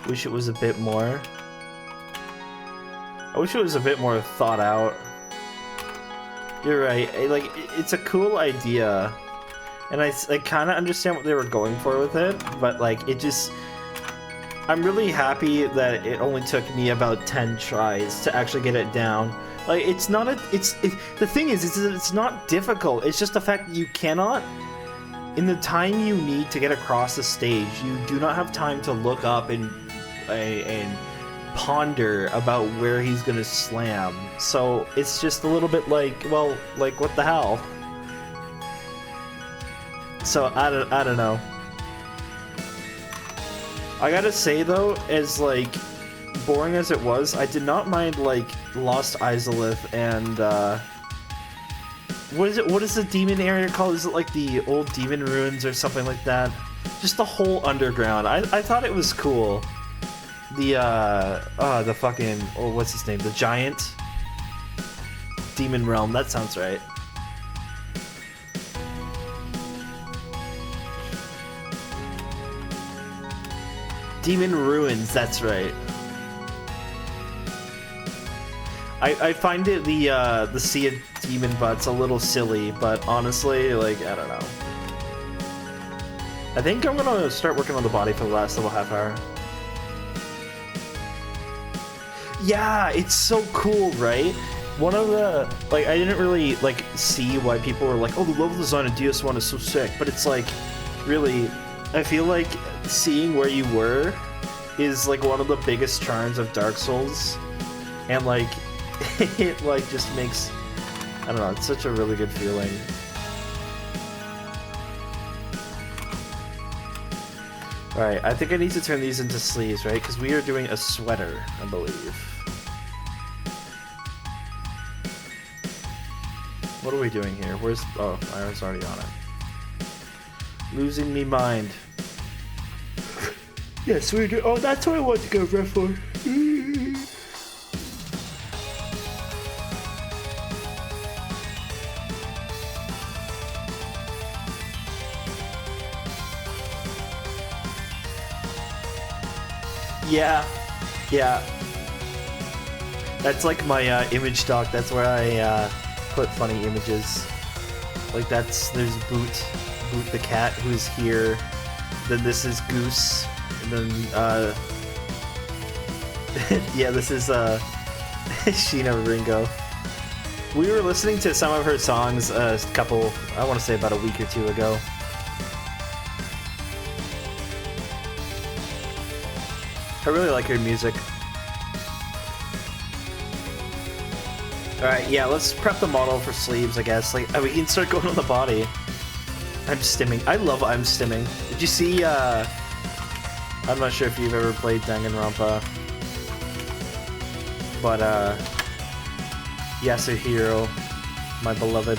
Wish it was a bit more... I wish it was a bit more thought out. You're right, like, it's a cool idea, and I kind of understand what they were going for with it, but like, it just... I'm really happy that it only took me about 10 tries to actually get it down. Like, it's not a... the thing is, it's not difficult, it's just the fact that you cannot... In the time you need to get across the stage, you do not have time to look up and ponder about where he's gonna slam. So it's just a little bit like, well, like, what the hell? So I don't know. I gotta say though, as like boring as it was, I did not mind like Lost Izalith and what is the demon area called? Is it like the old demon ruins or something like that? Just the whole underground. I thought it was cool. The fucking, oh, what's his name? The giant demon realm. That sounds right. Demon ruins. That's right. I find it the Sea of Demon Butts a little silly, but honestly, like, I don't know. I think I'm gonna start working on the body for the last little half hour. Yeah, it's so cool, right? One of the, like, I didn't really, like, see why people were like, oh, the level design of DS1 is so sick, but it's like, really, I feel like seeing where you were is, like, one of the biggest charms of Dark Souls, and, like, it, like, just makes, I don't know, it's such a really good feeling. Alright, I think I need to turn these into sleeves, right? Because we are doing a sweater, I believe. What are we doing here? Where's... Oh, I was already on it. Losing me mind. Yes, we're doing... Oh, that's what I want to go ref for. Yeah. That's like my image stock. That's where I put funny images. Like there's Boot the cat who's here. Then this is Goose. And then yeah, this is Sheena Ringo. We were listening to some of her songs I want to say about a week or two ago. I really like her music. Alright, yeah, let's prep the model for sleeves, I guess. Like, we can start going on the body. I'm stimming. I love I'm stimming. Did you see, I'm not sure if you've ever played Danganronpa, but, Yasuhiro, my beloved.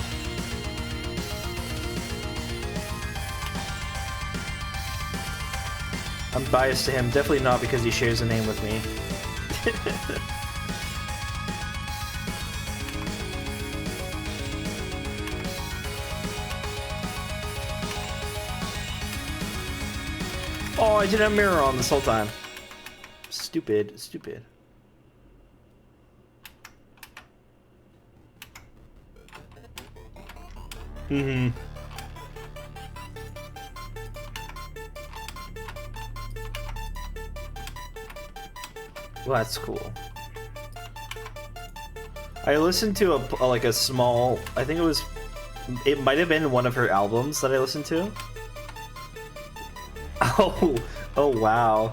I'm biased to him, definitely not because he shares a name with me. Oh, I didn't have a mirror on this whole time. Stupid, stupid. Mm-hmm. Well, that's cool. I listened to a small, I think it might have been one of her albums that I listened to. Oh wow.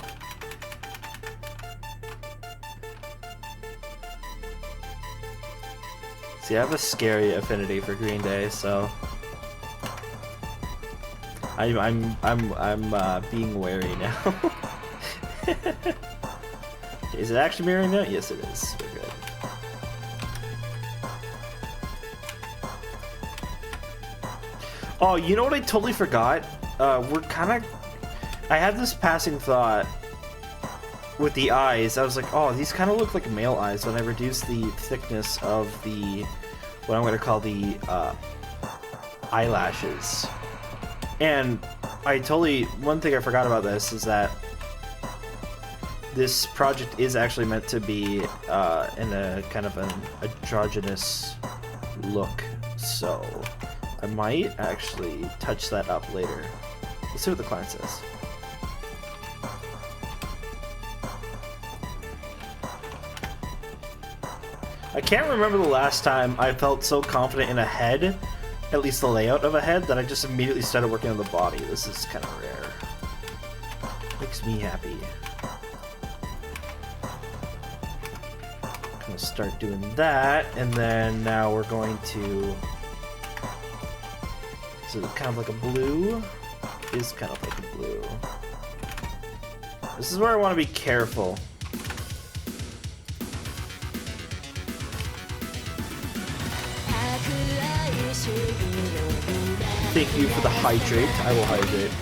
See, I have a scary affinity for Green Day, so I'm being wary now. Is it actually mirroring that? Yes, it is. We're good. Oh, you know what I totally forgot? I had this passing thought with the eyes. I was like, oh, these kind of look like male eyes when I reduced the thickness of what I'm going to call the eyelashes. And one thing I forgot about this is that this project is actually meant to be in a kind of an androgynous look, so I might actually touch that up later. Let's see what the client says. I can't remember the last time I felt so confident in a head, at least the layout of a head, that I just immediately started working on the body. This is kind of rare. Makes me happy. Gonna start doing that, and then now we're going to. So kind of like a blue. Is kind of like a blue. This is where I want to be careful. Thank you for the hydrate. I will hydrate.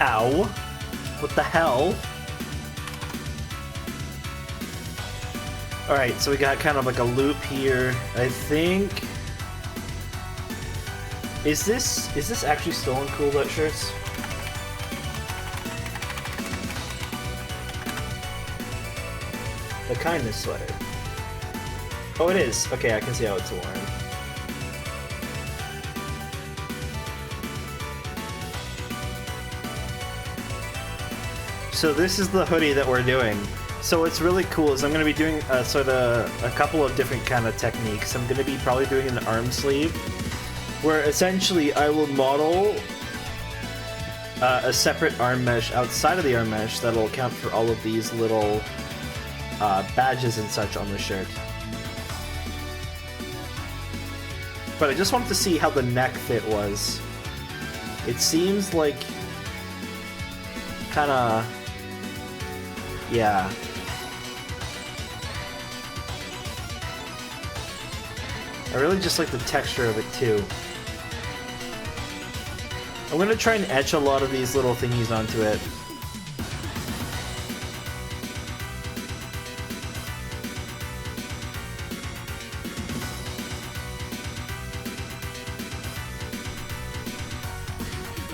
Ow. What the hell? Alright, so we got kind of like a loop here. I think... Is this actually still in Cool Butt shirts? The kindness sweater. Oh, it is. Okay, I can see how it's worn. So this is the hoodie that we're doing. So what's really cool is I'm going to be doing a couple of different kind of techniques. I'm going to be probably doing an arm sleeve, where essentially I will model a separate arm mesh outside of the arm mesh that'll account for all of these little badges and such on the shirt. But I just wanted to see how the neck fit was. It seems like kind of, yeah. I really just like the texture of it too. I'm gonna try and etch a lot of these little thingies onto it.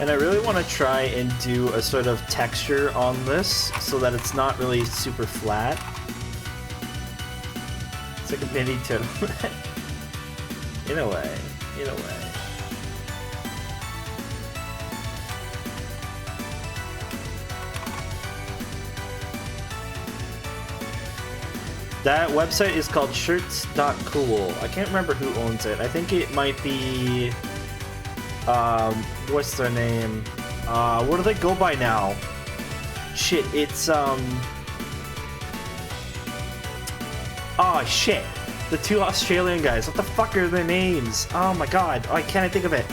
And I really want to try and do a sort of texture on this so that it's not really super flat. It's like a mini tournament. In a way. In a way. That website is called shirts.cool. I can't remember who owns it. I think it might be... what's their name? What do they go by now? Shit, it's, oh, shit. The two Australian guys. What the fuck are their names? Oh my god. Why can't I think of it?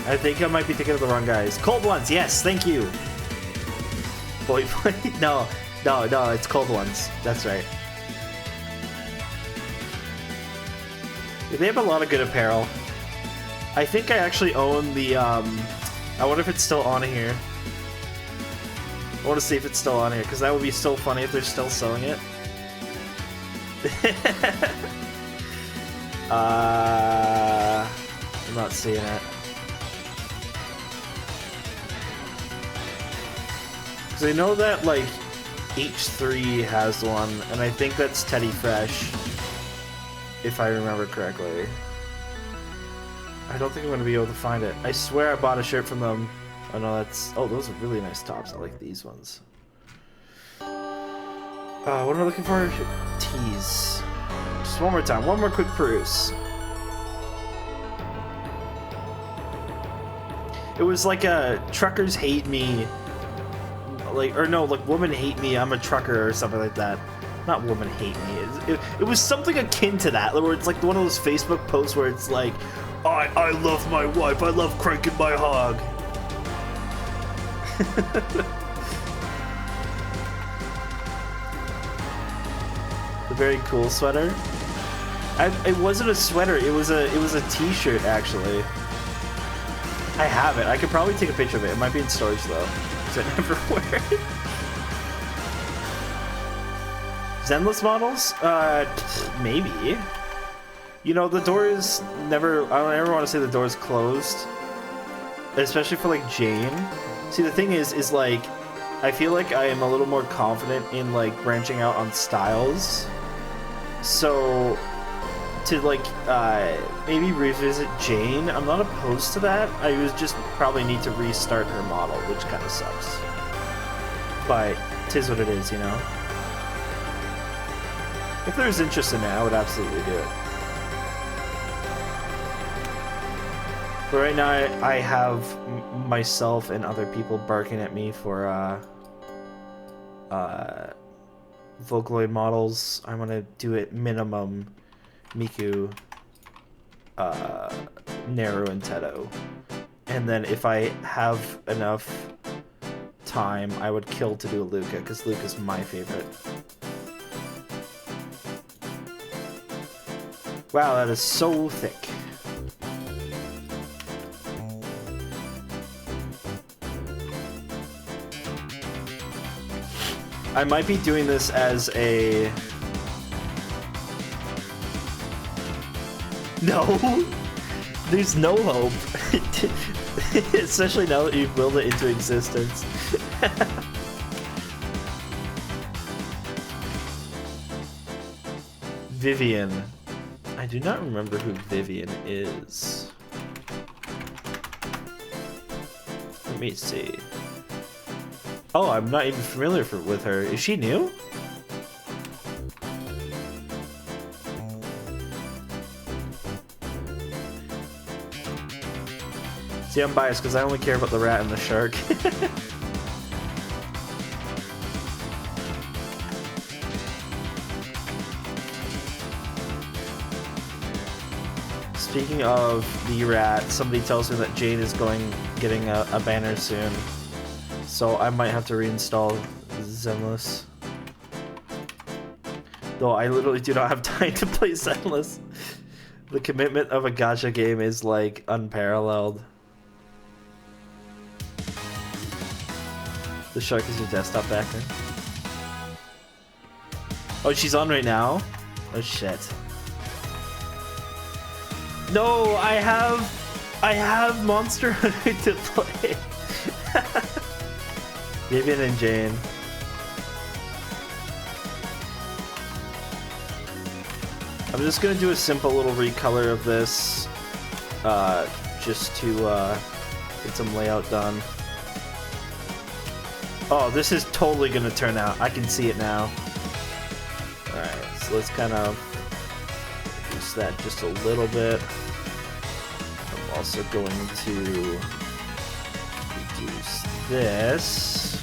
I think I might be thinking of the wrong guys. Cold Ones, yes, thank you. Boy, no, it's Cold Ones. That's right. They have a lot of good apparel. I think I actually own the, I wonder if it's still on here. I want to see if it's still on here, because that would be so funny if they're still selling it. I'm not seeing it. Because I know that, like, H3 has one, and I think that's Teddy Fresh, if I remember correctly. I don't think I'm going to be able to find it. I swear I bought a shirt from them. Oh no, that's... Oh, those are really nice tops. I like these ones. What am I looking for? Tees. Just one more time. One more quick peruse. It was like a truckers hate me. Like, or no, like women hate me, I'm a trucker or something like that. Not women hate me. It was something akin to that, where it's like one of those Facebook posts where it's like, I love my wife, I love cranking my hog. The very cool sweater. It wasn't a sweater, it was a t-shirt actually. I have it. I could probably take a picture of it. It might be in storage though, because I never wear it. Zenless models? Maybe. You know, the door is never... I don't ever want to say the door is closed. Especially for, like, Jane. See, the thing is like, I feel like I am a little more confident in, like, branching out on styles. So, to, like, maybe revisit Jane, I'm not opposed to that. I would just probably need to restart her model, which kind of sucks. But, 'tis what it is, you know? If there's interest in it, I would absolutely do it. But right now, I have myself and other people barking at me for Vocaloid models. I'm gonna do it minimum Miku, Naru, and Teto. And then if I have enough time, I would kill to do a Luca, because Luca's my favorite. Wow, that is so thick. I might be doing this as a... No! There's no hope. Especially now that you've willed it into existence. Vivian. I do not remember who Vivian is. Let me see. Oh, I'm not even familiar with her. Is she new? See, I'm biased because I only care about the rat and the shark. Speaking of the rat, somebody tells me that Jane is getting a banner soon. So I might have to reinstall Zenless. Though I literally do not have time to play Zenless. The commitment of a gacha game is like unparalleled. The shark is your desktop backer. Oh, she's on right now? Oh shit. No, I I have Monster Hunter to play. Vivian and Jane. I'm just gonna do a simple little recolor of this, just to get some layout done. Oh, this is totally gonna turn out. I can see it now. Alright, so let's kind of reduce that just a little bit. I'm also going to reduce this.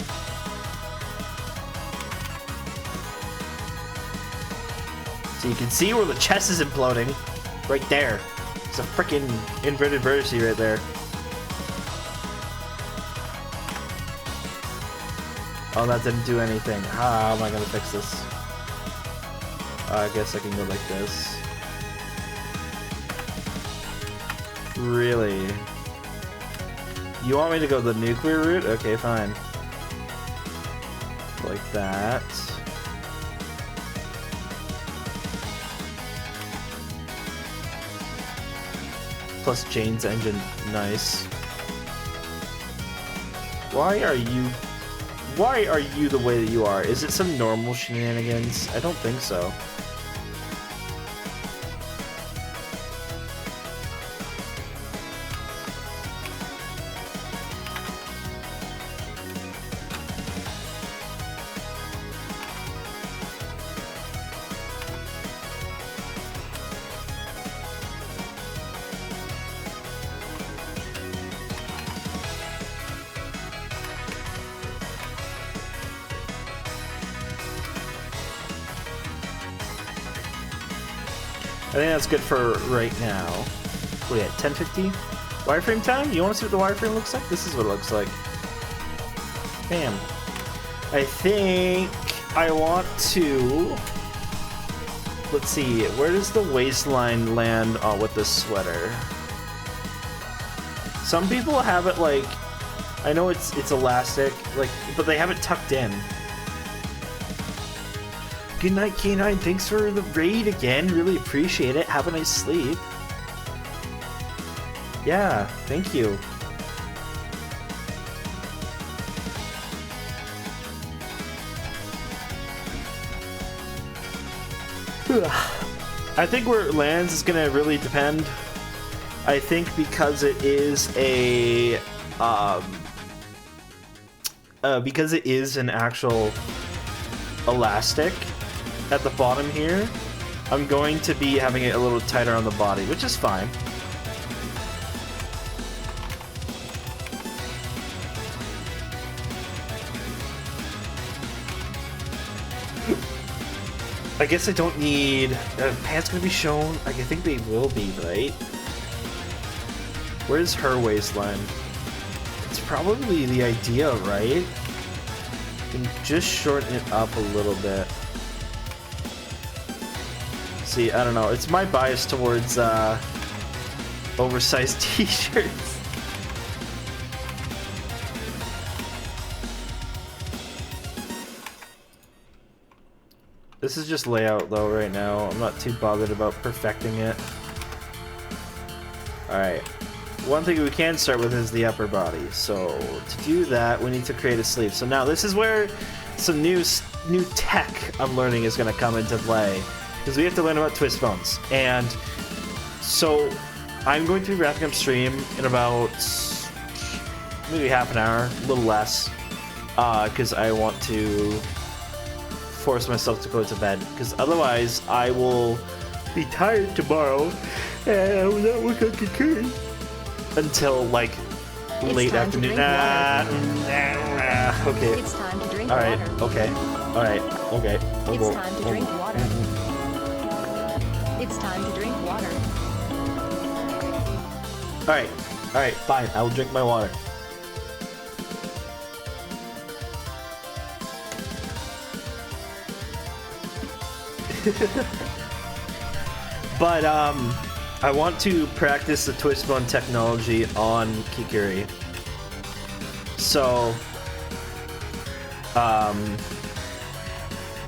So you can see where the chest is imploding. Right there. It's a freaking inverted vertice right there. Oh, that didn't do anything. How am I gonna fix this? I guess I can go like this. Really? You want me to go the nuclear route? Okay, fine. Like that. Plus Jane's engine. Nice. Why are you the way that you are? Is it some normal shenanigans? I don't think so. I think that's good for right now. What are we at, 1050? Wireframe time? You want to see what the wireframe looks like? This is what it looks like. Bam. I think I want to... Let's see, where does the waistline land with this sweater? Some people have it like... I know it's elastic, like, but they have it tucked in. Good night, K9. Thanks for the raid again. Really appreciate it. Have a nice sleep. Yeah, thank you. I think where it lands is gonna really depend. I think because it is a because it is an actual elastic at the bottom here, I'm going to be having it a little tighter on the body, which is fine. I guess I don't need... pants gonna be shown? Like, I think they will be, right? Where's her waistline? It's probably the idea, right? You can just shorten it up a little bit. See, I don't know. It's my bias towards oversized t-shirts. This is just layout though right now. I'm not too bothered about perfecting it. Alright. One thing we can start with is the upper body. So to do that, we need to create a sleeve. So now this is where some new tech I'm learning is going to come into play. Because we have to learn about twist bones. And so I'm going to be wrapping up stream in about maybe half an hour, a little less. Because I want to force myself to go to bed. Because otherwise I will be tired tomorrow. And I will not work on Kikuri until like late afternoon. Okay. It's time to drink Alright, water. okay. Alright, okay. It's time to drink water. It's time to drink water. Alright, fine. I will drink my water. But, I want to practice the twist bone technology on Kikuri. So,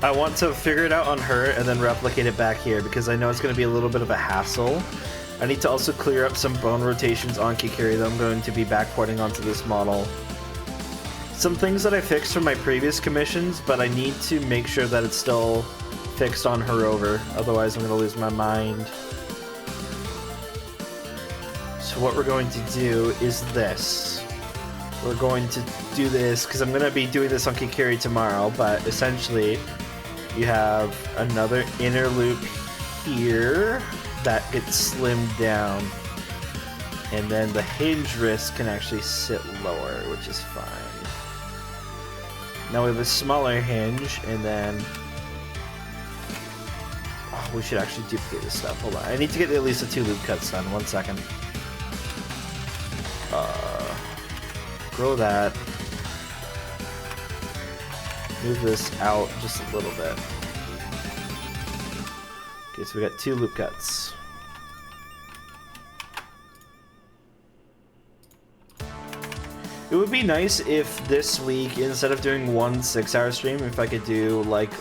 I want to figure it out on her and then replicate it back here because I know it's going to be a little bit of a hassle I need to also clear up some bone rotations on Kikiri that I'm going to be backporting onto this model. Some things that I fixed from my previous commissions, but I need to make sure that it's still fixed on Herover, otherwise I'm going to lose my mind. So what we're going to do is this. We're going to do this, because I'm going to be doing this on Kikiri tomorrow, but essentially you have another inner loop here that gets slimmed down. And then the hinge wrist can actually sit lower, which is fine. Now we have a smaller hinge, and then... Oh, we should actually duplicate this stuff. Hold on. I need to get at least the 2 loop cuts done. 1 second. Grow that. Move this out just a little bit. Okay, so we got 2 loop cuts. It would be nice if this week, instead of doing 1 6-hour stream, if I could do like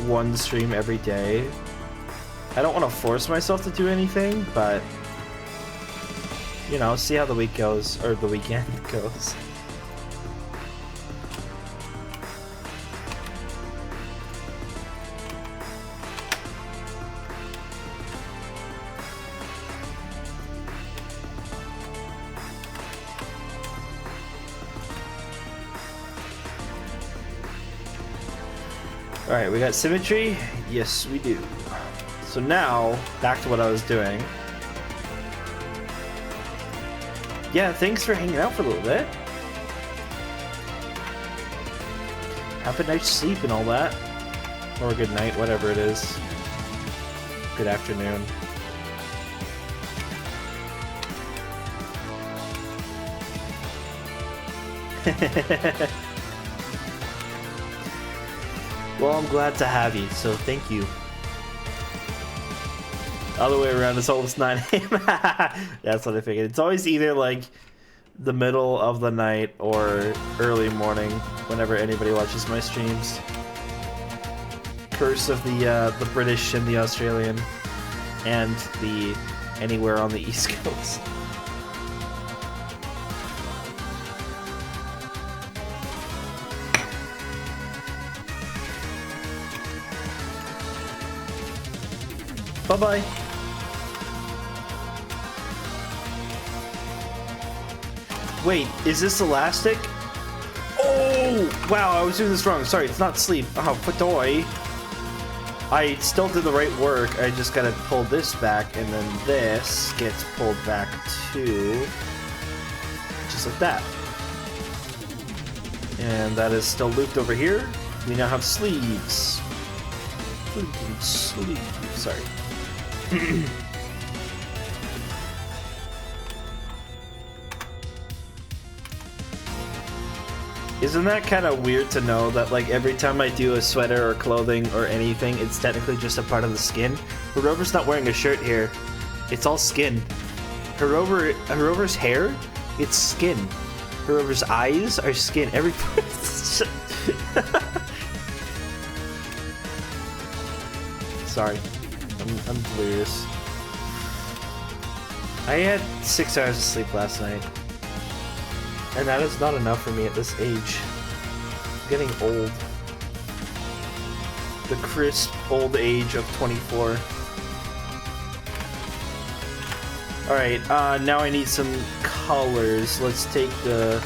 1 stream every day. I don't want to force myself to do anything, but you know, see how the week goes, or the weekend goes. Alright, we got symmetry? Yes, we do. So now, back to what I was doing. Yeah, thanks for hanging out for a little bit. Have a night's sleep and all that. Or a good night, whatever it is. Good afternoon. Well, I'm glad to have you, so thank you. Other way around, it's almost 9 AM. That's what I figured. It's always either like the middle of the night or early morning whenever anybody watches my streams. Curse of the British and the Australian and the anywhere on the East Coast. Bye-bye. Wait, is this elastic? Oh, wow, I was doing this wrong. Sorry, it's not sleep. Oh, Padoy. I still did the right work. I just gotta pull this back, and then this gets pulled back too. Just like that. And that is still looped over here. We now have sleeves. Sleeves. Sorry. Isn't that kind of weird to know that like every time I do a sweater or clothing or anything, it's technically just a part of the skin? Herover's not wearing a shirt here. It's all skin. Herover's hair, it's skin. Herover's eyes are skin. Every Sorry. I'm delirious. I had 6 hours of sleep last night. And that is not enough for me at this age. I'm getting old. The crisp old age of 24. Alright, now I need some colors. Let's take the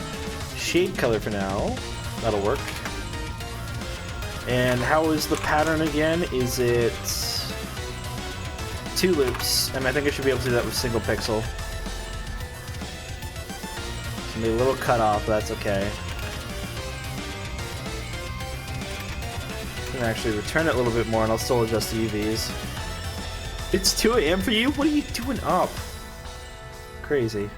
shade color for now. That'll work. And how is the pattern again? Is it 2 loops? And I think I should be able to do that with single pixel. Be a little cut off, but that's okay. I can actually return it a little bit more and I'll still adjust the UVs. It's 2 AM for you? What are you doing up? Crazy.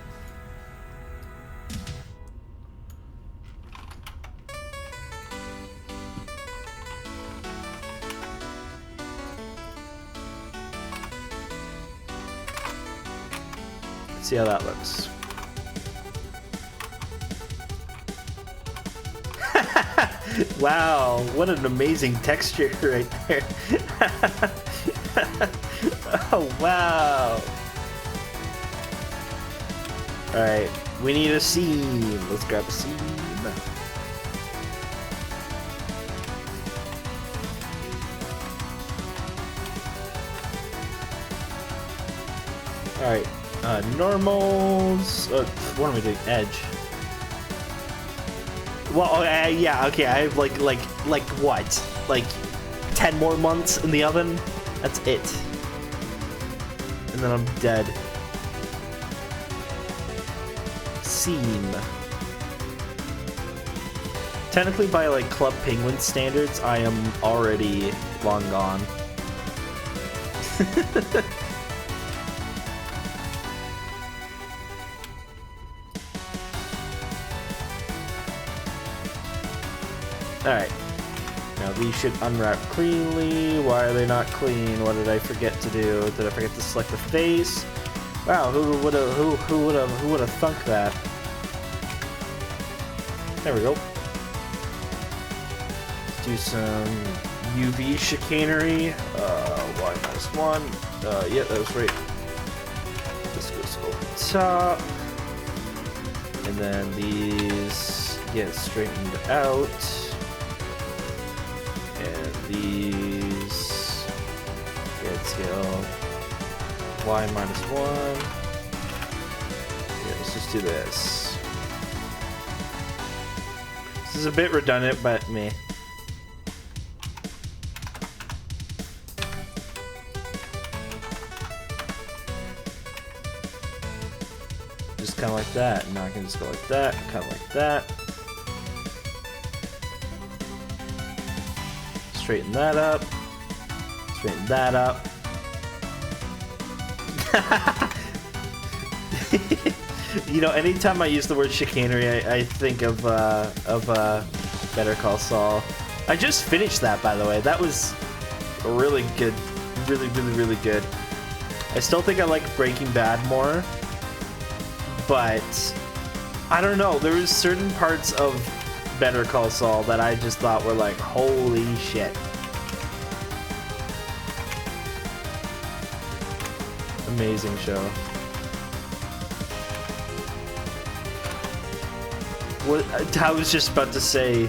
Let's see how that looks. Wow, what an amazing texture right there. Oh, wow. Alright, we need a seam. Let's grab a seam. Alright, normals. What am I doing? Edge. Well, yeah, okay, I have like what? Like 10 more months in the oven? That's it. And then I'm dead. Seam. Technically, by like Club Penguin standards, I am already long gone. Alright. Now these should unwrap cleanly. Why are they not clean? What did I forget to do? Did I forget to select the face? Wow, who would have thunk that? There we go. Let's do some UV chicanery. Y-1. Yeah, that was right. This goes over the top. And then these get straightened out. And these get scale Y-1. Yeah, let's just do this. This is a bit redundant, but meh. Just kind of like that. Now I can just go like that, kind of like that. Straighten that up. Straighten that up. You know, anytime I use the word chicanery, I think of Better Call Saul. I just finished that, by the way. That was really good. Really, really, really good. I still think I like Breaking Bad more. But I don't know. There was certain parts of Better Call Saul that I just thought were like, holy shit. Amazing show. What I was just about to say,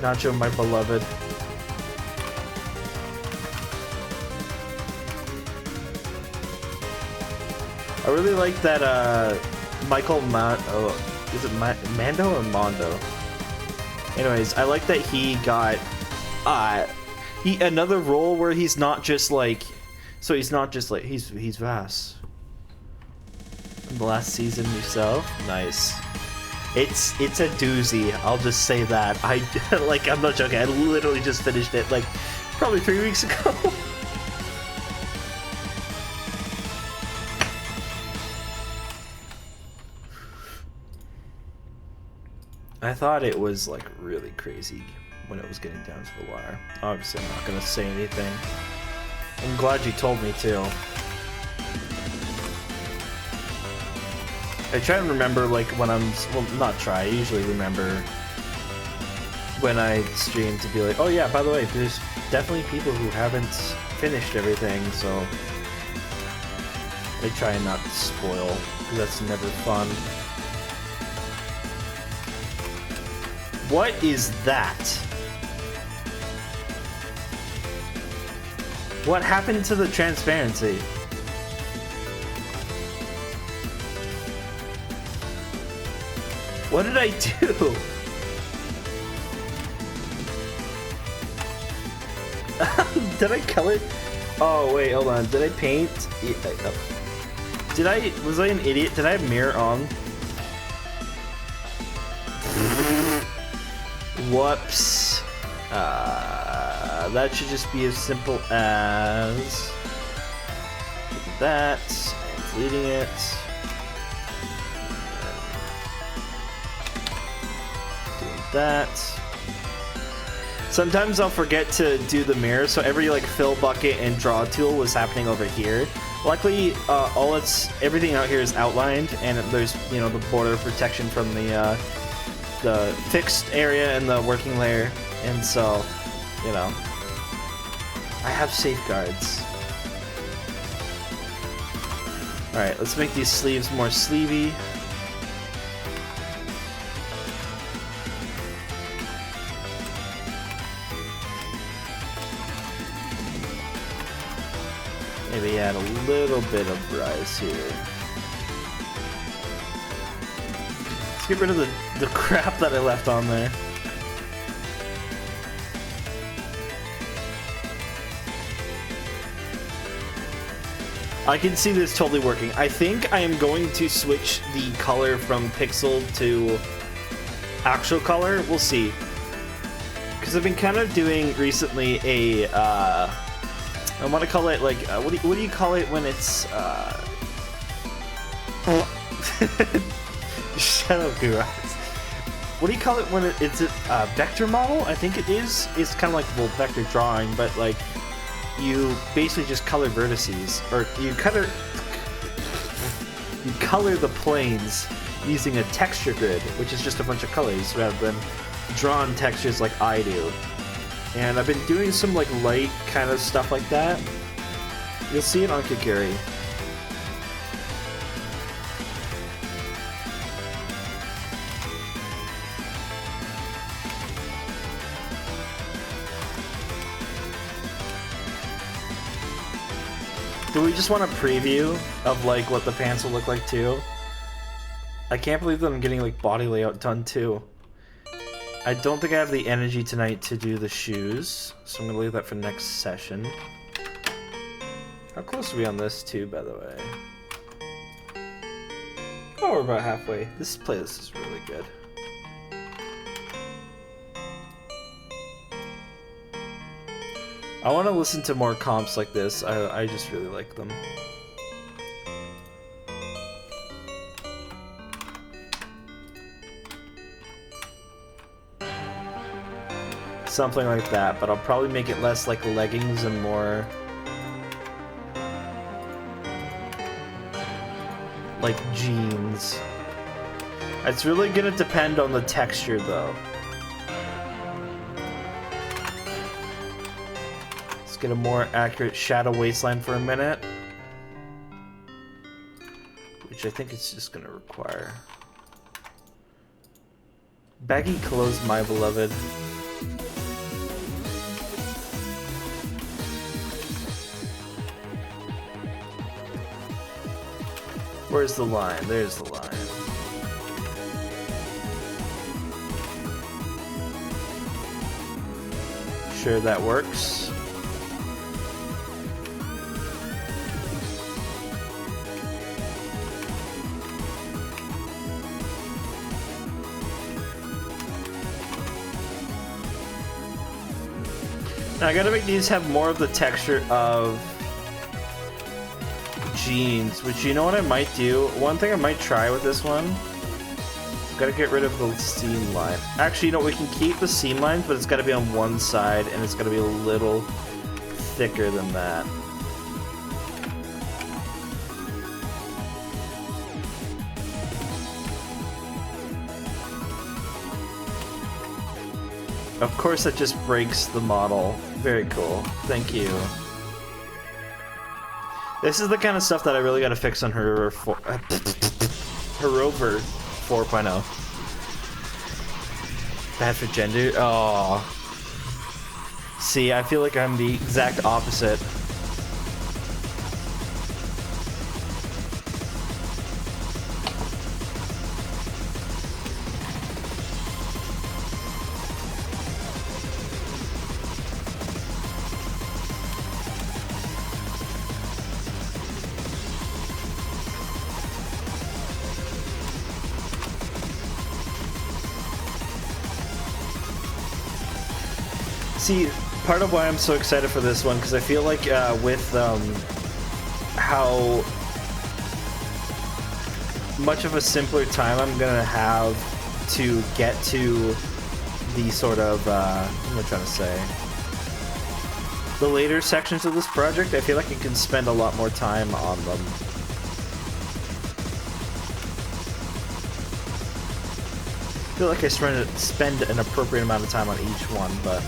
Nacho, my beloved. I really like that Michael is it Mando or Mondo? Anyways, I like that he got another role where he's not just like, so he's not just like he's Vass. In the last season yourself, nice. It's a doozy. I'll just say that. I'm not joking. I literally just finished it like probably 3 weeks ago. I thought it was like really crazy when it was getting down to the wire. Obviously, I'm not gonna say anything. I'm glad you told me too. I try and remember like when I'm, well, not try, I usually remember when I stream to be like, oh yeah, by the way, there's definitely people who haven't finished everything, so I try and not spoil, because that's never fun. What is that? What happened to the transparency? What did I do? Did I color? Oh wait, hold on. Did I paint? Was I an idiot? Did I have mirror on? Whoops. That should just be as simple as that, and deleting it. Doing that. Sometimes I'll forget to do the mirror, so every like fill bucket and draw tool was happening over here. Luckily, everything out here is outlined, and there's, you know, the border protection from the fixed area and the working layer, and so, you know, I have safeguards. Alright, let's make these sleeves more sleevey. add a little bit of rise here. Let's get rid of the crap that I left on there. I can see this totally working. I think I am going to switch the color from pixel to actual color. We'll see. Because I've been kind of doing recently a, I want to call it like, what do you call it when it's, shut up, Gura. What do you call it when it's a vector model? I think it is. It's kind of like, well, vector drawing, but like, you basically just color vertices, or you color the planes using a texture grid, which is just a bunch of colors rather than drawn textures like I do. And I've been doing some like light kind of stuff like that. You'll see it on Kaguri. Do we just want a preview of like what the pants will look like too? I can't believe that I'm getting like body layout done too. I don't think I have the energy tonight to do the shoes, so I'm gonna leave that for next session. How close are we on this too, by the way? Oh, we're about halfway. This playlist is really good. I want to listen to more comps like this. I just really like them. Something like that, but I'll probably make it less like leggings and more like jeans. It's really gonna depend on the texture though. Get a more accurate shadow waistline for a minute, which I think it's just gonna require baggy clothes, my beloved. Where's the line? There's the line. Sure, that works. Now I gotta make these have more of the texture of jeans, which you know what I might do? One thing I might try with this one, gotta get rid of the seam line. Actually, you know, we can keep the seam lines, but it's gotta be on one side, and it's gotta be a little thicker than that. Of course, that just breaks the model. Very cool. Thank you. This is the kind of stuff that I really gotta fix on her Rover 4.0. Bad for gender? Oh. See, I feel like I'm the exact opposite. See, part of why I'm so excited for this one, because I feel like with how much of a simpler time I'm gonna have to get to the sort of, what am I trying to say? The later sections of this project, I feel like I can spend a lot more time on them. I feel like I spend an appropriate amount of time on each one, but...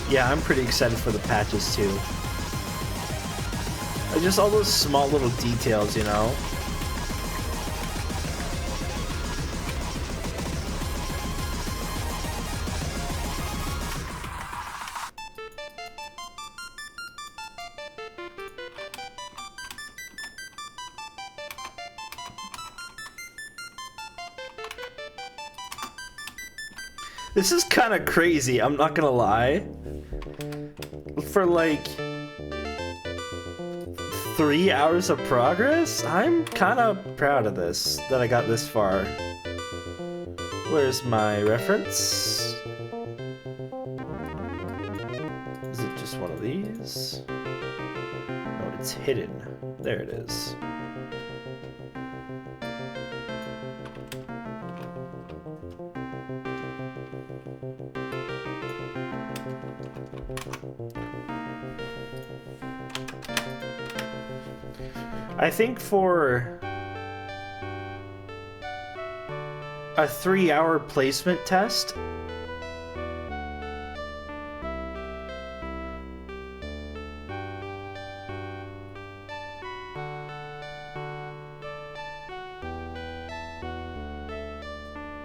Yeah, I'm pretty excited for the patches too. Like, just all those small little details, you know? This is kind of crazy, I'm not gonna lie. For like 3 hours of progress, I'm kind of proud of this, that I got this far. Where's my reference? Is it just one of these? No, it's hidden. There it is. I think for a 3-hour placement test,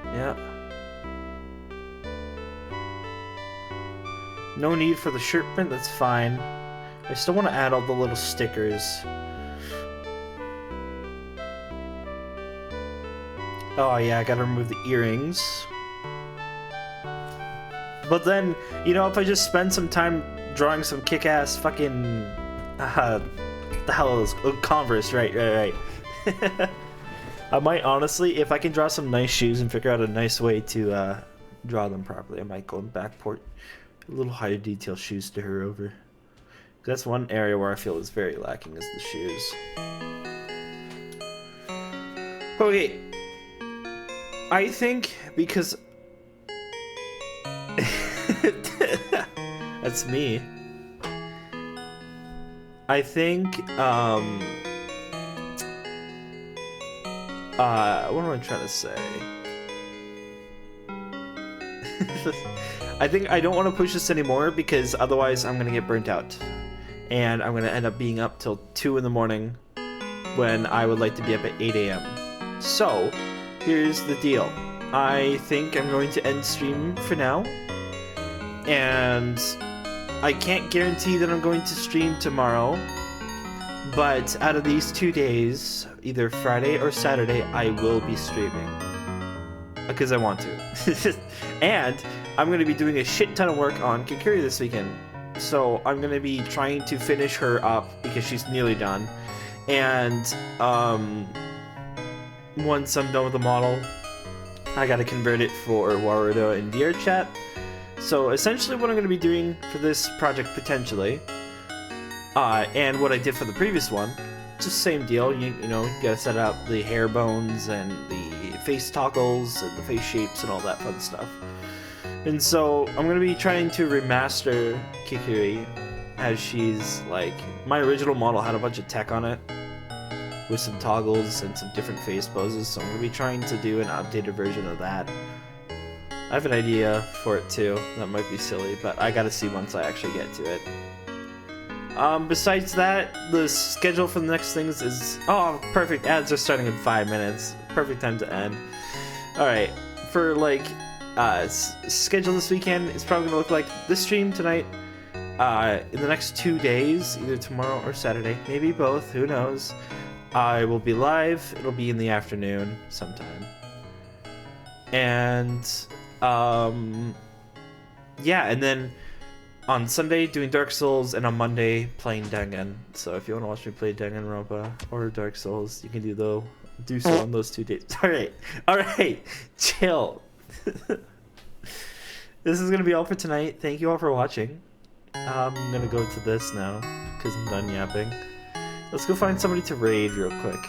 yeah. No need for the shirt print, that's fine. I still want to add all the little stickers. Oh yeah, I gotta remove the earrings. But then, you know, if I just spend some time drawing some kick-ass fucking... the hell is... Oh, Converse, right. I might honestly, if I can draw some nice shoes and figure out a nice way to draw them properly, I might go and backport a little higher detail shoes to her over. That's one area where I feel is very lacking, is the shoes. Okay. I think because that's me. I think what am I trying to say? I think I don't want to push this anymore because otherwise I'm gonna get burnt out. And I'm gonna end up being up till 2 in the morning when I would like to be up at 8 AM. So here's the deal. I think I'm going to end stream for now. And I can't guarantee that I'm going to stream tomorrow. But out of these 2 days, either Friday or Saturday, I will be streaming. Because I want to. And I'm going to be doing a shit ton of work on Kikuri this weekend. So I'm going to be trying to finish her up because she's nearly done. And once I'm done with the model, I gotta convert it for Warudo and VRChat. So essentially what I'm going to be doing for this project potentially, and what I did for the previous one, just same deal. You know, you gotta set up the hair bones and the face toggles and the face shapes and all that fun stuff. And so I'm going to be trying to remaster Kikuri as she's like, my original model had a bunch of tech on it with some toggles and some different face poses, so I'm going to be trying to do an updated version of that. I have an idea for it too, that might be silly, but I gotta see once I actually get to it. Besides that, the schedule for the next things is... Oh, perfect, ads are starting in 5 minutes. Perfect time to end. Alright, for like, schedule this weekend, it's probably gonna look like this stream tonight. In the next 2 days, either tomorrow or Saturday, maybe both, who knows. I will be live, it'll be in the afternoon sometime. And, yeah, and then on Sunday doing Dark Souls, and on Monday playing Dangan. So if you want to watch me play Danganronpa or Dark Souls, you can do so on those 2 days. Alright, chill. This is gonna be all for tonight. Thank you all for watching. I'm gonna go to this now, because I'm done yapping. Let's go find somebody to raid real quick.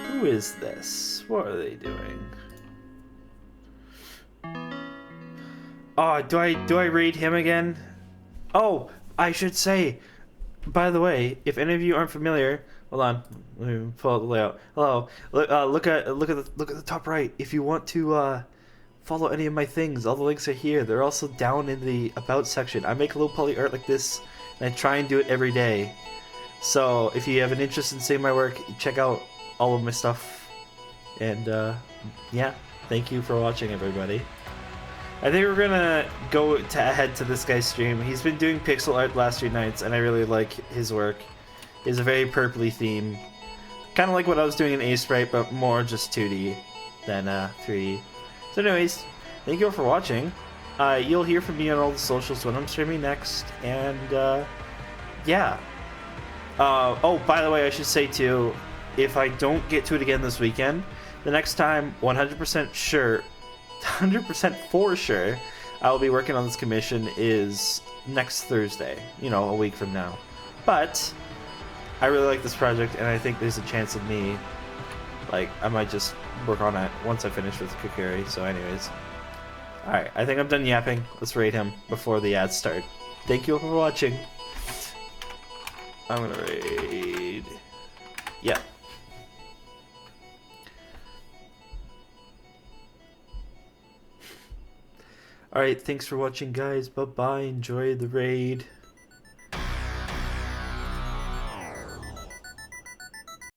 Who is this? What are they doing? Oh, do I raid him again? Oh, I should say, by the way, if any of you aren't familiar, hold on, let me pull out the layout. Hello, look at the top right. If you want to follow any of my things, all the links are here. They're also down in the About section. I make low poly art like this, and I try and do it every day. So if you have an interest in seeing my work, check out all of my stuff. And yeah, thank you for watching, everybody. I think we're gonna go ahead to this guy's stream. He's been doing pixel art the last 3 nights, and I really like his work. It's a very purpley theme. Kind of like what I was doing in A-Sprite, but more just 2D than 3D. So anyways, thank you all for watching. You'll hear from me on all the socials when I'm streaming next, and yeah. Oh, by the way, I should say too, if I don't get to it again this weekend, the next time, 100% sure, 100% for sure, I'll be working on this commission is next Thursday, you know, a week from now. But I really like this project, and I think there's a chance of me, like, I might just work on it once I finish with Kokiri. So anyways, alright, I think I'm done yapping. Let's rate him before the ads start. Thank you all for watching. I'm gonna raid... yeah. Alright, thanks for watching, guys. Bye-bye. Enjoy the raid.